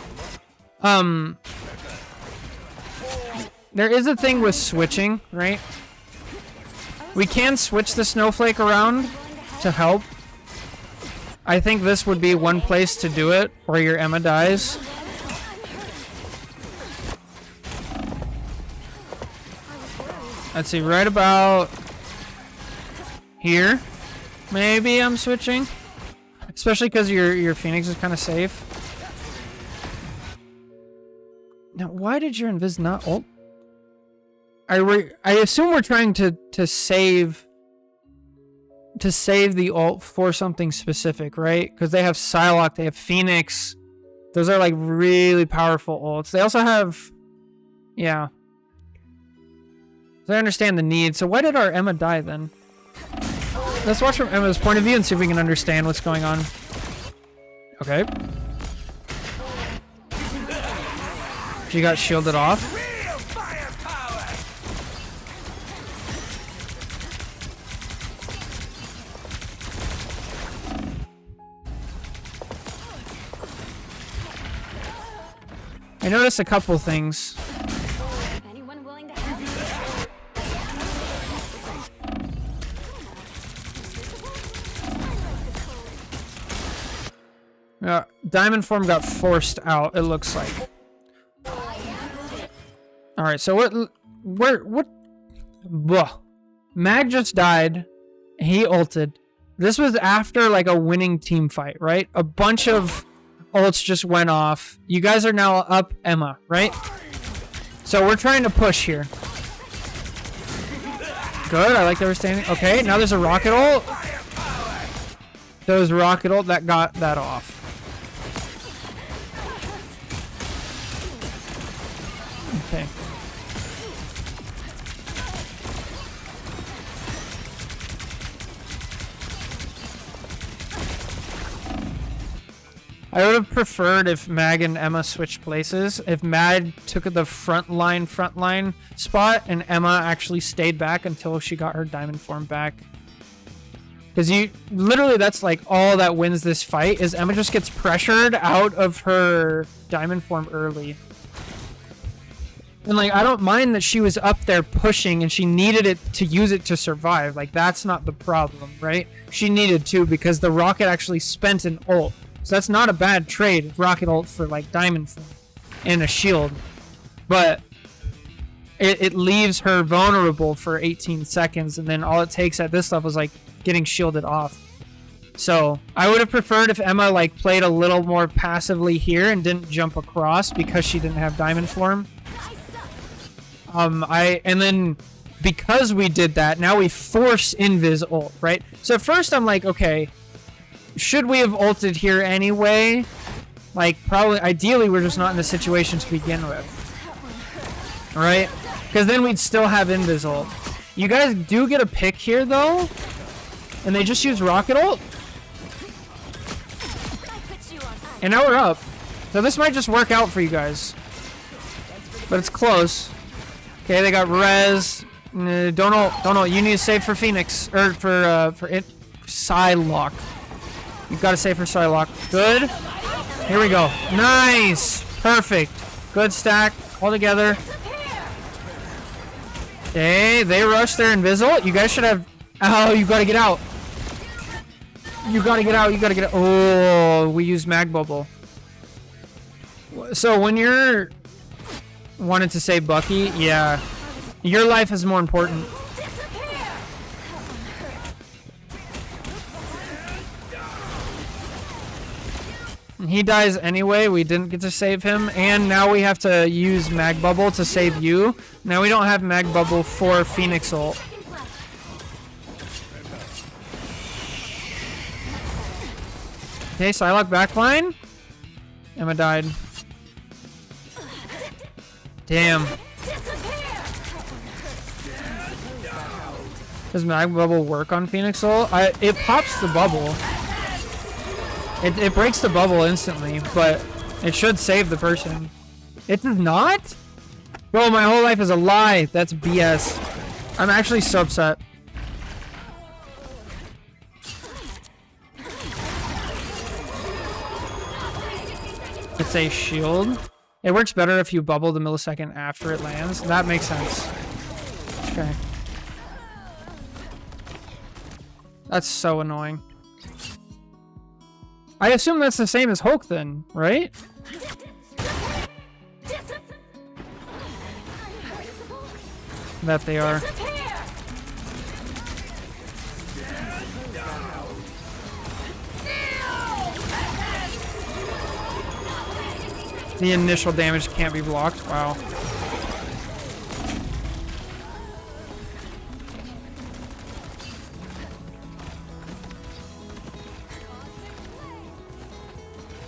There is a thing with switching, right? We can switch the Snowflake around to help. I think this would be one place to do it where your Emma dies. Let's see, right about here. Maybe I'm switching. Especially because your Phoenix is kind of safe. Now, why did your Invis not ult? I assume we're trying to save the ult for something specific, right? Because they have Psylocke, they have Phoenix. Those are like really powerful ults. They also have, yeah. So I understand the need. So why did our Emma die then? Let's watch from Emma's point of view and see if we can understand what's going on. Okay. She got shielded off. I noticed a couple things. Anyone willing to help? Diamond form got forced out, it looks like. Alright, so what? Blah. Mag just died. He ulted. This was after like a winning team fight, right? A bunch of ults just went off. You guys are now up Emma, right? So we're trying to push here. Good, I like that we're standing. Okay, now there's a rocket ult. There was a rocket ult that got that off. Okay. I would have preferred if Mag and Emma switched places. If Mag took the front line spot and Emma actually stayed back until she got her diamond form back. Because literally that's like all that wins this fight is Emma just gets pressured out of her diamond form early. And like, I don't mind that she was up there pushing and she needed it to use it to survive. Like, that's not the problem, right? She needed to because the rocket actually spent an ult. So that's not a bad trade, rocket ult for like diamond form and a shield. But it leaves her vulnerable for 18 seconds and then all it takes at this level is like getting shielded off. So I would have preferred if Emma like played a little more passively here and didn't jump across because she didn't have diamond form. And then because we did that, now we force Invis ult, right? So at first I'm like, okay, should we have ulted here anyway? Like, probably, ideally, we're just not in the situation to begin with. Right? Because then we'd still have Invis ult. You guys do get a pick here, though. And they just use rocket ult. And now we're up. So this might just work out for you guys. But it's close. Okay, they got res. Don't ult. You need to save for Phoenix. Or for Psylocke. You've got to save for Psylocke. Good. Here we go. Nice. Perfect. Good stack. All together. Okay, they rushed their Invis. You guys should have... Oh, you got to get out. You got to get out. You got to get out. Oh, we used Mag Bubble. So when you're wanting to save Bucky, yeah. Your life is more important. He dies anyway, we didn't get to save him, and now we have to use Mag Bubble to save you. Now we don't have Mag Bubble for Phoenix ult. Okay, Psylocke backline. Emma died. Damn. Does Mag Bubble work on Phoenix ult? It pops the bubble. It breaks the bubble instantly, but it should save the person. It does not? Bro, my whole life is a lie. That's BS. I'm actually so upset. It's a shield. It works better if you bubble the millisecond after it lands. That makes sense. Okay. That's so annoying. I assume that's the same as Hulk then, right? That they are. The initial damage can't be blocked. Wow.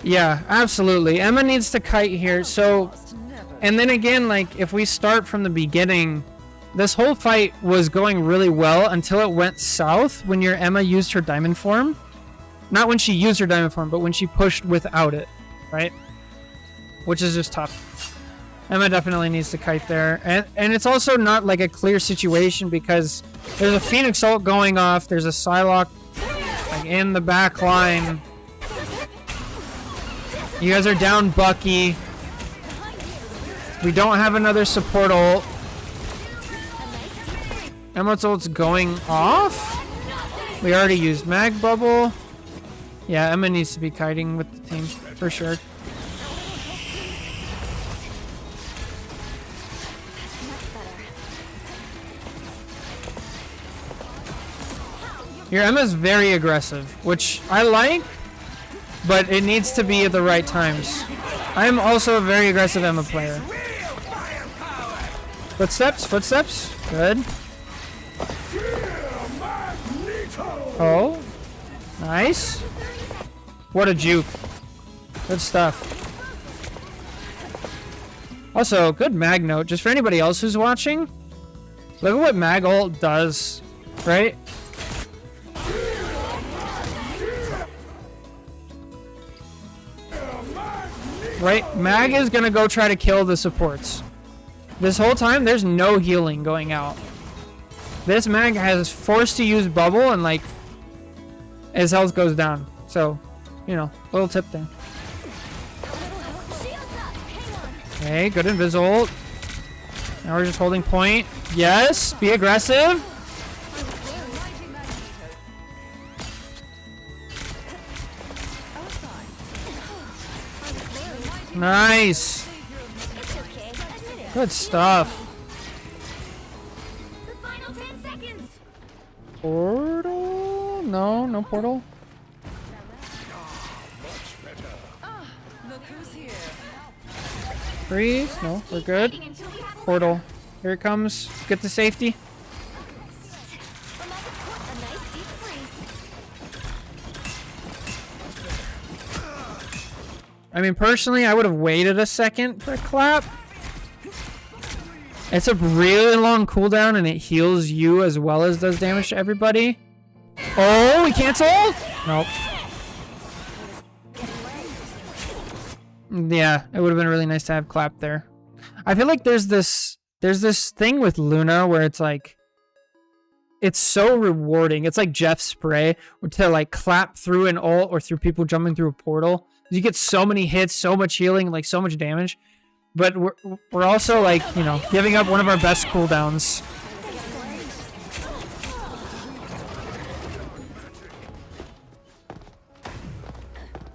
Yeah, absolutely. Emma needs to kite here. So, and then again, like, if we start from the beginning, this whole fight was going really well until it went south when your Emma used her diamond form. Not when she used her diamond form, but when she pushed without it, right? Which is just tough. Emma definitely needs to kite there. And it's also not like a clear situation because there's a Phoenix ult going off. There's a Psylocke like in the back line. You guys are down Bucky. We don't have another support ult. Emma's ult's going off. We already used Mag Bubble. Yeah, Emma needs to be kiting with the team for sure. Your Emma's very aggressive, which I like, but it needs to be at the right times. I am also a very aggressive Emma player. Footsteps, footsteps, good. Oh, nice. What a juke. Good stuff. Also, good mag note, just for anybody else who's watching. Look at what mag ult does, right? Right, mag is gonna go try to kill the supports. This whole time, there's no healing going out. This mag has forced to use bubble and like his health goes down. So, you know, little tip there. Okay, good invisible. Now we're just holding point. Yes, be aggressive. Nice. Good stuff. Portal? No, no portal. Freeze? No, we're good. Portal. Here it comes. Get to safety. I mean, personally, I would have waited a second for a clap. It's a really long cooldown, and it heals you as well as does damage to everybody. Oh, we canceled? Nope. Yeah, it would have been really nice to have clap there. I feel like there's this thing with Luna where it's like, it's so rewarding. It's like Jeff's spray to like clap through an ult or through people jumping through a portal. You get so many hits, so much healing, like so much damage. But we're also like, you know, giving up one of our best cooldowns.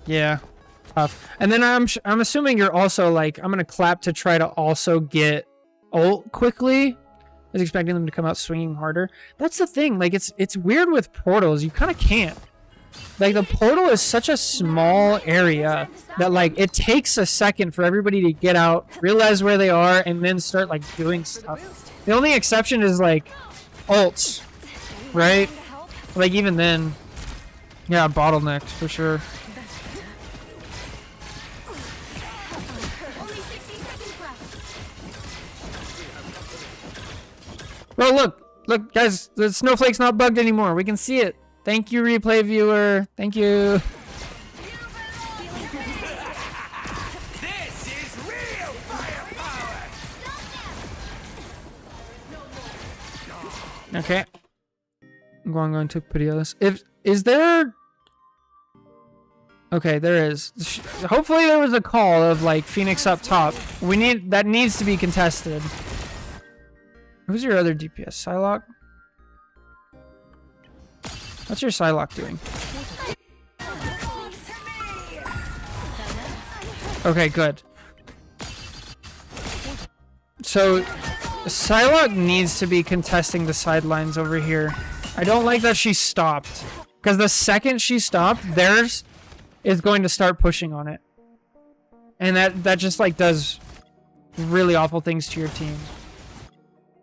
Yeah, tough. And then I'm assuming you're also like, I'm gonna clap to try to also get ult quickly. I was expecting them to come out swinging harder. That's the thing. Like it's weird with portals. You kind of can't. Like the portal is such a small area that like it takes a second for everybody to get out, realize where they are, and then start like doing stuff. The only exception is like ults, right? Like even then, yeah, bottlenecked for sure. Well, look, guys, the snowflake's not bugged anymore. We can see it. Thank you, replay viewer. Thank you. This is real firepower. Okay. I'm going to video this. Is there? Okay, there is. Hopefully there was a call of like Phoenix up top. That needs to be contested. Who's your other DPS? Psylocke? What's your Psylocke doing? Okay, good. So, Psylocke needs to be contesting the sidelines over here. I don't like that she stopped. Because the second she stopped, theirs is going to start pushing on it. And that just, like, does really awful things to your team.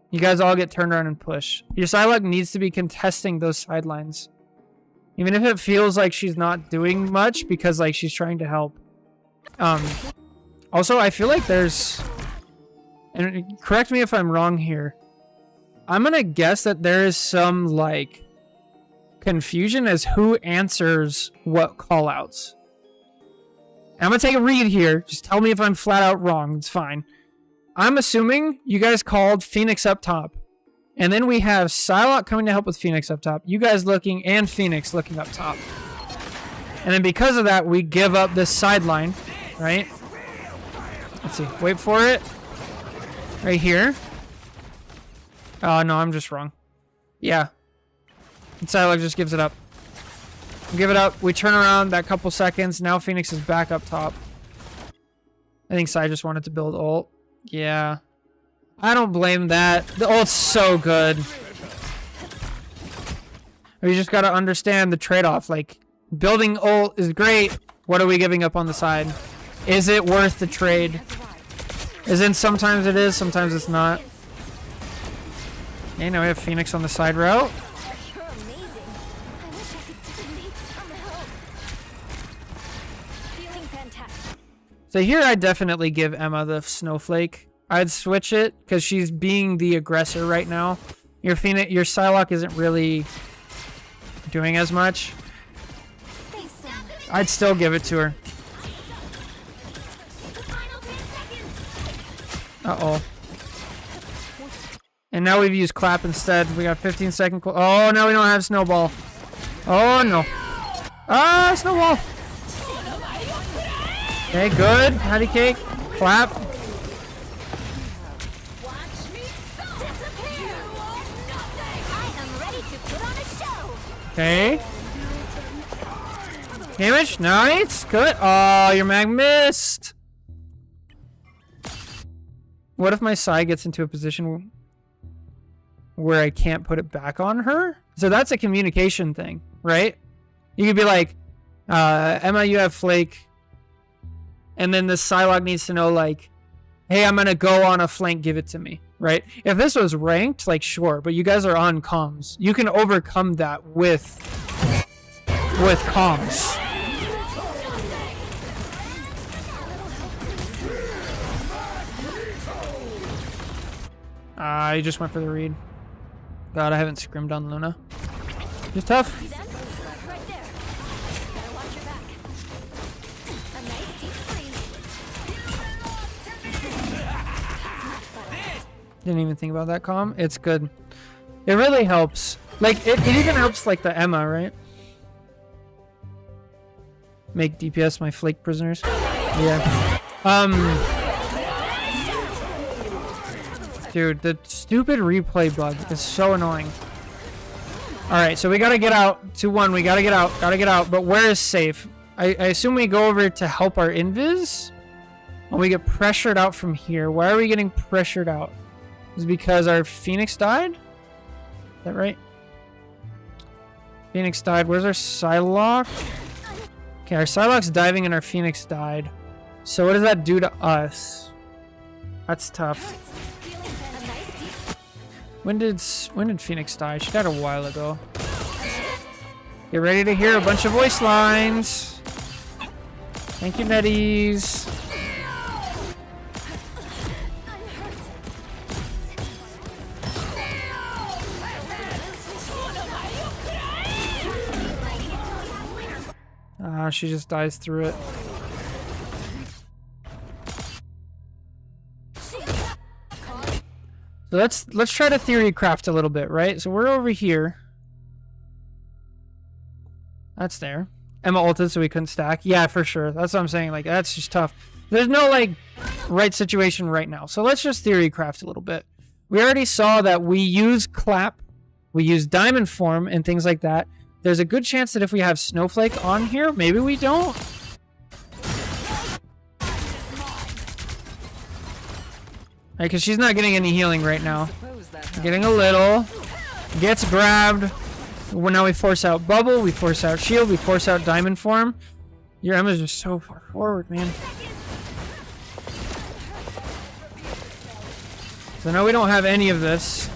You guys all get turned around and push. Your Psylocke needs to be contesting those sidelines. Even if it feels like she's not doing much because, like, she's trying to help. Also, I feel like there's... And correct me if I'm wrong here. I'm gonna guess that there is some, like, confusion as who answers what callouts. I'm gonna take a read here. Just tell me if I'm flat out wrong. It's fine. I'm assuming you guys called Phoenix up top. And then we have Psylocke coming to help with Phoenix up top. You guys looking and Phoenix looking up top. And then because of that, we give up this sideline, right? Let's see. Wait for it. Right here. Oh, no, I'm just wrong. Yeah. And Psylocke just gives it up. We give it up. We turn around that couple seconds. Now Phoenix is back up top. I think Psy just wanted to build ult. Yeah. I don't blame that. The ult's so good. We just gotta understand the trade-off. Like, building ult is great. What are we giving up on the side? Is it worth the trade? As in, sometimes it is, sometimes it's not. Okay, now we have Phoenix on the side route. You're amazing. I wish I could need some help. Feeling fantastic. So here I definitely give Emma the snowflake. I'd switch it because she's being the aggressor right now. Your Psylocke isn't really doing as much. I'd still give it to her. Uh-oh. And now we've used clap instead. We got 15-second. Oh, now we don't have snowball. Oh, no. Ah, snowball. Okay, good. Patty cake. Clap. Okay. Damage. Nice. Good. Oh, your mag missed. What if my Psy gets into a position where I can't put it back on her? So that's a communication thing, right? You could be like, Emma, you have Flake. And then the Psylocke needs to know, like, hey, I'm going to go on a flank, give it to me, right? If this was ranked, like, sure, but you guys are on comms. You can overcome that with comms. I just went for the read. God, I haven't scrimmed on Luna. Just tough. Right there. Gotta watch your back. A nice deep freeze. Didn't even think about that comm. It's good. It really helps. Like, it even helps, like, the Emma, right? Make DPS my Flake prisoners. Yeah. Dude, the stupid replay bug is so annoying. Alright, so we gotta get out. 2-1, we gotta get out. Gotta get out. But where is safe? I assume we go over to help our invis? And we get pressured out from here. Why are we getting pressured out? Is it because our Phoenix died? Is that right? Phoenix died. Where's our Psylocke? Okay, our Psylocke's diving and our Phoenix died. So what does that do to us? That's tough. When did Phoenix die? She died a while ago. Get ready to hear a bunch of voice lines. Thank you, Netties. She just dies through it. So let's try to theory craft a little bit, right? So we're over here. That's there. Emma ulted, so we couldn't stack. Yeah, for sure. That's what I'm saying. Like, that's just tough. There's no, like, right situation right now. So let's just theory craft a little bit. We already saw that we use clap, we use diamond form, and things like that. There's a good chance that if we have Snowflake on here, maybe we don't. Right, because she's not getting any healing right now. Getting a little. Gets grabbed. Well, now we force out Bubble, we force out Shield, we force out Diamond Form. Your Emma's just so far forward, man. So now we don't have any of this.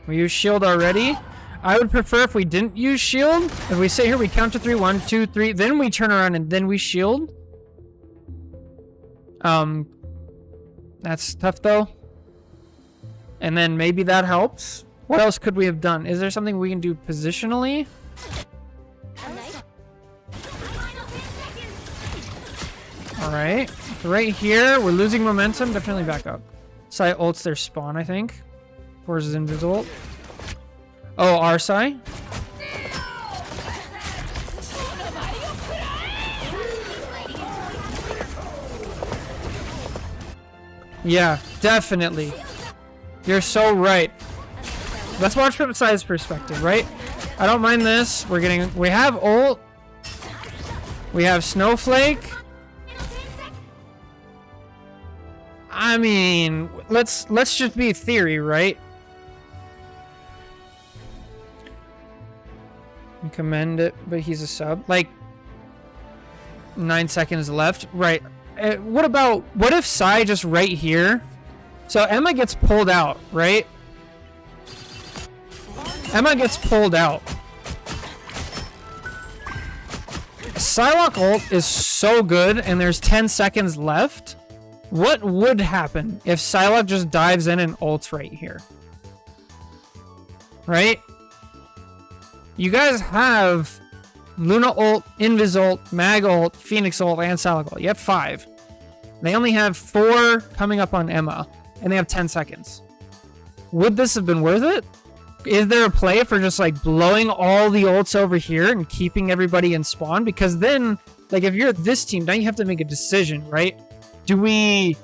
We use Shield already. I would prefer if we didn't use Shield. If we sit here, we count to 3, 1, 2, 3, then we turn around and then we Shield. That's tough though. And then maybe that helps. What else could we have done? Is there something we can do positionally? Alright. Right here, we're losing momentum. Definitely back up. Sai ults their spawn, I think. Forces invisible. Oh, our Sai? Yeah, definitely. You're so right. Let's watch from Sai's perspective, right? I don't mind this. We have ult. We have Snowflake. I mean, let's just be theory, right? We commend it, but he's a sub. Like 9 seconds left, right? What if Sai just right here? So Emma gets pulled out, right? Emma gets pulled out. Psylocke ult is so good, and there's 10 seconds left. What would happen if Psylocke just dives in and ults right here? Right? You guys have Luna ult, Invis ult, Mag ult, Phoenix ult, and Psylocke ult. You have 5. They only have 4 coming up on Emma, and they have 10 seconds. Would this have been worth it? Is there a play for just like blowing all the ults over here and keeping everybody in spawn? Because then, like if you're this team, now you have to make a decision, right? Do we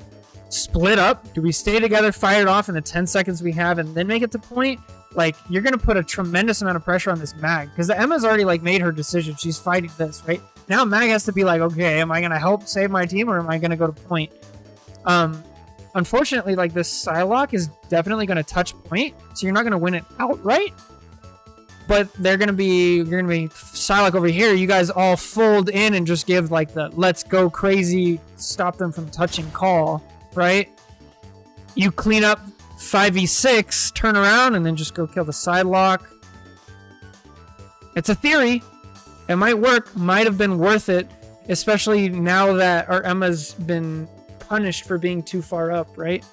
split up? Do we stay together, fire it off in the 10 seconds we have, and then make it to point? Like, you're going to put a tremendous amount of pressure on this Mag. Because the Emma's already like made her decision. She's fighting this, right? Now Mag has to be like, okay, am I going to help save my team or am I going to go to point? Unfortunately, like this Psylocke is definitely going to touch point, so you're not going to win it outright. But you're going to be Psylocke over here. You guys all fold in and just give like the let's go crazy, stop them from touching call, right? You clean up 5v6, turn around, and then just go kill the Psylocke. It's a theory. It might work. Might have been worth it, especially now that our Emma's been punished for being too far up, right?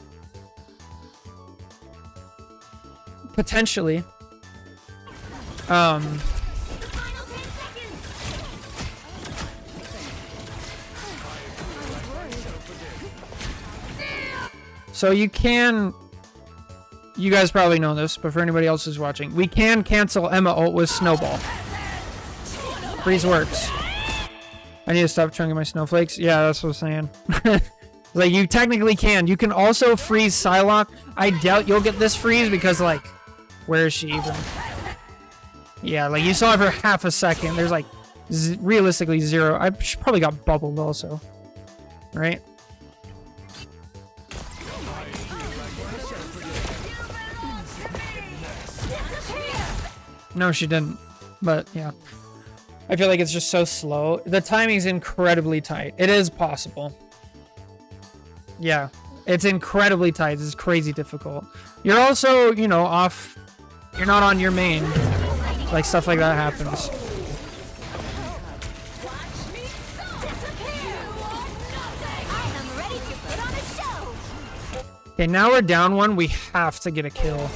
Potentially. So you guys probably know this, but for anybody else who's watching, we can cancel Emma ult with Snowball. Freeze works. I need to stop chunking my snowflakes. Yeah, that's what I'm saying. Like, you technically can. You can also freeze Psylocke. I doubt you'll get this freeze because, like, where is she even? Yeah, like, you saw it for half a second. There's, like, realistically 0. She probably got bubbled also. Right? No, she didn't. But, yeah. I feel like it's just so slow. The timing's incredibly tight. It is possible. Yeah, it's incredibly tight. This is crazy difficult. You're also, you know, off. You're not on your main. Like, stuff like that happens. Okay, now we're down 1. We have to get a kill.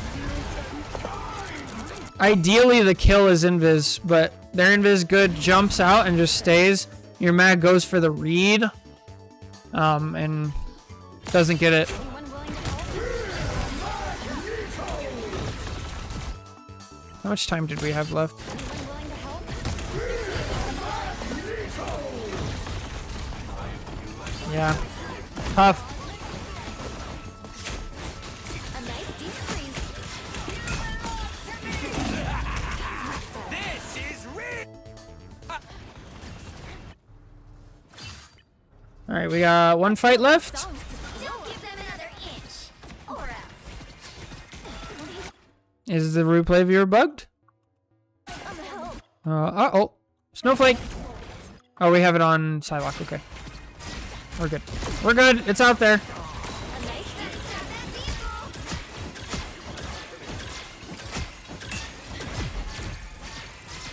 Ideally, the kill is invis, but their invis good jumps out and just stays. Your Mag goes for the read. And doesn't get it. How much time did we have left? Yeah. Tough. Alright, we got 1 fight left. Is the replay viewer bugged? Uh-oh. Snowflake. Oh, we have it on Psylocke. Okay. We're good. We're good. It's out there.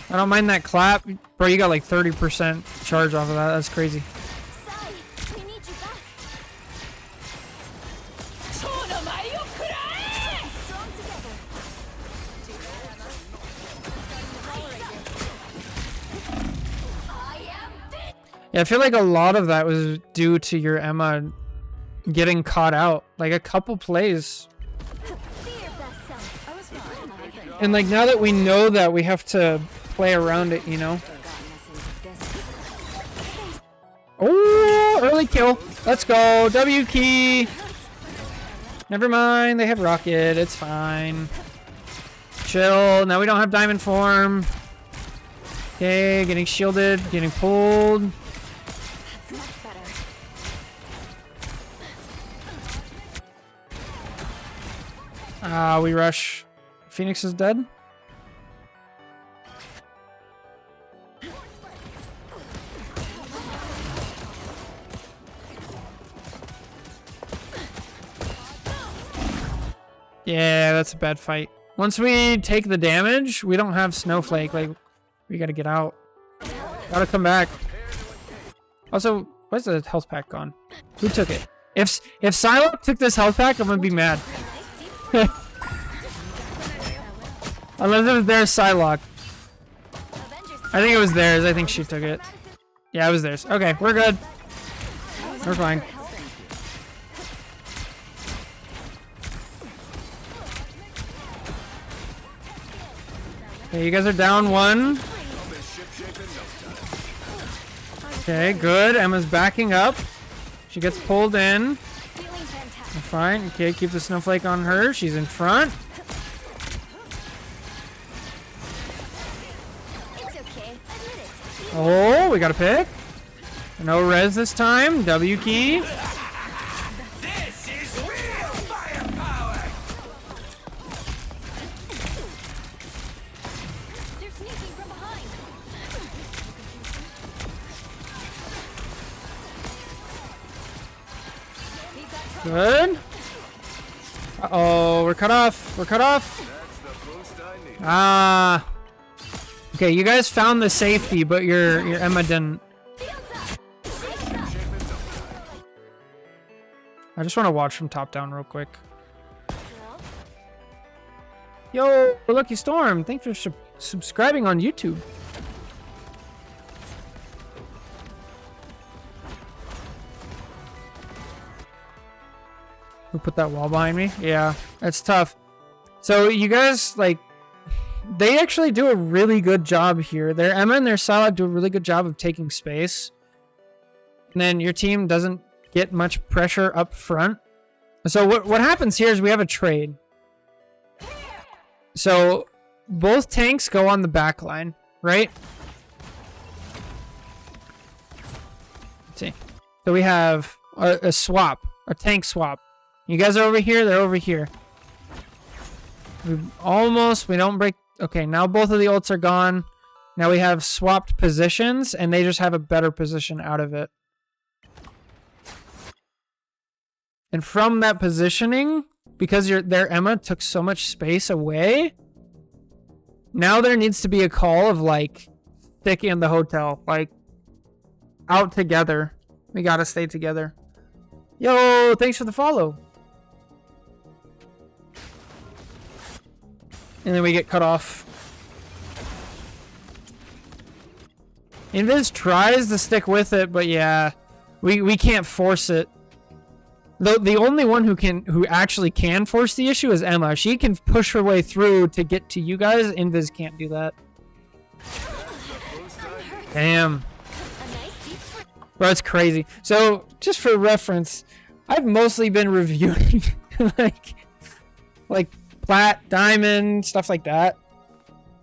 I don't mind that clap. Bro, you got like 30% charge off of that. That's crazy. We need you back. Strong together. Yeah, I feel like a lot of that was due to your Emma getting caught out. Like a couple plays. Be your best self. I was fine. And like now that we know that, we have to play around it, you know? Oh, early kill. Let's go. W key. Never mind. They have rocket. It's fine. Chill. Now we don't have diamond form. Okay, getting shielded, getting pulled. That's much better. We rush. Phoenix is dead. Yeah, that's a bad fight. Once we take the damage, we don't have Snowflake. Like, we gotta get out. Gotta come back. Also, where's the health pack gone? Who took it? If Psylocke took this health pack, I'm gonna be mad. Unless it was theirs, Psylocke. I think it was theirs. I think she took it. Yeah, it was theirs. Okay, we're good. We're fine. Okay, you guys are down one. Okay, good. Emma's backing up. She gets pulled in. Fine. Okay, keep the snowflake on her. She's in front. Oh, we got a pick. No res this time. W key. This is real firepower. They're sneaking from behind. Good. Uh-oh, we're cut off. We're cut off. Ah. Okay, you guys found the safety, but your Emma didn't. I just want to watch from top down real quick. Yo, Lucky Storm, thanks for subscribing on YouTube. Who put that wall behind me? Yeah, that's tough. So you guys, like, they actually do a really good job here. Their Emma and their Psylocke do a really good job of taking space. And then your team doesn't get much pressure up front. So what happens here is we have a trade. So both tanks go on the back line, right? Let's see. So we have a swap, a tank swap. You guys are over here, they're over here. We don't break. Okay, now both of the ults are gone. Now we have swapped positions, and they just have a better position out of it. And from that positioning, because their Emma took so much space away, now there needs to be a call of, like, stick in the hotel. Like, out together. We gotta stay together. Yo, thanks for the follow. And then we get cut off. Invis tries to stick with it, but yeah, we can't force it. The only one who actually can force the issue is Emma. She can push her way through to get to you guys. Invis can't do that. Damn. Bro, it's crazy. So, just for reference, I've mostly been reviewing like plat, diamond, stuff like that.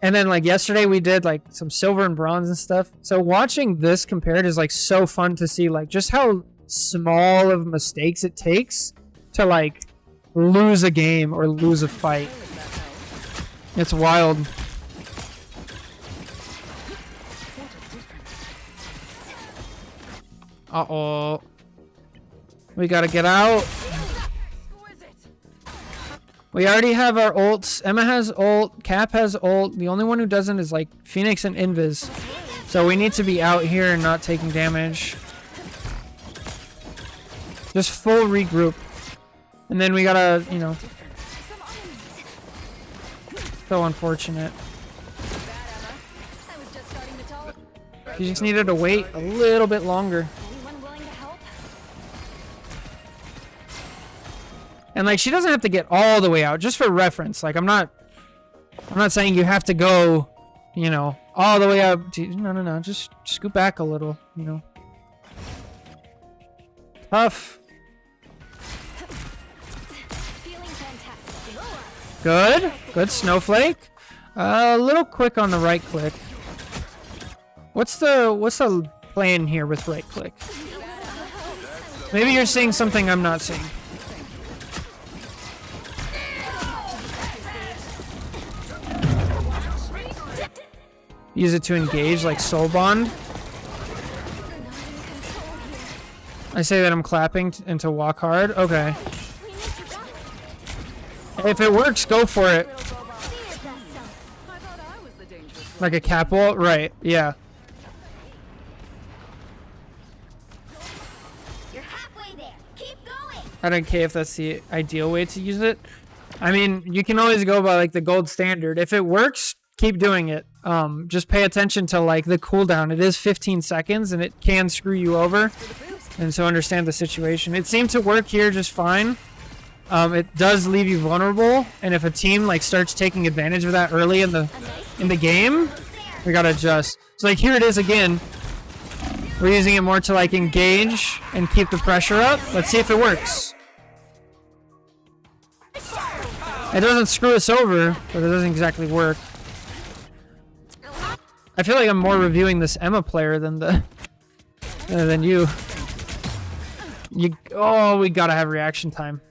And then like yesterday we did like some silver and bronze and stuff. So watching this compared is like so fun to see, like just how small of mistakes it takes to like lose a game or lose a fight. It's wild. Uh-oh. We gotta get out. We already have our ults. Emma has ult. Cap has ult. The only one who doesn't is like Phoenix and Invis. So we need to be out here and not taking damage. Just full regroup. And then we gotta, you know. So unfortunate. You just needed to wait a little bit longer. Anyone willing to help? And like she doesn't have to get all the way out, just for reference. Like I'm not saying you have to go, you know, all the way out. No. Just scoot back a little, you know. Tough. Feeling fantastic. Good Snowflake. A little quick on the right click. What's the plan here with right click? Maybe you're seeing something I'm not seeing. Use it to engage like soul bond. I say that I'm clapping and to walk hard. Okay. If it works, go for it. Like a cap ult? Right, yeah. You're halfway there. Keep going. I don't care if that's the ideal way to use it. I mean, you can always go by like the gold standard. If it works, keep doing it. Just pay attention to like the cooldown. It is 15 seconds and it can screw you over. And so understand the situation. It seemed to work here just fine. It does leave you vulnerable, and if a team like starts taking advantage of that early in the game, we gotta adjust. So like here it is again. We're using it more to like engage and keep the pressure up. Let's see if it works. It doesn't screw us over, but it doesn't exactly work. I feel like I'm more reviewing this Emma player than you. Oh, we gotta have reaction time.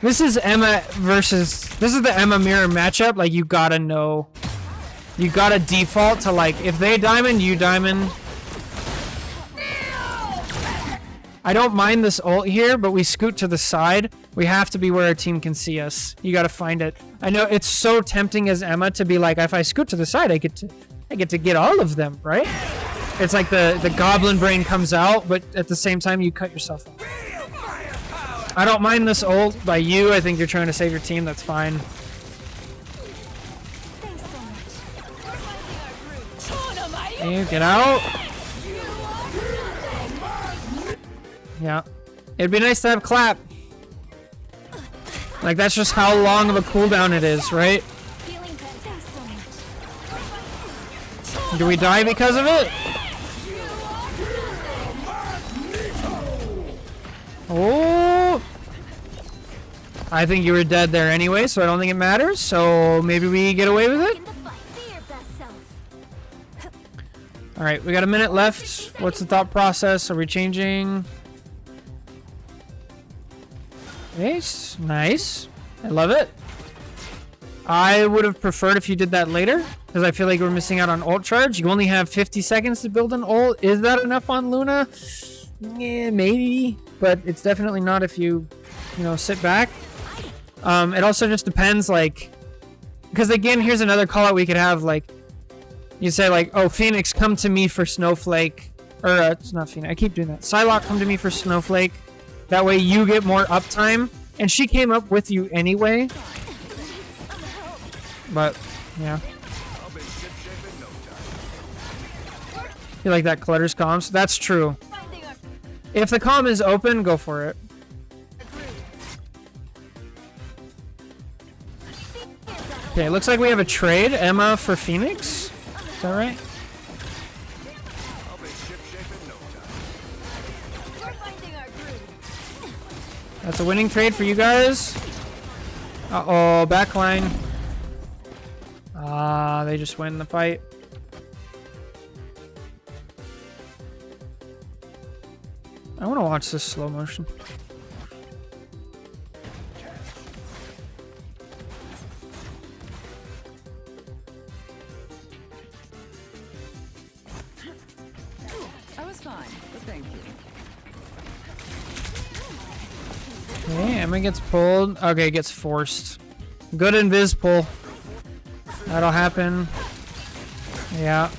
This is Emma versus... This is the Emma mirror matchup. Like, you gotta know. You gotta default to, like, if they diamond, you diamond. I don't mind this ult here, but we scoot to the side. We have to be where our team can see us. You gotta find it. I know it's so tempting as Emma to be like, if I scoot to the side, I get to get all of them, right? It's like the goblin brain comes out, but at the same time, you cut yourself off. I don't mind this ult by you. I think you're trying to save your team. That's fine. Hey, get out. Yeah. It'd be nice to have clap. Like, that's just how long of a cooldown it is, right? Do we die because of it? Oh! I think you were dead there anyway, so I don't think it matters. So maybe we get away with it? Alright, we got a minute left. What's the thought process? Are we changing? Nice. Nice. I love it. I would have preferred if you did that later, because I feel like we're missing out on ult charge. You only have 50 seconds to build an ult. Is that enough on Luna? Yeah, maybe, but it's definitely not if you know, sit back. It also just depends, like, because again, here's another call out we could have, like, you say like, oh, Phoenix, come to me for Snowflake, or it's not Phoenix, I keep doing that. Psylocke, come to me for Snowflake. That way you get more uptime, and she came up with you anyway. But yeah. You like that clutters comms? That's true. If the comm is open, go for it. Okay, looks like we have a trade. Emma for Phoenix. Is that right? That's a winning trade for you guys. Uh-oh, backline. Ah, they just win the fight. I want to watch this slow motion. fine, but thank you. Okay, Emma gets pulled. Okay, gets forced. Good invis pull. That'll happen. Yeah.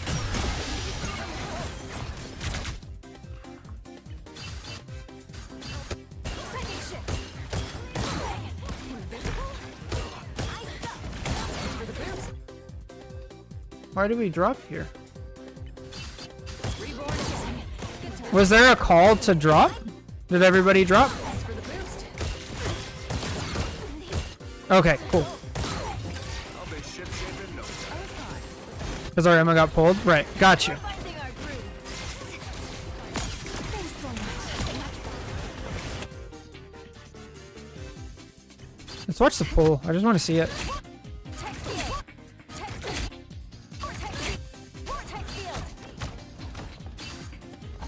Why did we drop here? Was there a call to drop? Did everybody drop? Okay, cool. Because our Emma got pulled? Right, got you. Finding our groove. Thanks so much. Let's watch the pull. I just want to see it. Vortex field.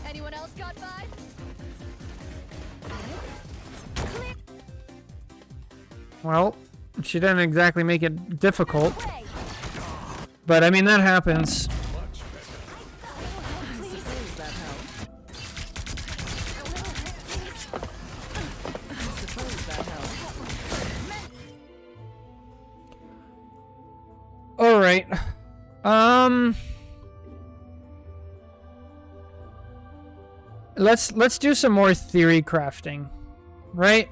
Anyone else got vibe? Clear Well, she didn't exactly make it difficult. way. But I mean, that happens. All right. Let's do some more theory crafting, right?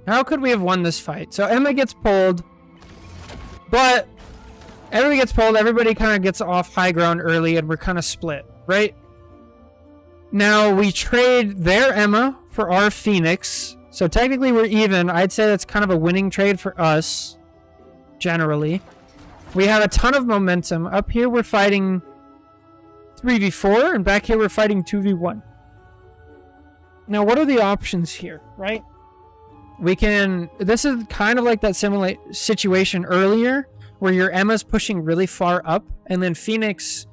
How could we have won this fight? So Emma gets pulled, but everybody gets pulled. Everybody kind of gets off high ground early, and we're kind of split, right? Now we trade their Emma for our Phoenix, so technically we're even. I'd say that's kind of a winning trade for us, generally. We have a ton of momentum. Up here we're fighting 3v4, and back here we're fighting 2v1. Now, what are the options here, right? We can... This is kind of like that similar situation earlier, where your Emma's pushing really far up, and then Phoenix...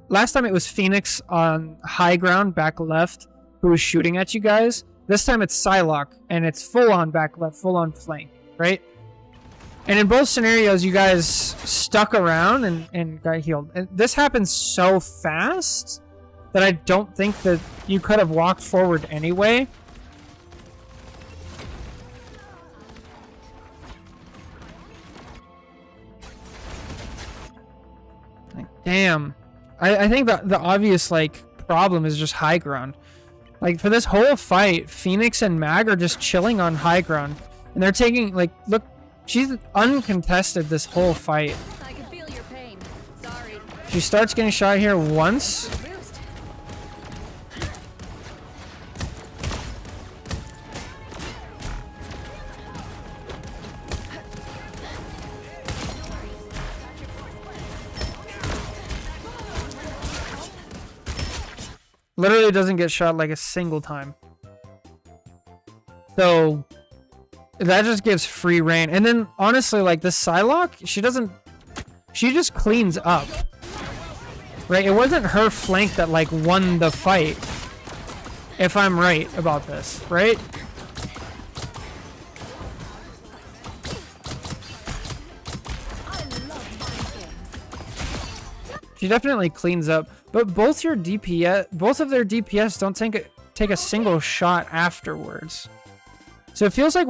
Last time it was Phoenix on high ground, back left, who was shooting at you guys. This time it's Psylocke, and it's full on back left, full on flank, right? And in both scenarios, you guys stuck around and got healed. And this happens so fast that I don't think that you could have walked forward anyway. Like, damn. I think that the obvious, like, problem is just high ground. Like, for this whole fight, Phoenix and Mag are just chilling on high ground. And they're taking, like, look, she's uncontested this whole fight. I can feel your pain. Sorry. She starts getting shot here once. Boost. Literally doesn't get shot like a single time. So that just gives free reign. And then honestly, like this Psylocke, she just cleans up. Right? It wasn't her flank that like won the fight. If I'm right about this, right? She definitely cleans up, but both of their DPS don't take a single shot afterwards. So it feels like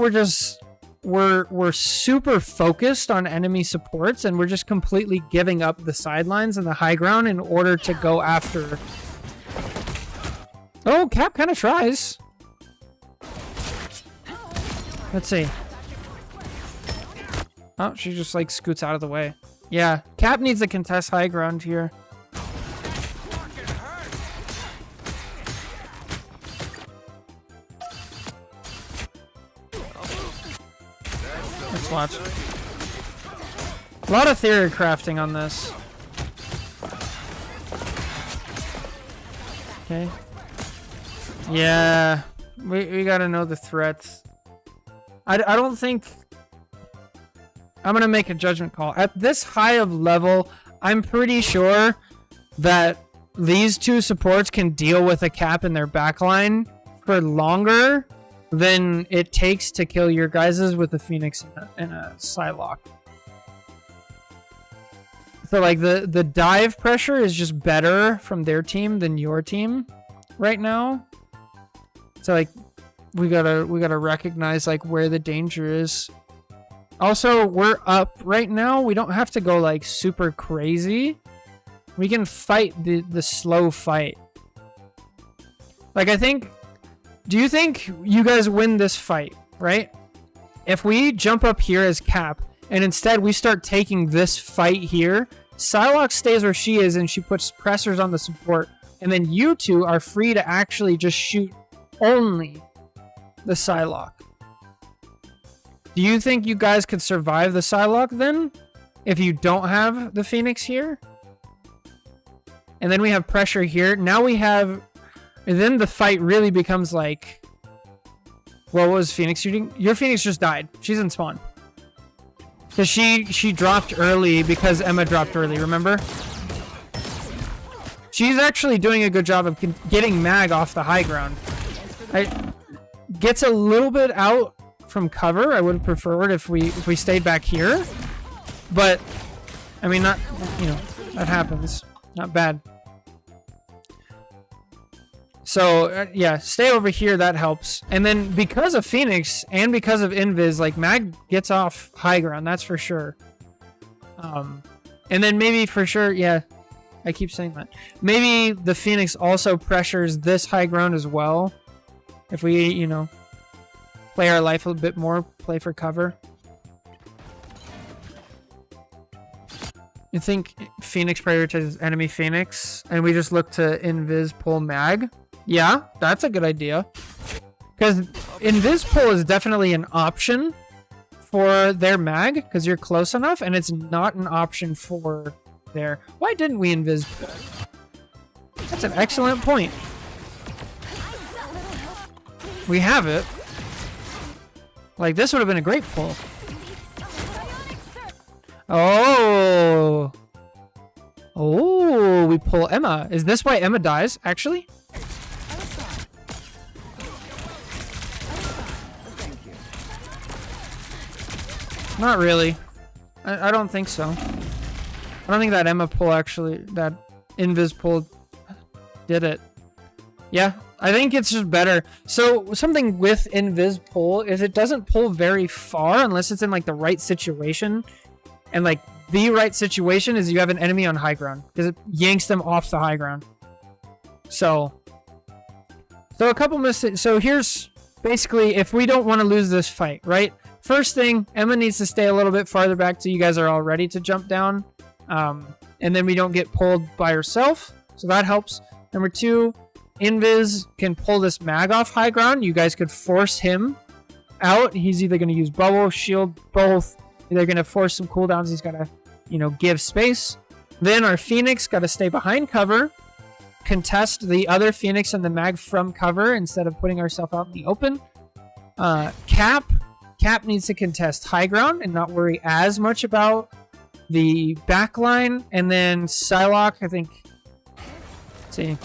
we're super focused on enemy supports, and we're just completely giving up the sidelines and the high ground in order to go after. Oh, Cap kind of tries. Let's see. Oh, she just like scoots out of the way. Yeah, Cap needs to contest high ground here. Let's watch. A lot of theory crafting on this. Okay. Yeah, we gotta know the threats. I don't think... I'm gonna make a judgment call. At this high of level, I'm pretty sure that these two supports can deal with a Cap in their backline for longer than it takes to kill your guys's with a Phoenix and a Psylocke. So like the dive pressure is just better from their team than your team. right now. So like we gotta recognize like where the danger is. Also, we're up right now. We don't have to go like super crazy. We can fight the slow fight. Like, I think... Do you think you guys win this fight, right? If we jump up here as Cap, and instead we start taking this fight here, Psylocke stays where she is and she puts pressers on the support, and then you two are free to actually just shoot only the Psylocke. Do you think you guys could survive the Psylocke then? If you don't have the Phoenix here? And then we have pressure here. Now we have... And then the fight really becomes like... What was Phoenix shooting? Your Phoenix just died. She's in spawn. Because she dropped early because Emma dropped early, remember? She's actually doing a good job of getting Mag off the high ground. Gets a little bit out from cover. I would have preferred if we stayed back here. But, I mean, not... You know, that happens. Not bad. So, yeah, stay over here, that helps. And then because of Phoenix and because of Invis, like, Mag gets off high ground, that's for sure. And then maybe for sure, yeah, I keep saying that. Maybe the Phoenix also pressures this high ground as well. If we, you know, play our life a bit more, play for cover. You think Phoenix prioritizes enemy Phoenix, and we just look to Invis pull Mag? Yeah, that's a good idea. Because Invis pull is definitely an option for their Mag, because you're close enough, and it's not an option for their... Why didn't we Invis pull? That's an excellent point. We have it. Like, this would have been a great pull. Oh! Oh, we pull Emma. Is this why Emma dies, actually? Not really. I don't think so. I don't think that Emma pull actually, that Invis pull did it. Yeah, I think it's just better. So something with Invis pull is it doesn't pull very far unless it's in like the right situation. And like the right situation is you have an enemy on high ground because it yanks them off the high ground. So a couple mistakes. So here's basically if we don't want to lose this fight, right? First thing, Emma needs to stay a little bit farther back so you guys are all ready to jump down. And then we don't get pulled by herself. So that helps. Number two, Invis can pull this Mag off high ground. You guys could force him out. He's either going to use bubble, shield, both. They're going to force some cooldowns. He's got to, you know, give space. Then our Phoenix got to stay behind cover. Contest the other Phoenix and the Mag from cover instead of putting ourselves out in the open. Cap needs to contest high ground and not worry as much about the back line. And then Psylocke, I think... Let's see.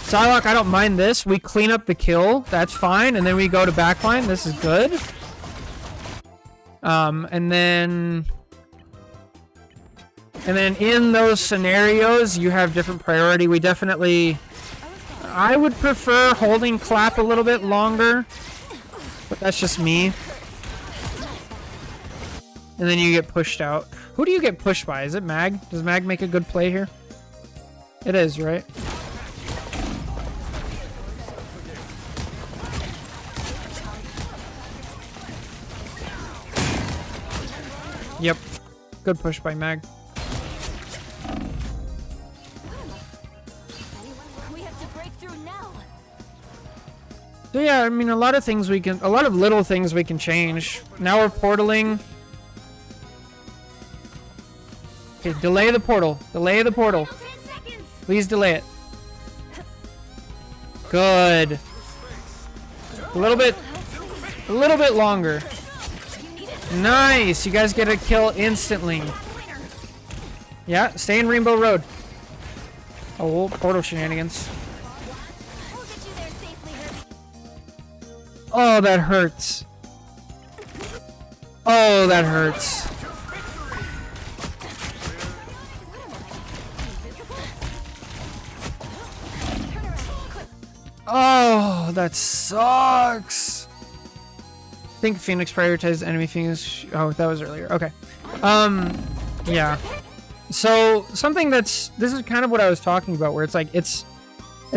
Psylocke, I don't mind this. We clean up the kill. That's fine. And then we go to backline. This is good. And then in those scenarios, you have different priority. We definitely... I would prefer holding clap a little bit longer. But that's just me. And then you get pushed out. Who do you get pushed by? Is it Mag? Does Mag make a good play here? It is, right? Yep. Good push by Mag. We have to break through now. So yeah, I mean a lot of little things we can change. Now we're portaling. Okay, delay the portal. Delay the portal. 10 seconds. Please delay it. Good. A little bit longer. Nice! You guys get a kill instantly. Yeah, stay in Rainbow Road. Oh, portal shenanigans. We'll get you there safely, Herbie. Oh, that hurts. Oh, that hurts. Oh, that sucks. I think Phoenix prioritized enemy Phoenix. Oh, that was earlier. Okay. Yeah. So something this is kind of what I was talking about, where it's like it's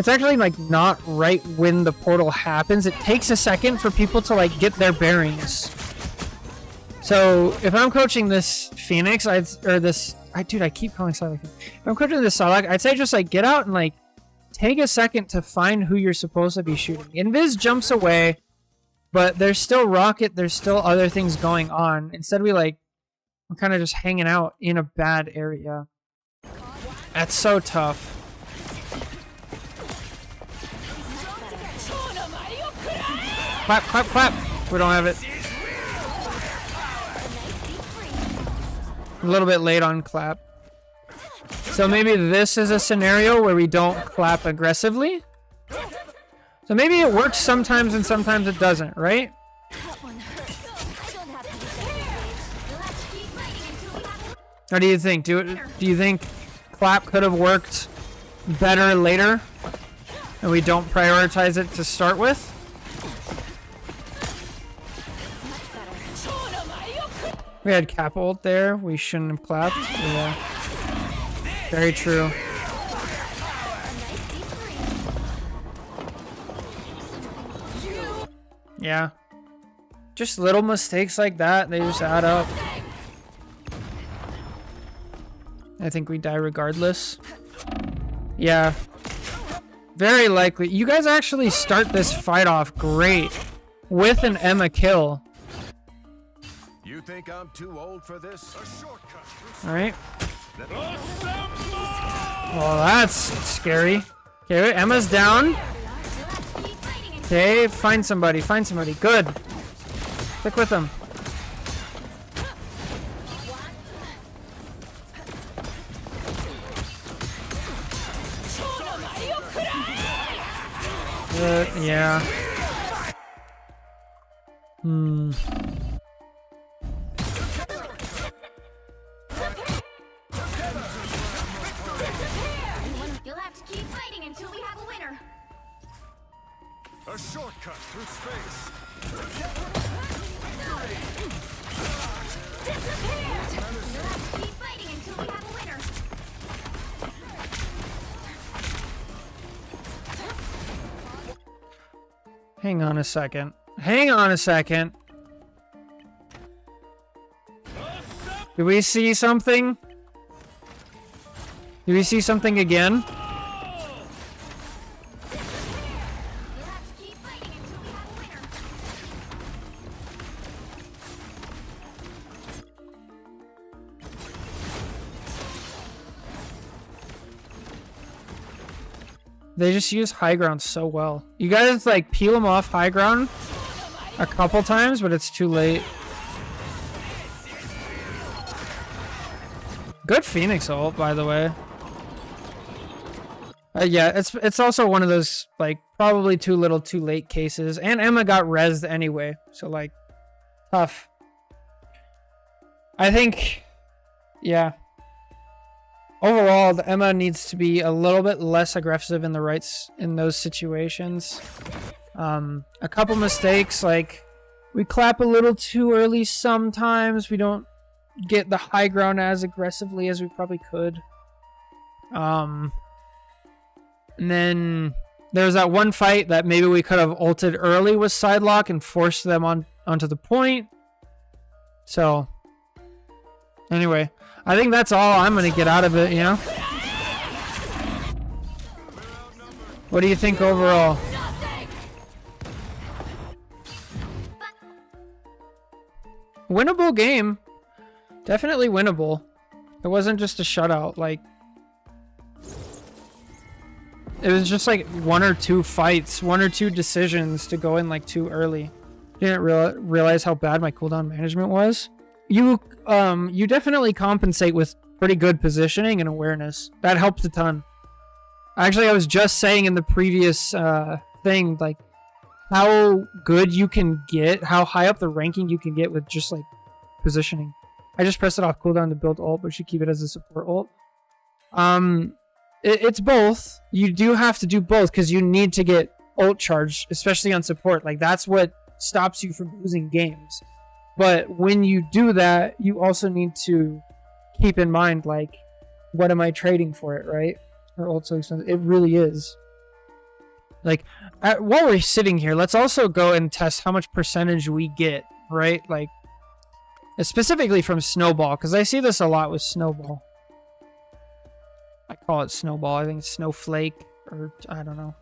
actually like not right when the portal happens. It takes a second for people to like get their bearings. So if I'm coaching this Phoenix, dude, I keep calling Psylocke. If I'm coaching this Psylocke, I'd say just like get out and like take a second to find who you're supposed to be shooting. Invis jumps away, but there's still Rocket. There's still other things going on. Instead, we're kind of just hanging out in a bad area. That's so tough. Clap, clap, clap. We don't have it. A little bit late on clap. So maybe this is a scenario where we don't clap aggressively. So maybe it works sometimes and sometimes it doesn't, right? What do you think? Do you think clap could have worked better later and we don't prioritize it to start with? We had cap ult there. We shouldn't have clapped. Yeah. Very true. Yeah. Just little mistakes like that, they just add up. I think we die regardless. Yeah. Very likely. You guys actually start this fight off great with an Emma kill. You think I'm too old for this? A shortcut. Alright. Well, that's scary. Okay, wait, Emma's down. Okay, find somebody. Find somebody. Good. Stick with them. Yeah. You'll have to keep fighting until we have a winner. A shortcut through space. You'll have to keep fighting until we have a winner. Hang on a second. Hang on a second. Did we see something? Did we see something again? You'll have to keep fighting until we have a winner. They just use high ground so well. You guys like peel them off high ground a couple times, but it's too late. Good Phoenix ult, by the way. Yeah, it's also one of those like probably too little, too late cases. And Emma got rezzed anyway, so like tough. I think, yeah. Overall, the Emma needs to be a little bit less aggressive in those situations. A couple mistakes, like we clap a little too early sometimes. We don't get the high ground as aggressively as we probably could. And then there was that one fight that maybe we could have ulted early with sidelock and forced them onto the point. So anyway, I think that's all I'm gonna get out of it, you know? What do you think overall? Winnable game. Definitely winnable. It wasn't just a shutout, like it was just like one or two fights, one or two decisions to go in like too early. Didn't realize how bad my cooldown management was. You definitely compensate with pretty good positioning and awareness. That helps a ton. Actually, I was just saying in the previous thing, like how good you can get, how high up the ranking you can get with just like positioning. I just pressed it off cooldown to build ult, but should keep it as a support ult. It's both. You do have to do both because you need to get ult charge, especially on support. Like, that's what stops you from losing games. But when you do that, you also need to keep in mind, like, what am I trading for it, right? Or ult so expensive. It really is. Like, while we're sitting here, let's also go and test how much percentage we get, right? Like, specifically from Snowball, because I see this a lot with Snowball. I call it Snowball. I think it's Snowflake, or I don't know.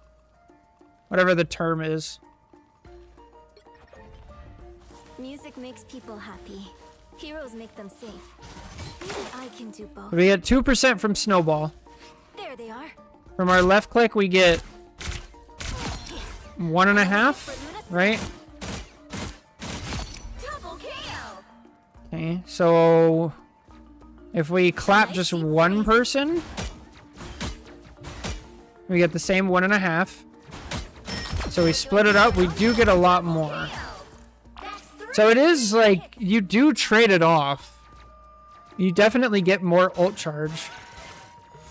Whatever the term is. Music makes people happy. Heroes make them safe. Maybe I can do both. We get 2% from Snowball. There they are. From our left click, we get 1.5, right? Double KO. Okay, so if we clap just one person, we get the same 1.5. So we split it up, we do get a lot more. So it is like, you do trade it off. You definitely get more ult charge.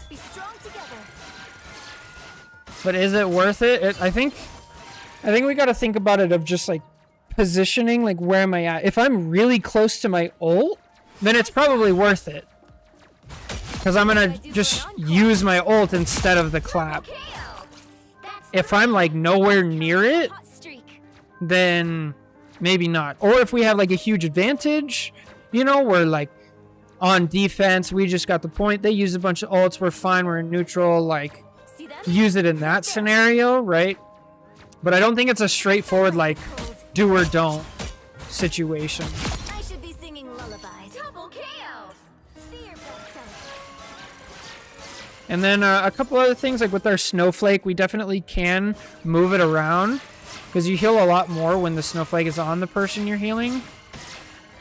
Be strong together. But is it worth it? I think we gotta think about it of just like positioning, like where am I at? If I'm really close to my ult, then it's probably worth it. Because I'm gonna just use my ult instead of the clap. If I'm like nowhere near it, then maybe not. Or if we have like a huge advantage, you know, we're like on defense, we just got the point, they use a bunch of ults, we're fine, we're in neutral, like use it in that scenario, right? But I don't think it's a straightforward like do or don't situation. I should be singing lullabies. Double KO. Fear And then a couple other things, like with our Snowflake, we definitely can move it around because you heal a lot more when the Snowflake is on the person you're healing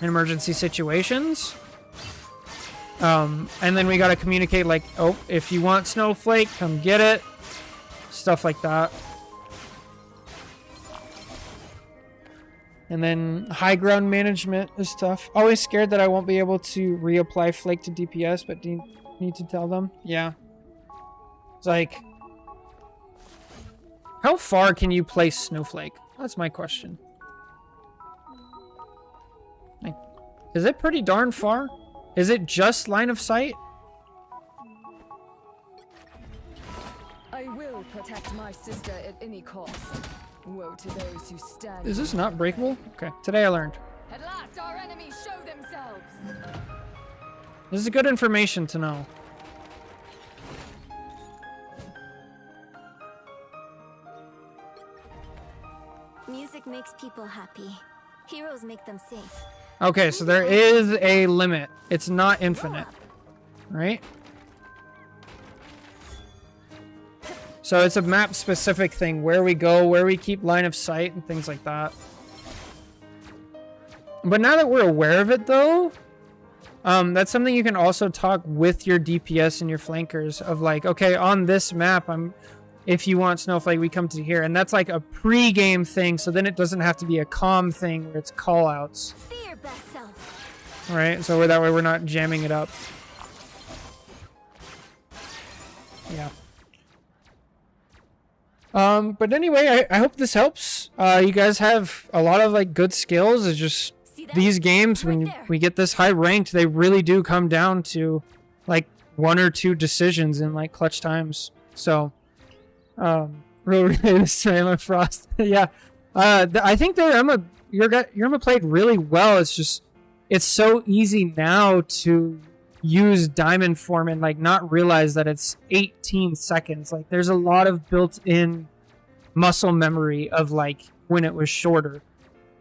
in emergency situations. And then we got to communicate like, oh, if you want Snowflake, come get it. Stuff like that. And then high ground management is tough. Always scared that I won't be able to reapply Flake to DPS, but do you need to tell them? Yeah. It's like, how far can you place Snowflake? That's my question. Like, is it pretty darn far? Is it just line of sight? I will protect my sister at any cost. Woe to those who stand. Is this not breakable? Okay, today I learned. At last our enemies show themselves. This is good information to know. Music makes people happy. Heroes make them safe. Okay, so there is a limit. It's not infinite, right? So it's a map-specific thing, where we go, where we keep line of sight, and things like that. But now that we're aware of it, though, that's something you can also talk with your DPS and your flankers of like, okay, on this map, if you want Snowflake, we come to here. And that's like a pre-game thing, so then it doesn't have to be a comm thing where it's call-outs. Fear best self. Right? So that way we're not jamming it up. Yeah. But anyway, I hope this helps. You guys have a lot of like good skills. It's just these games, when we get this high ranked, they really do come down to like 1 or 2 decisions in like clutch times. So, really this time Frost. Yeah. I think that your Emma played really well. It's just, it's so easy now to use Diamond Form and like not realize that it's 18 seconds. Like there's a lot of built-in muscle memory of like when it was shorter,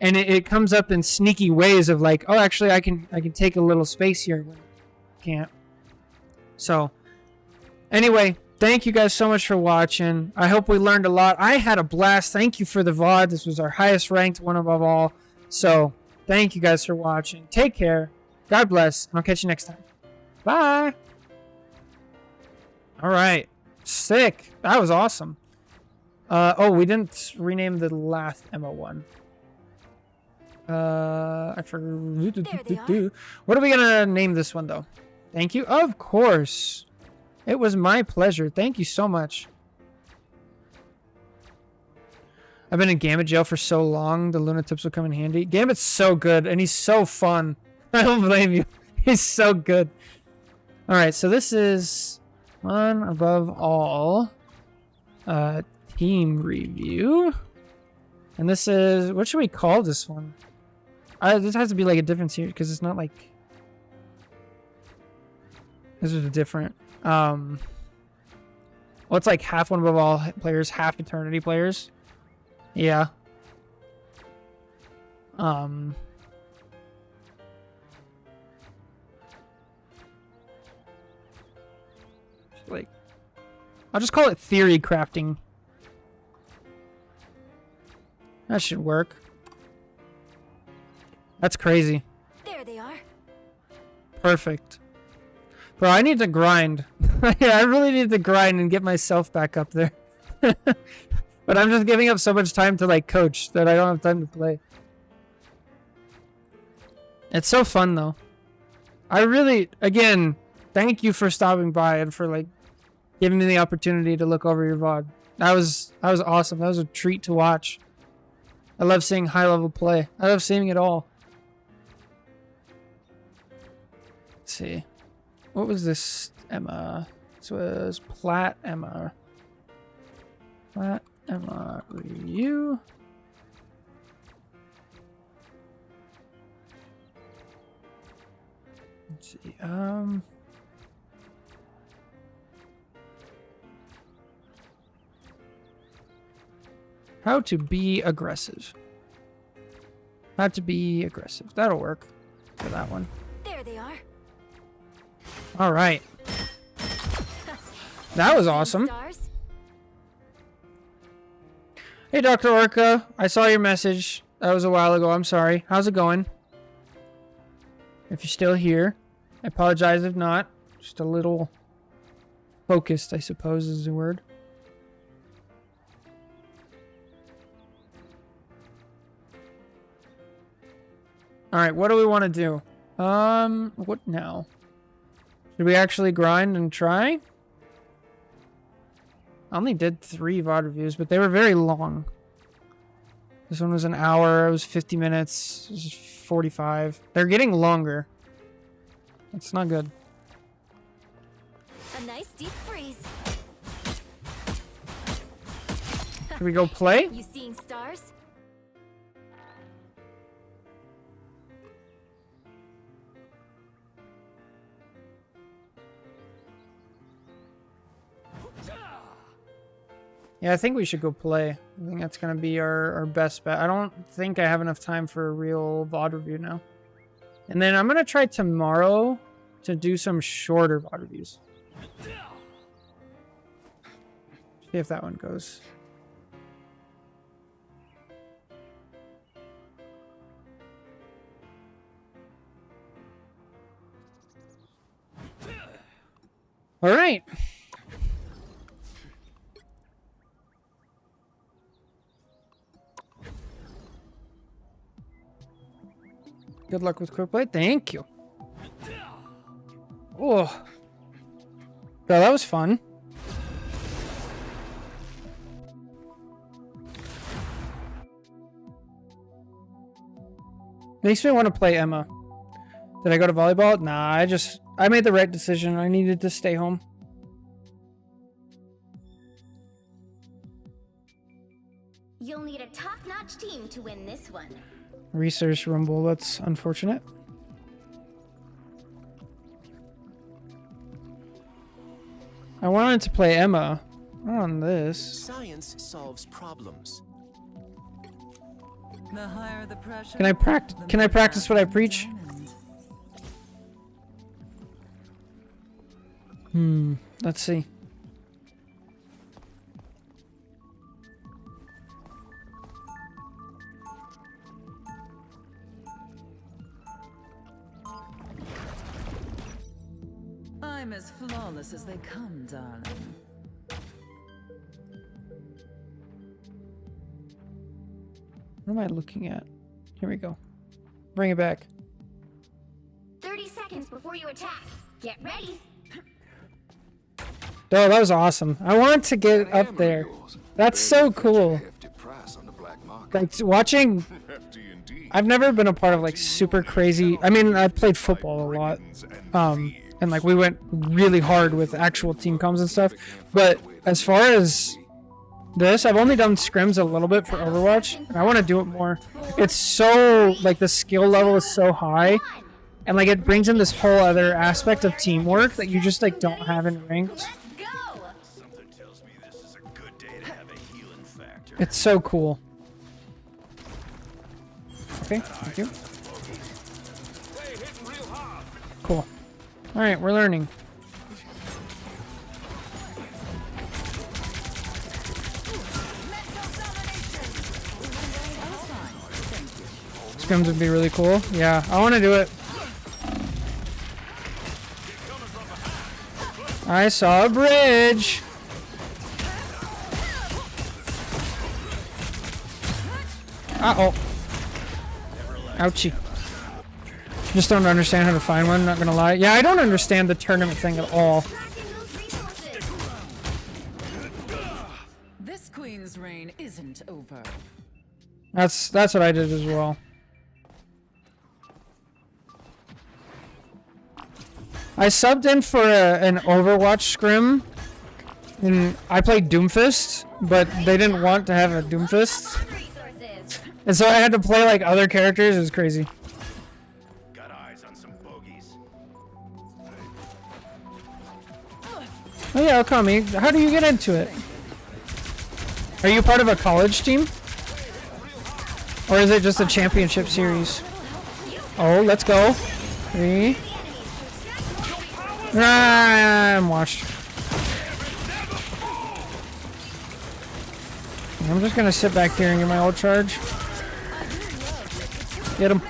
and it comes up in sneaky ways of like, oh, actually I can take a little space here when I can't. So anyway, thank you guys so much for watching. I hope we learned a lot. I had a blast. Thank you for the VOD. This was our highest ranked one above all. So thank you guys for watching. Take care. God bless, and I'll catch you next time. Bye. All right. Sick. That was awesome. Oh, we didn't rename the last Emma one. I forgot. What are we gonna name this one though? Thank you. Of course. It was my pleasure. Thank you so much. I've been in Gambit jail for so long, the Luna tips will come in handy. Gambit's so good, and he's so fun. I don't blame you. He's so good. Alright, so this is one above all. Team review. And this is, what should we call this one? This has to be like a different series, because it's not like... This is a different... Well, it's like half one above all players, half eternity players. Yeah. Like, I'll just call it theory crafting. That should work. That's crazy. There they are. Perfect. Bro, I need to grind. Yeah, I really need to grind and get myself back up there. But I'm just giving up so much time to like coach that I don't have time to play. It's so fun though. I really, again, thank you for stopping by and for like giving me the opportunity to look over your VOD. That was awesome. That was a treat to watch. I love seeing high level play. I love seeing it all. Let's see. What was this, Emma? This was Plat Emma. Plat Emma review. Let's see. How to be aggressive. How to be aggressive. That'll work for that one. There they are. All right. That was awesome. Stars? Hey, Dr. Orca. I saw your message. That was a while ago. I'm sorry. How's it going? If you're still here, I apologize if not. Just a little focused, I suppose, is the word. All right, what do we want to do? What now? Should we actually grind and try? I only did 3 VOD reviews, but they were very long. This one was an hour, it was 50 minutes, this is 45. They're getting longer. It's not good. A nice deep freeze. Should we go play? You seeing stars? Yeah, I think we should go play. I think that's going to be our best bet. I don't think I have enough time for a real VOD review now. And then I'm going to try tomorrow to do some shorter VOD reviews. See if that one goes. All right. Good luck with quick play. Thank you. Oh. Oh, that was fun. Makes me want to play Emma. Did I go to volleyball? Nah, I made the right decision. I needed to stay home. You'll need a top-notch team to win this one. Research rumble, that's unfortunate. I wanted to play Emma. Not on this. Science solves problems. The higher the pressure, Can I practice what I preach? Let's see. I'm as flawless as they come, darling. What am I looking at? Here we go. Bring it back. 30 seconds before you attack. Get ready. Oh, that was awesome. I wanted to get up there. That's so cool. Like watching, Hefty indeed. I've never been a part of like super crazy. I mean, I played football a lot, and like we went really hard with actual team comms and stuff. But as far as this, I've only done scrims a little bit for Overwatch, and I want to do it more. It's so like the skill level is so high, and like it brings in this whole other aspect of teamwork that you just like don't have in ranked. Something tells me this is a good day to have a healing factor. It's so cool. Okay, thank you. Cool. Alright, we're learning. Scrims would be really cool. Yeah, I want to do it. I saw a bridge. Uh-oh. Ouchie. Just don't understand how to find one, not gonna lie. Yeah, I don't understand the tournament thing at all. This queen's reign isn't over. That's what I did as well. I subbed in for an Overwatch scrim, and I played Doomfist, but they didn't want to have a Doomfist. And so I had to play like other characters. It was crazy. Got eyes on some bogeys. Oh yeah, Okami, how do you get into it? Are you part of a college team? Or is it just a championship series? Oh, let's go. 3. Ah, I'm washed. I'm just gonna sit back here and get my ult charge. Get him.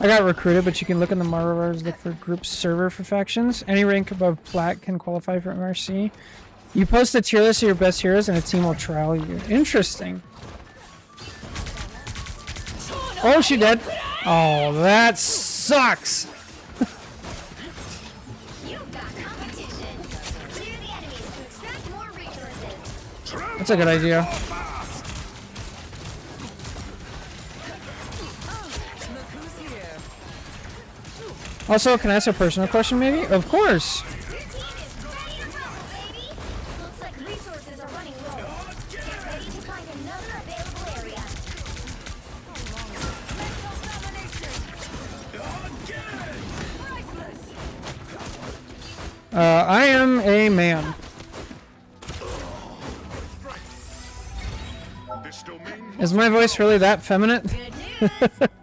I got recruited, but you can look in the Marvels, look for group server for factions. Any rank above plat can qualify for MRC. You post a tier list of your best heroes and a team will trial you. Interesting. Oh, she dead. Oh, that sucks. That's a good idea. Also, can I ask a personal question maybe? Of course. I am a man. Is my voice really that feminine?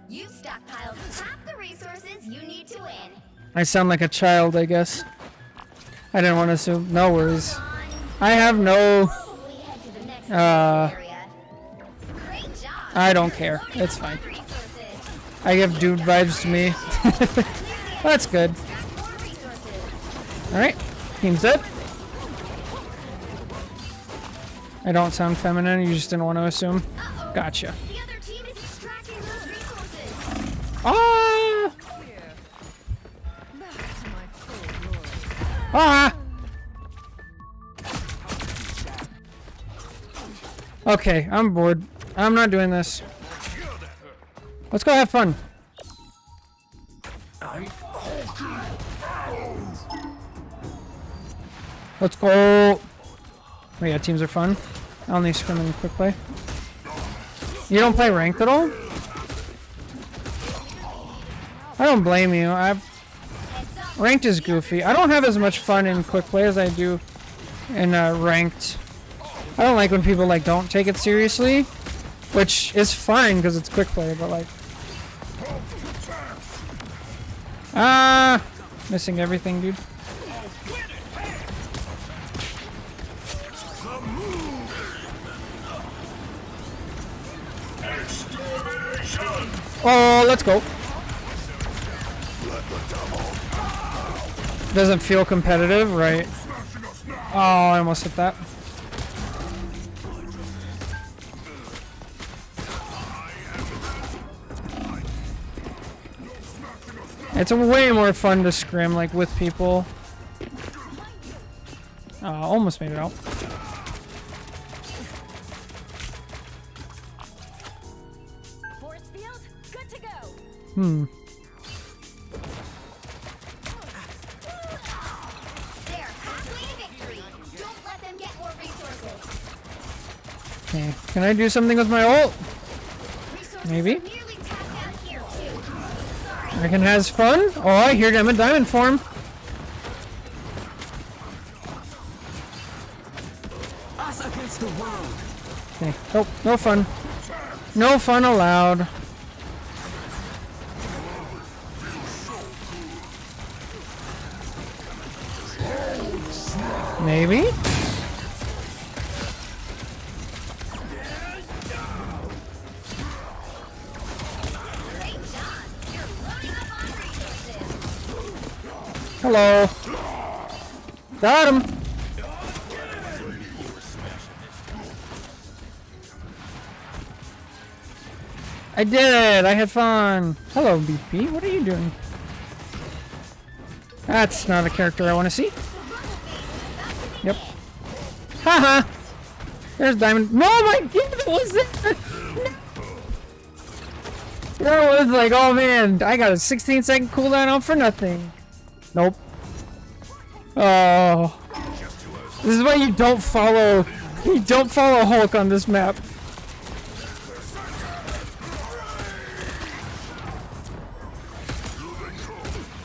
You've stockpiled half the resources you need to win. I sound like a child, I guess. I didn't want to assume. No worries. I have no... We head to the next area. Great job. I don't care. It's fine. Resources. I give dude vibes to me. That's good. More resources. Alright. Team's dead. I don't sound feminine. You just didn't want to assume. Gotcha. The other team is extracting those resources. Ah! Ah! Okay, I'm bored. I'm not doing this. Let's go have fun. Let's go. Oh yeah, teams are fun. I only scrim in quick play. You don't play ranked at all? I don't blame you. Ranked is goofy. I don't have as much fun in quick play as I do in ranked. I don't like when people like don't take it seriously, which is fine because it's quick play, but like missing everything, dude. Oh, let's go. Doesn't feel competitive, right? Oh, I almost hit that. It's way more fun to scrim like with people. Almost made it out. field, good to go. Hmm. They're halfway to victory. Don't let them get more resources. Okay. Can I do something with my ult? Resources Maybe. are nearly tapped out here too. Sorry. Reckon has fun? Oh, I hear them in diamond form. Us against the world. Okay. Nope. No fun. No fun allowed. Maybe? Great job. You're loading up on resources. Hello. Got him. I did it. I had fun. Hello, BP. What are you doing? That's not a character I want to see. Yep. Haha. There's Diamond. No, my God, that was it. That was like, oh man, I got a 16-second cooldown on for nothing. Nope. Oh. This is why you don't follow. You don't follow Hulk on this map.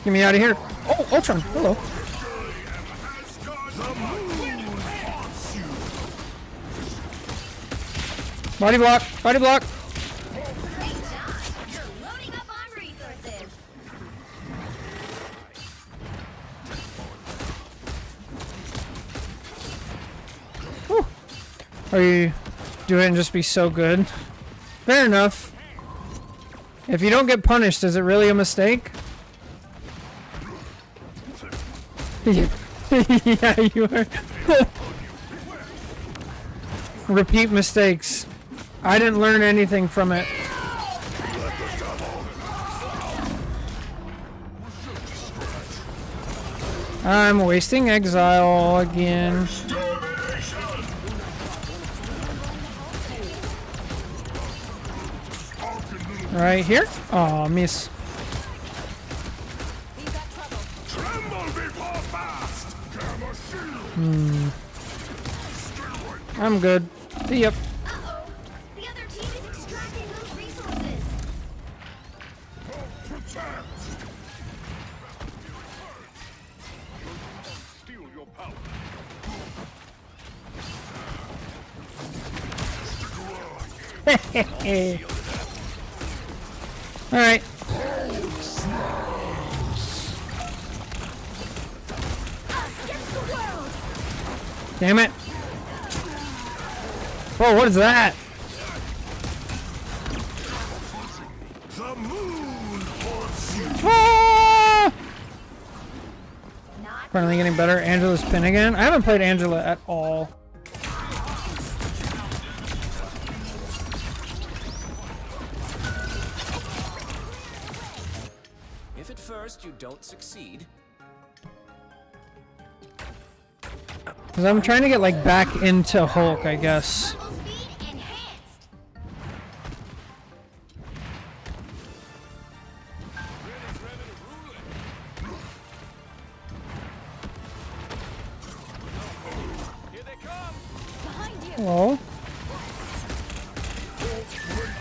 Get me out of here. Oh, Ultron. Hello. Body block. Body block. Great job. You're loading up on resources. Whew. Are you do it and just be so good? Fair enough. If you don't get punished, is it really a mistake? Yeah, you are. Repeat mistakes. I didn't learn anything from it. I'm wasting exile again. Right here? Oh, miss. We've got trouble. I'm good. See ya. Uh-oh. The other team is extracting those resources. Steal your power. Alright. Us against the world. Damn it. Whoa, what is that? The moon haunts you. Ah! Not Finally getting better. Angela's pin again. I haven't played Angela at all. If at first you don't succeed, Because I'm trying to get like back into Hulk, I guess. rumble speed enhanced. Here they come. Behind you. Hello.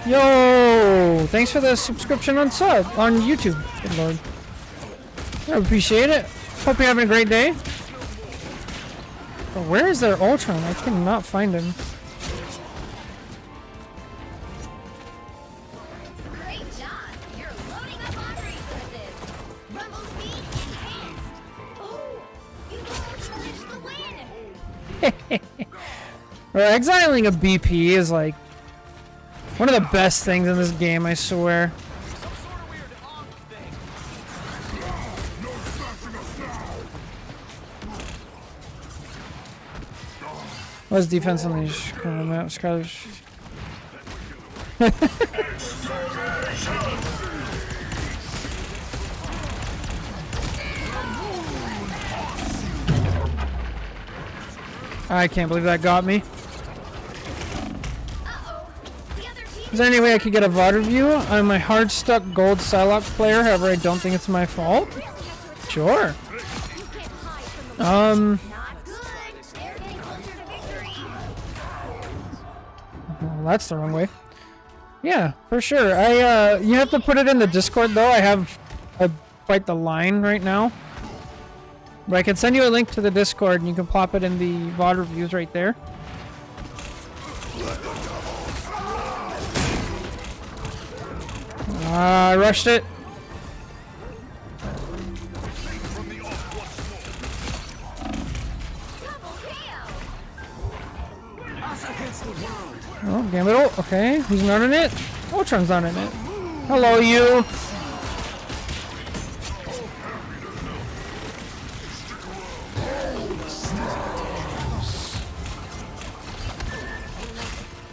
Yo! Thanks for the subscription on sub on YouTube. Good lord. I appreciate it. Hope you're having a great day. But where is their Ultron? I cannot find him. Great job. You're loading up on resources. Rumble speed enhanced. Oh, you almost finished the win. Well, exiling a BP is like one of the best things in this game, I swear. What's defense on these map? Scottish. I can't believe that got me. Uh-oh. The other team Is there any way I could get a VOD review? I'm a hard stuck gold Psylocke player, however I don't think it's my fault. Sure. Not good. They're getting closer to victory. Well, that's the wrong way. Yeah, for sure. You have to put it in the Discord though. I have quite the line right now. But I can send you a link to the Discord and you can plop it in the VOD reviews right there. I rushed it. Oh, Gambit. Okay, who's not in it? Ultron's not in it. Hello, you.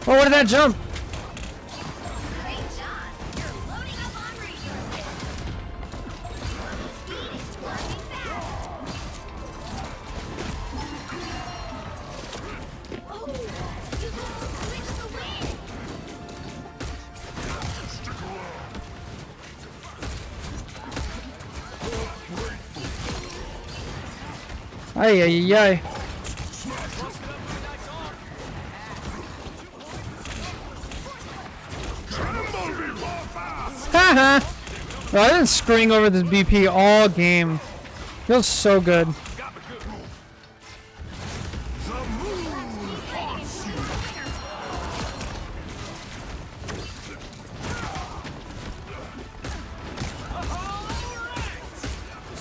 Oh, where did that jump? Great job. You're loading up on resources. Speed is working fast. Oh, you switched the win. Ay, ay, ay. Haha! Bro, I've been screwing over this BP all game. Feels so good.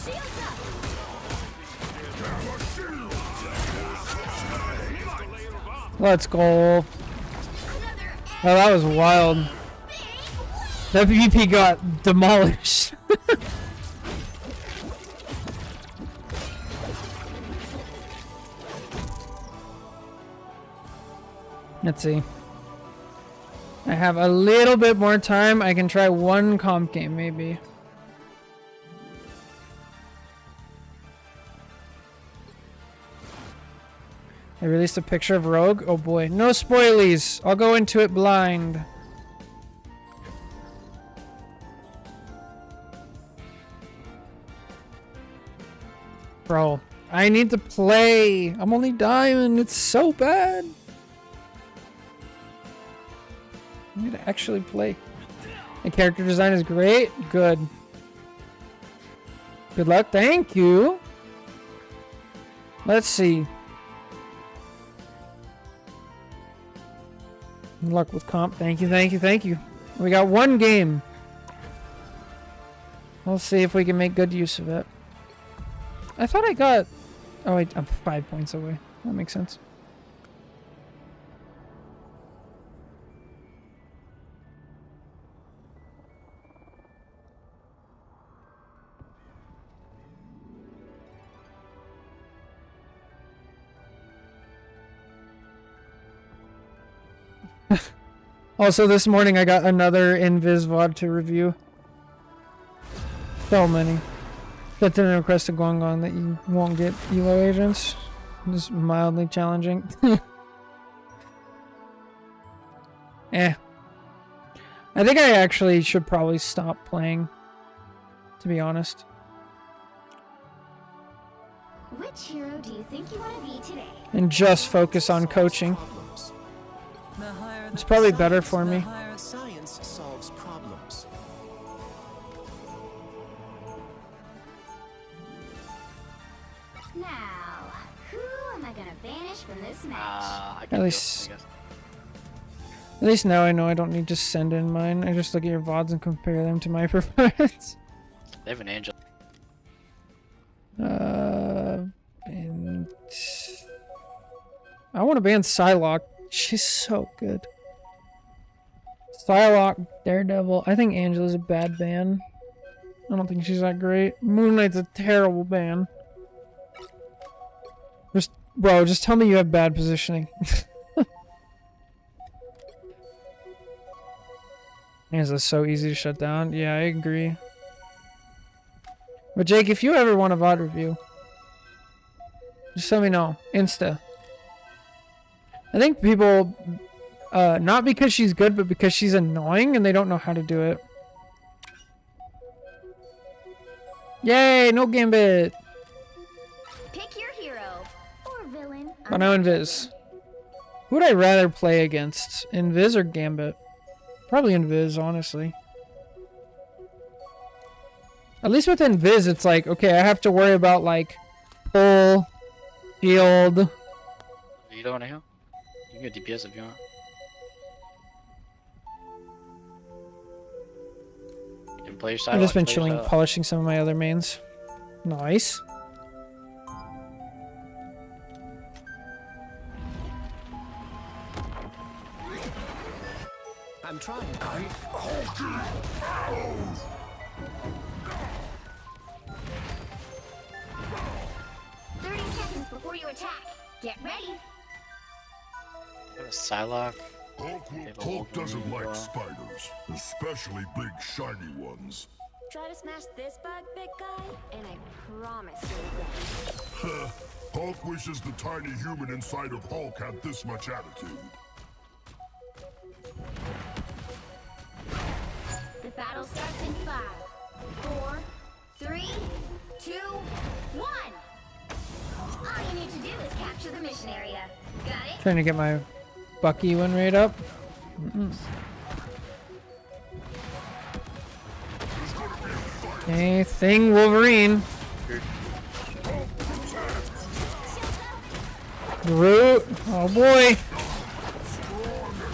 Shields up. Let's go. Oh, Another that was wild. That BP got demolished. Let's see. I have a little bit more time. I can try one comp game, maybe. I released a picture of Rogue. Oh boy. No spoilies. I'll go into it blind. Bro, I need to play. I'm only diamond. It's so bad. I need to actually play. The character design is great. Good. Good luck. Thank you. Let's see. Good luck with comp. Thank you, thank you, thank you. We got one game. We'll see if we can make good use of it. I thought I got... Oh wait, I'm 5 points away. That makes sense. Also, this morning I got another Invis VOD to review. So many. That didn't request a Guangon that you won't get ELO agents. Just mildly challenging. Eh. I think I actually should probably stop playing. To be honest. Which hero do you think you want to be today? And just focus on coaching. The higher It's the probably better science, for the me. higher science solves problems. Now, who am I gonna banish from this match? I At least now I know I don't need to send in mine. I just look at your VODs and compare them to my performance. They have an angel. And I want to ban Psylocke. She's so good. Psylocke, Daredevil. I think Angela's a bad ban. I don't think she's that great. Moon Knight's a terrible ban. Bro, just tell me you have bad positioning. Angela's so easy to shut down. Yeah, I agree. But Jake, if you ever want a VOD review, just let me know. Insta. I think people Not because she's good, but because she's annoying and they don't know how to do it. Yay, no Gambit! Pick your hero or villain. Oh no, Invis. Who would I rather play against? Invis or Gambit? Probably Invis, honestly. At least with Invis, it's like, okay, I have to worry about, like, pull, shield. You don't want to heal? You can get DPS if you want. You can play your side. I've just been chilling, polishing some of my other mains. Nice. I'm trying. 30 seconds before you attack. Get ready. You have a Psylocke. Hulk doesn't like spiders, especially big shiny ones. Try to smash this bug, big guy, and I promise you'll win. Hulk wishes the tiny human inside of Hulk had this much attitude. The battle starts in 5, 4, 3, 2, 1. All you need to do is capture the mission area. Got it? Trying to get my Bucky win rate up. Okay, Thing Wolverine. Groot. Oh boy.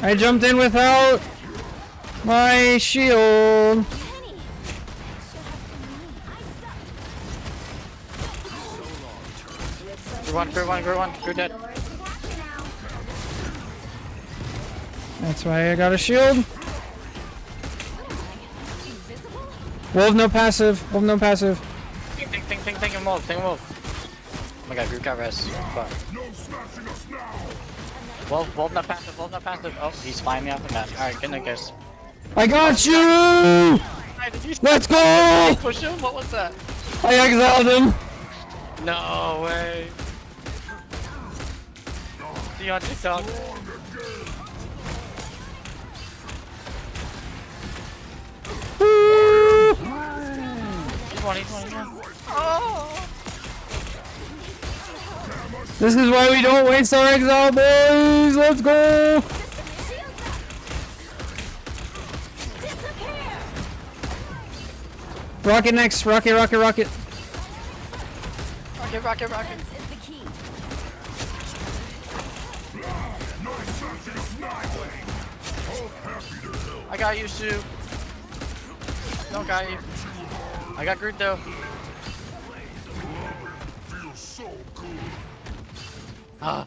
I jumped in without my shield. Group one, Group dead. That's why I got a shield. Wolf no passive. Wolf no passive. Think and move. Oh my god, Group got res. Fuck. Wolf not passive, Oh, he's flying me off the map. Alright, good night, guys. I got you! Let's go! Push him? What was that? I exiled him. No way. See you on TikTok. Woo! He's one. Oh! This is why we don't waste our exile, boys! Let's go! Rocket next! Rocket! Rocket. I got you, Sue. No, got you. I got Groot though. Feels so good. Ah.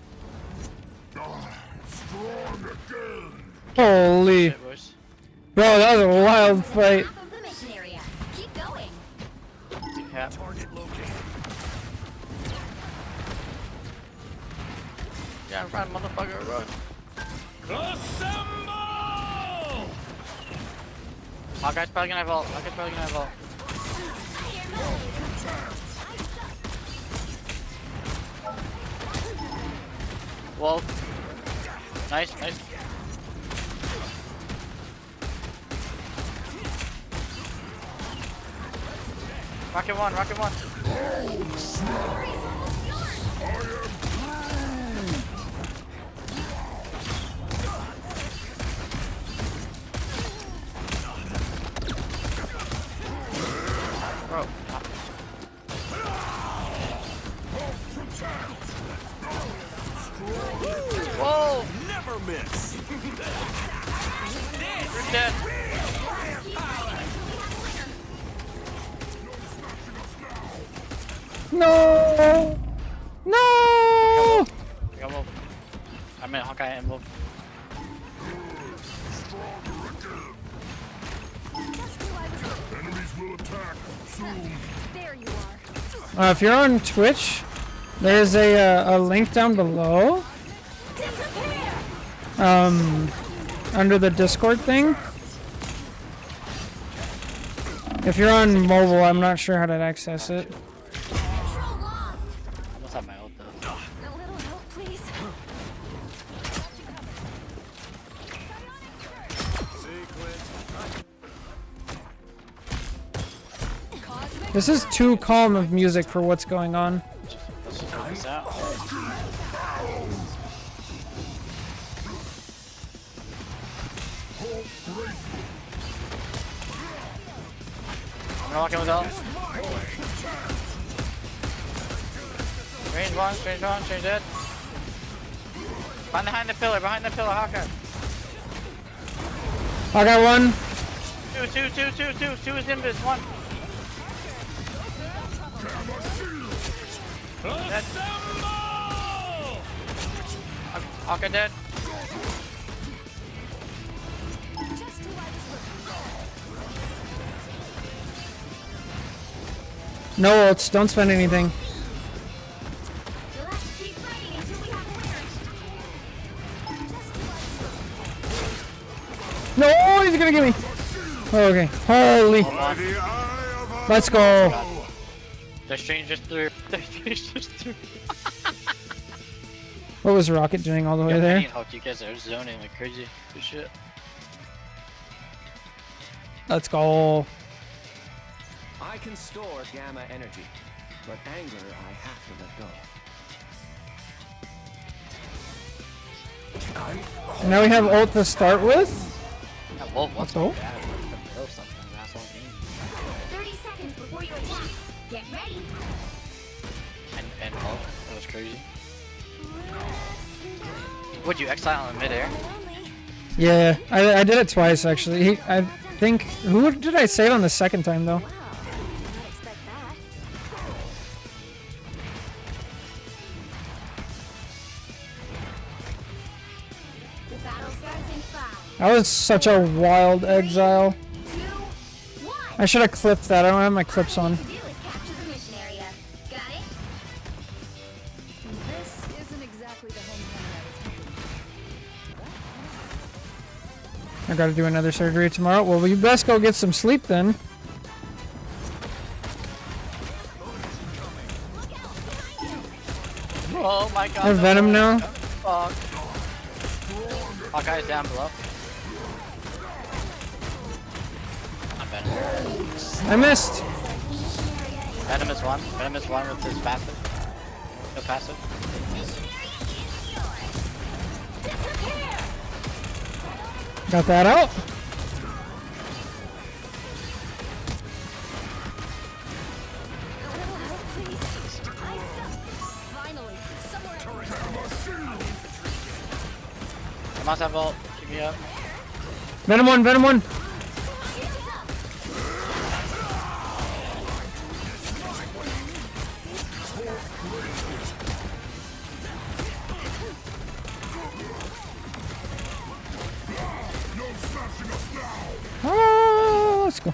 Strong again. Holy. Shit, boys. Bro, that was a wild fight. Top of the mission area. Keep going. Yeah. Yeah, run, motherfucker, run. Assemble! Hawkeye's probably gonna have ult. Whoa. Nice. Rocket one. Bro. Whoa! Never miss. You're dead. No! No! I got Wolf. I meant Hawkeye and Wolf. Enemies will attack soon. There you are. If you're on Twitch, there's a link down below. Under the Discord thing. If you're on mobile, I'm not sure how to access it. Control lost. I must have my ult though. A little help, please. This is too calm of music for what's going on. Let's just work this out. I'm rocking with ult. Range one, change dead. Behind the pillar, Hawkeye. I got one. Two is invis, one. Dead. Hawkeye dead. No ults, don't spend anything. You'll have to keep fighting until we have a winner. No, he's gonna get me. Okay, holy. Let's go. The strange just threw. What was Rocket doing all the way there? You guys are zoning like crazy. Good shit. Let's go. I can store gamma energy, but anger I have to let go. Now we have ult to start with. Yeah, well, Let's go. 30 seconds before you attack. Get ready. And oh, that was crazy. Would you exile in midair? Yeah, I did it twice actually. I think, who did I save on the second time though? Wow, did not expect that. The battle starts in 5, That was such a wild exile. 2, 1. I should have clipped that. I don't have my clips on. What you do is capture the mission area. Got it? This isn't exactly the homecoming I was hoping. I gotta do another surgery tomorrow. Well, you best go get some sleep then. Oh my god. I have Venom now. Fuck. Hawkeye's down below. I'm Venom. I missed. Venom is one. Venom is one with his passive. No passive. Got that out. Finally, somewhere. I must have ult. Keep me up. Venom 1, Venom 1. Oh, let's go.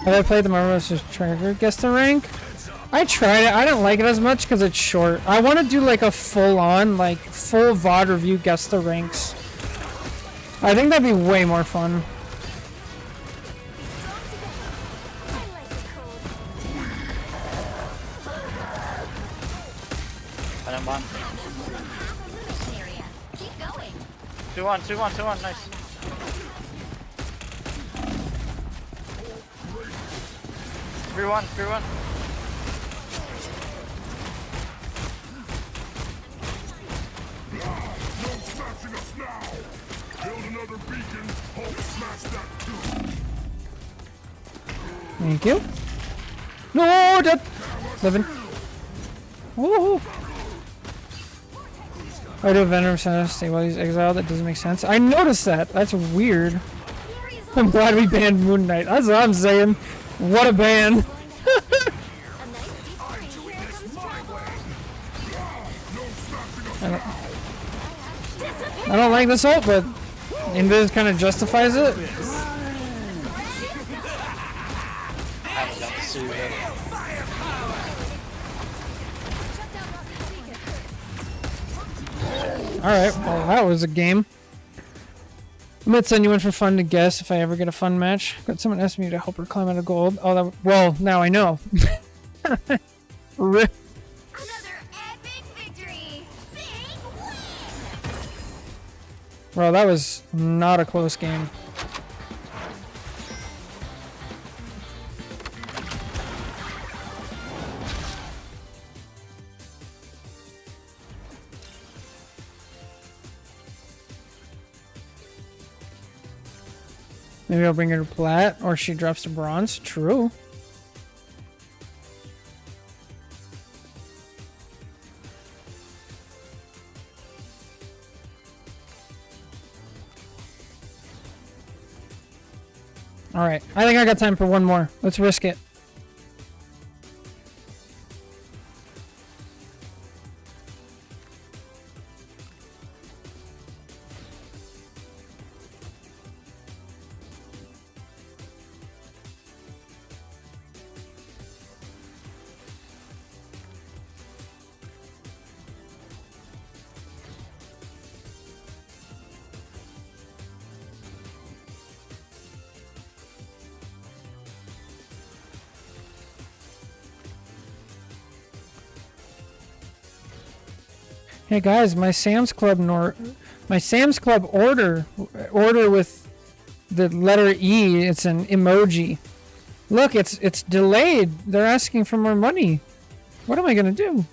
Have I played the Marvel vs. Tracker Guess the Rank? I tried it. I didn't like it as much because it's short. I want to do like a full-on, like full VOD review Guess the Ranks. I think that'd be way more fun. Venom one. Mission area. Keep going. 2-1, 2-1, 2-1. Nice. Three one. No smashing us now! Build another beacon, Hulk smash that too! Thank you. No, dead. Living. Woohoo. I do Venom Center stay while he's exiled. That doesn't make sense. I noticed that. That's weird. I'm glad we banned Moon Knight. That's what I'm saying. What a ban. I don't like this ult, but Invis kind of justifies it. I haven't got the suit yet. Alright, well that was a game. I might send you in for fun to guess if I ever get a fun match. Got someone asking me to help her climb out of gold. Oh, that, well, now I know. Rip. Another epic victory. Big win. Bro, that was not a close game. Maybe I'll bring her to plat, or she drops to bronze. True. Alright, I think I got time for one more. Let's risk it. Hey guys, my Sam's Club order with the letter E, it's an emoji. Look, it's delayed. They're asking for more money. What am I gonna do?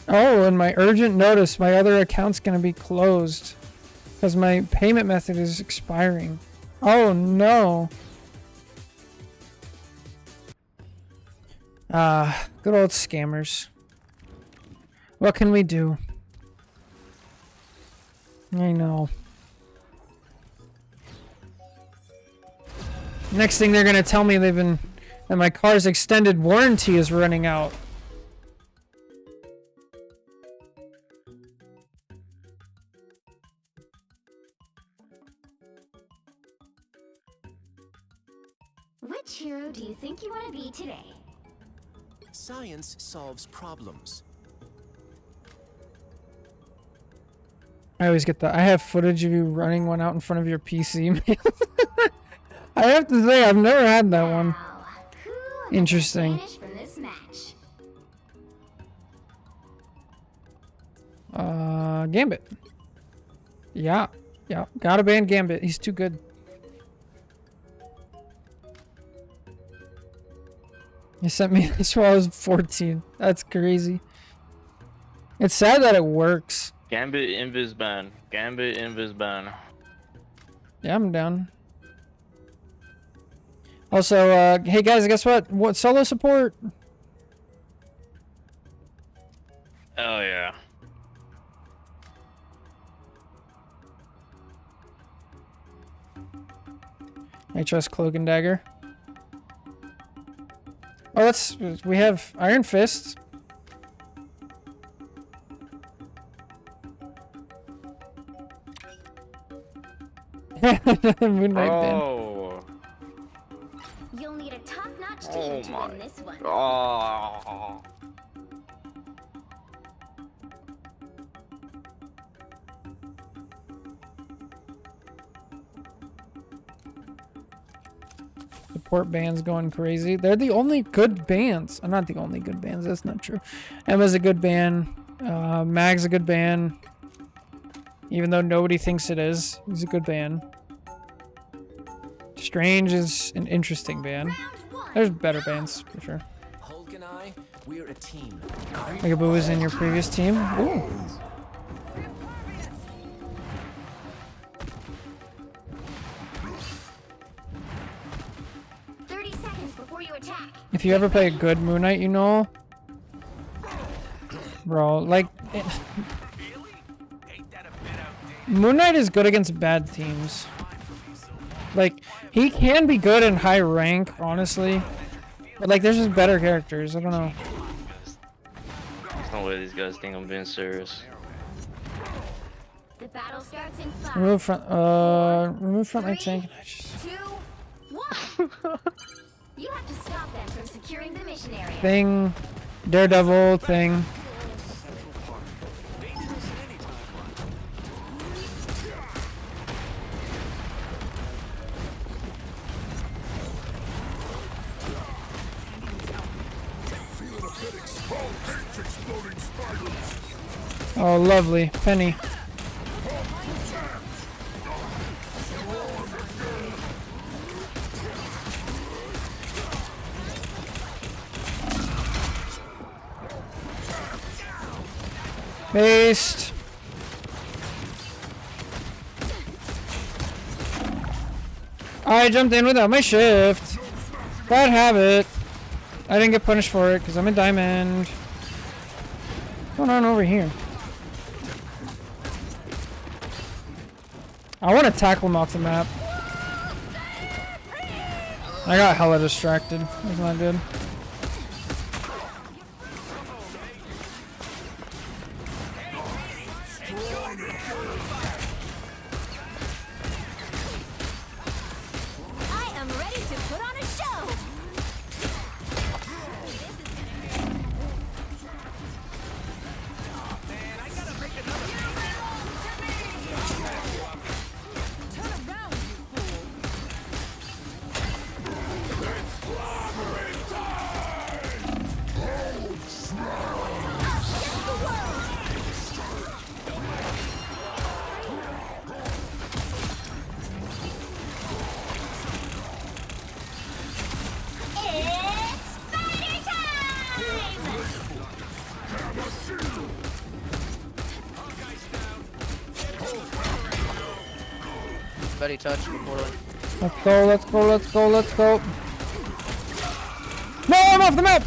Oh, and my urgent notice, my other account's gonna be closed because my payment method is expiring. Oh no. Good old scammers. What can we do? I know. Next thing they're gonna tell me that my car's extended warranty is running out. Which hero do you think you want to be today? Science solves problems. I always get that. I have footage of you running one out in front of your PC. I have to say, I've never had that one. Interesting. From this match? Gambit. Yeah. Yeah. Gotta ban Gambit. He's too good. He sent me this while I was 14. That's crazy. It's sad that it works. Gambit invis ban. Gambit invis ban. Yeah, I'm down. Also, hey guys, guess what? What solo support? Oh yeah. I trust Cloak and Dagger. Oh, we have Iron Fist. Moonlight Oh. You'll need a top-notch team Oh to my win this one. Oh. Support bands going crazy. They're the only good bands. Not the only good bands. That's not true. Emma's a good band. Mag's a good band. Even though nobody thinks it is. He's a good band. Strange is an interesting band. There's better bands, for sure. Hulk and I, we're a team. Megaboo was in your previous team. Ooh. If you ever play a good Moon Knight, you know, bro, like, Moon Knight is good against bad teams. Like, he can be good in high rank, honestly, but like, there's just better characters. I don't know. There's no way these guys think I'm being serious. The battle starts in 5. Remove front line tank. 2, 1. You have to stop them from securing the mission area. Thing, Daredevil thing. Oh, lovely. Penny. Based. I jumped in without my shift. Bad habit. I didn't get punished for it because I'm a diamond. What's going on over here? I want to tackle him off the map. I got hella distracted. That's not good. I am ready to put on a show. It's spider time! Very touch before. Let's go, let's go, let's go, let's go. No, I'm off the map!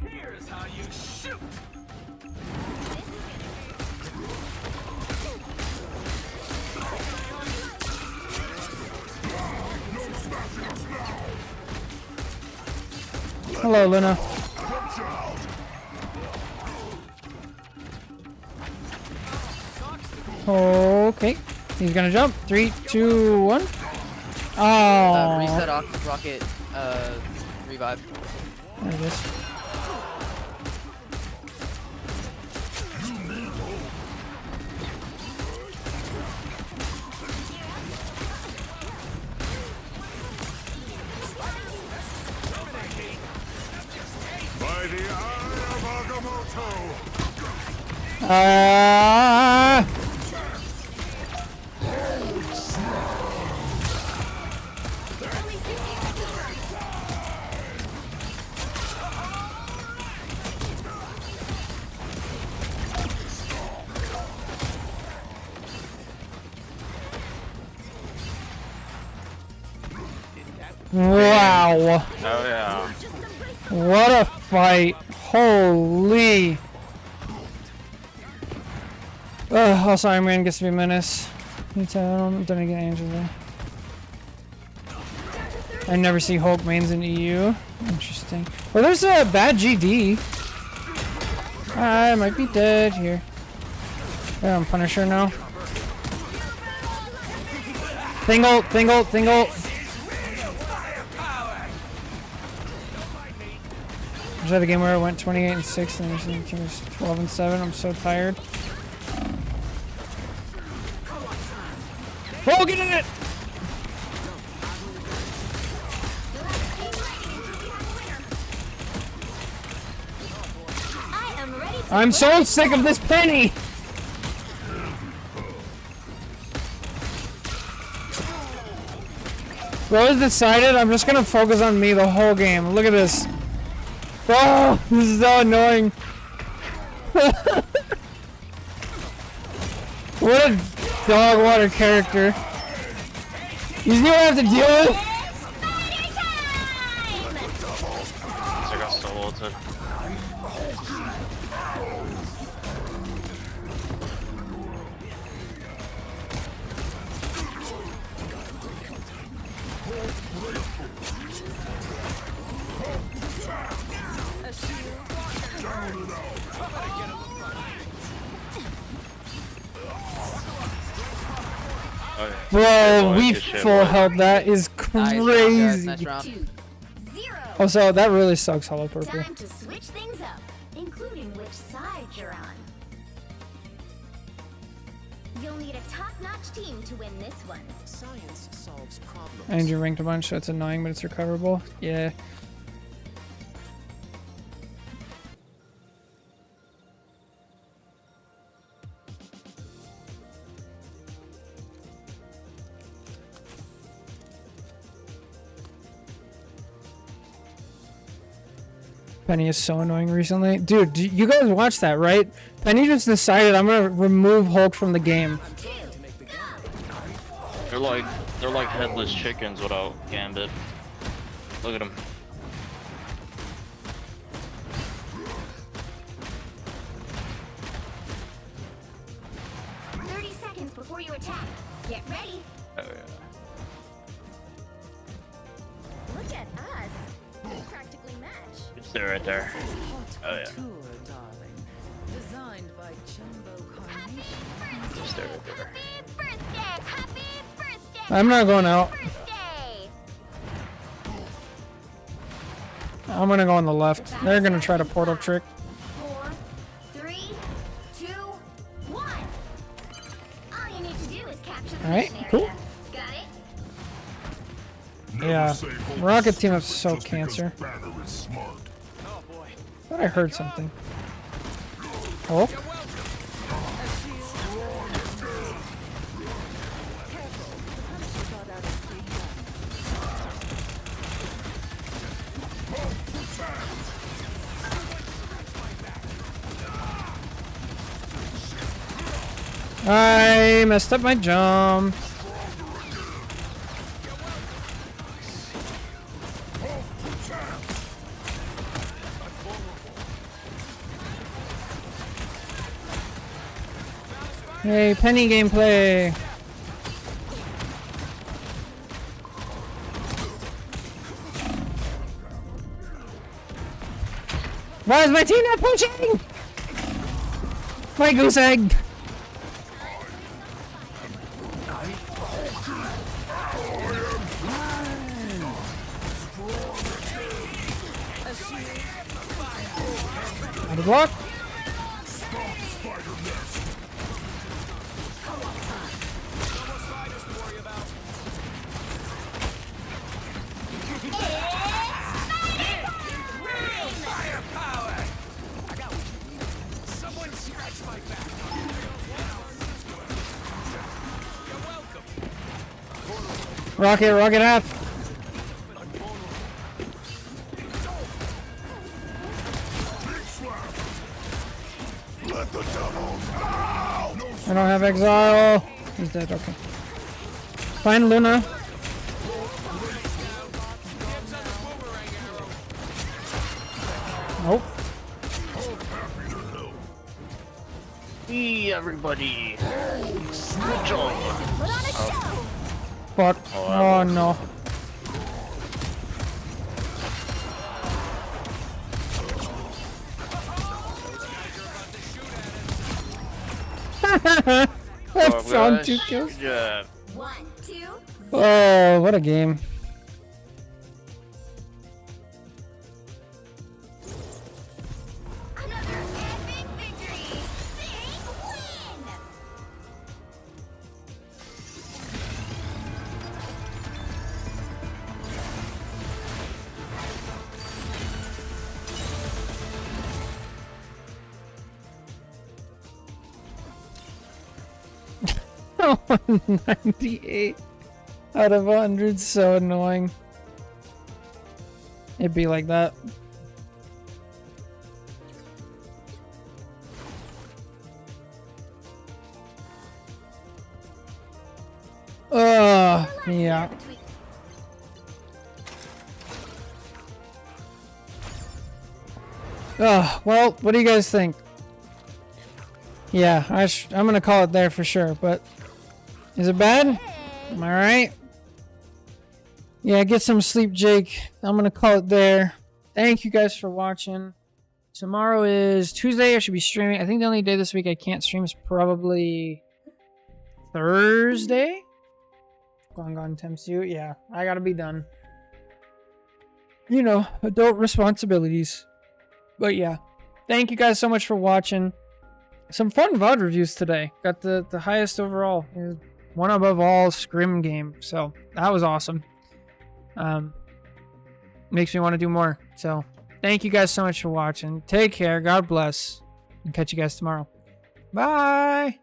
Here's how you shoot. Hello, Luna. Okay. He's gonna jump. 3, 2, 1. Oh. Reset rocket, revive. There it is. By the eye of Agamotto! Wow. Oh yeah. What a fight. Holy. Also, Iron Man gets to be a menace. I'm gonna get Angel there. I never see Hulk mains in EU. Interesting. Well, there's a bad GD. I might be dead here. Yeah, I'm Punisher now. Thingle, Thingle, Thingle. I had a game where I went 28-6 and it was 12-7. I'm so tired. Oh, get in it! I'm so sick of this penny! Rose decided I'm just gonna focus on me the whole game. Look at this. Oh, this is so annoying. What a dog water character. You see what I have to deal with? I got so ulted. Bro, we full held. That is crazy. Nice round. 2-0. Also, that really sucks, Hollow Purple. Time to switch things up, including which side you're on. You'll need a top-notch team to win this one. Science solves problems. And you're ranked a bunch, so it's annoying, but it's recoverable. Yeah. Penny is so annoying recently. Dude, you guys watched that, right? Penny just decided I'm gonna remove Hulk from the game. They're like headless chickens without Gambit. Look at them. Before you attack, get ready. Oh yeah. Look at us. We practically match. It's there right there. Oh yeah. Couture, darling. Designed by Jumbo Carnation. It's there right there. Happy birthday! Happy birthday! I'm not going out. Birthday! I'm gonna go on the left. They're gonna try to portal trick. 4, 3, 2, 1. All you need to do is capture the Alright, mission cool. area. Got it? Never Yeah. say hope Rocket is team up stupid so just cancer. because Banner is smart. Oh boy. Thought I heard something. Oh. I messed up my jump. Hey, penny gameplay. Why is my team not pushing? My goose egg. Out of block. Someone scratch my back. You're welcome. Rocket half. Let the devils out! I don't have exile. He's dead, okay. Find Luna. Nope. Hey, everybody. Good job. Put on a show! Fuck. Oh no. That's on 2 kills. Good job. 1, 2. Oh, what a game. Another epic victory! Big win! Oh, 98 out of 100, so annoying. It'd be like that. Yeah. Well, what do you guys think? Yeah, I'm gonna call it there for sure, but is it bad? Am I right? Yeah, get some sleep, Jake. I'm gonna call it there. Thank you guys for watching. Tomorrow is Tuesday. I should be streaming. I think the only day this week I can't stream is probably Thursday. Gone tempts you. Yeah, I gotta be done. You know, adult responsibilities. But yeah, thank you guys so much for watching. Some fun VOD reviews today. Got the highest overall. One above all scrim game. So that was awesome. Makes me want to do more. So thank you guys so much for watching. Take care. God bless. And catch you guys tomorrow. Bye.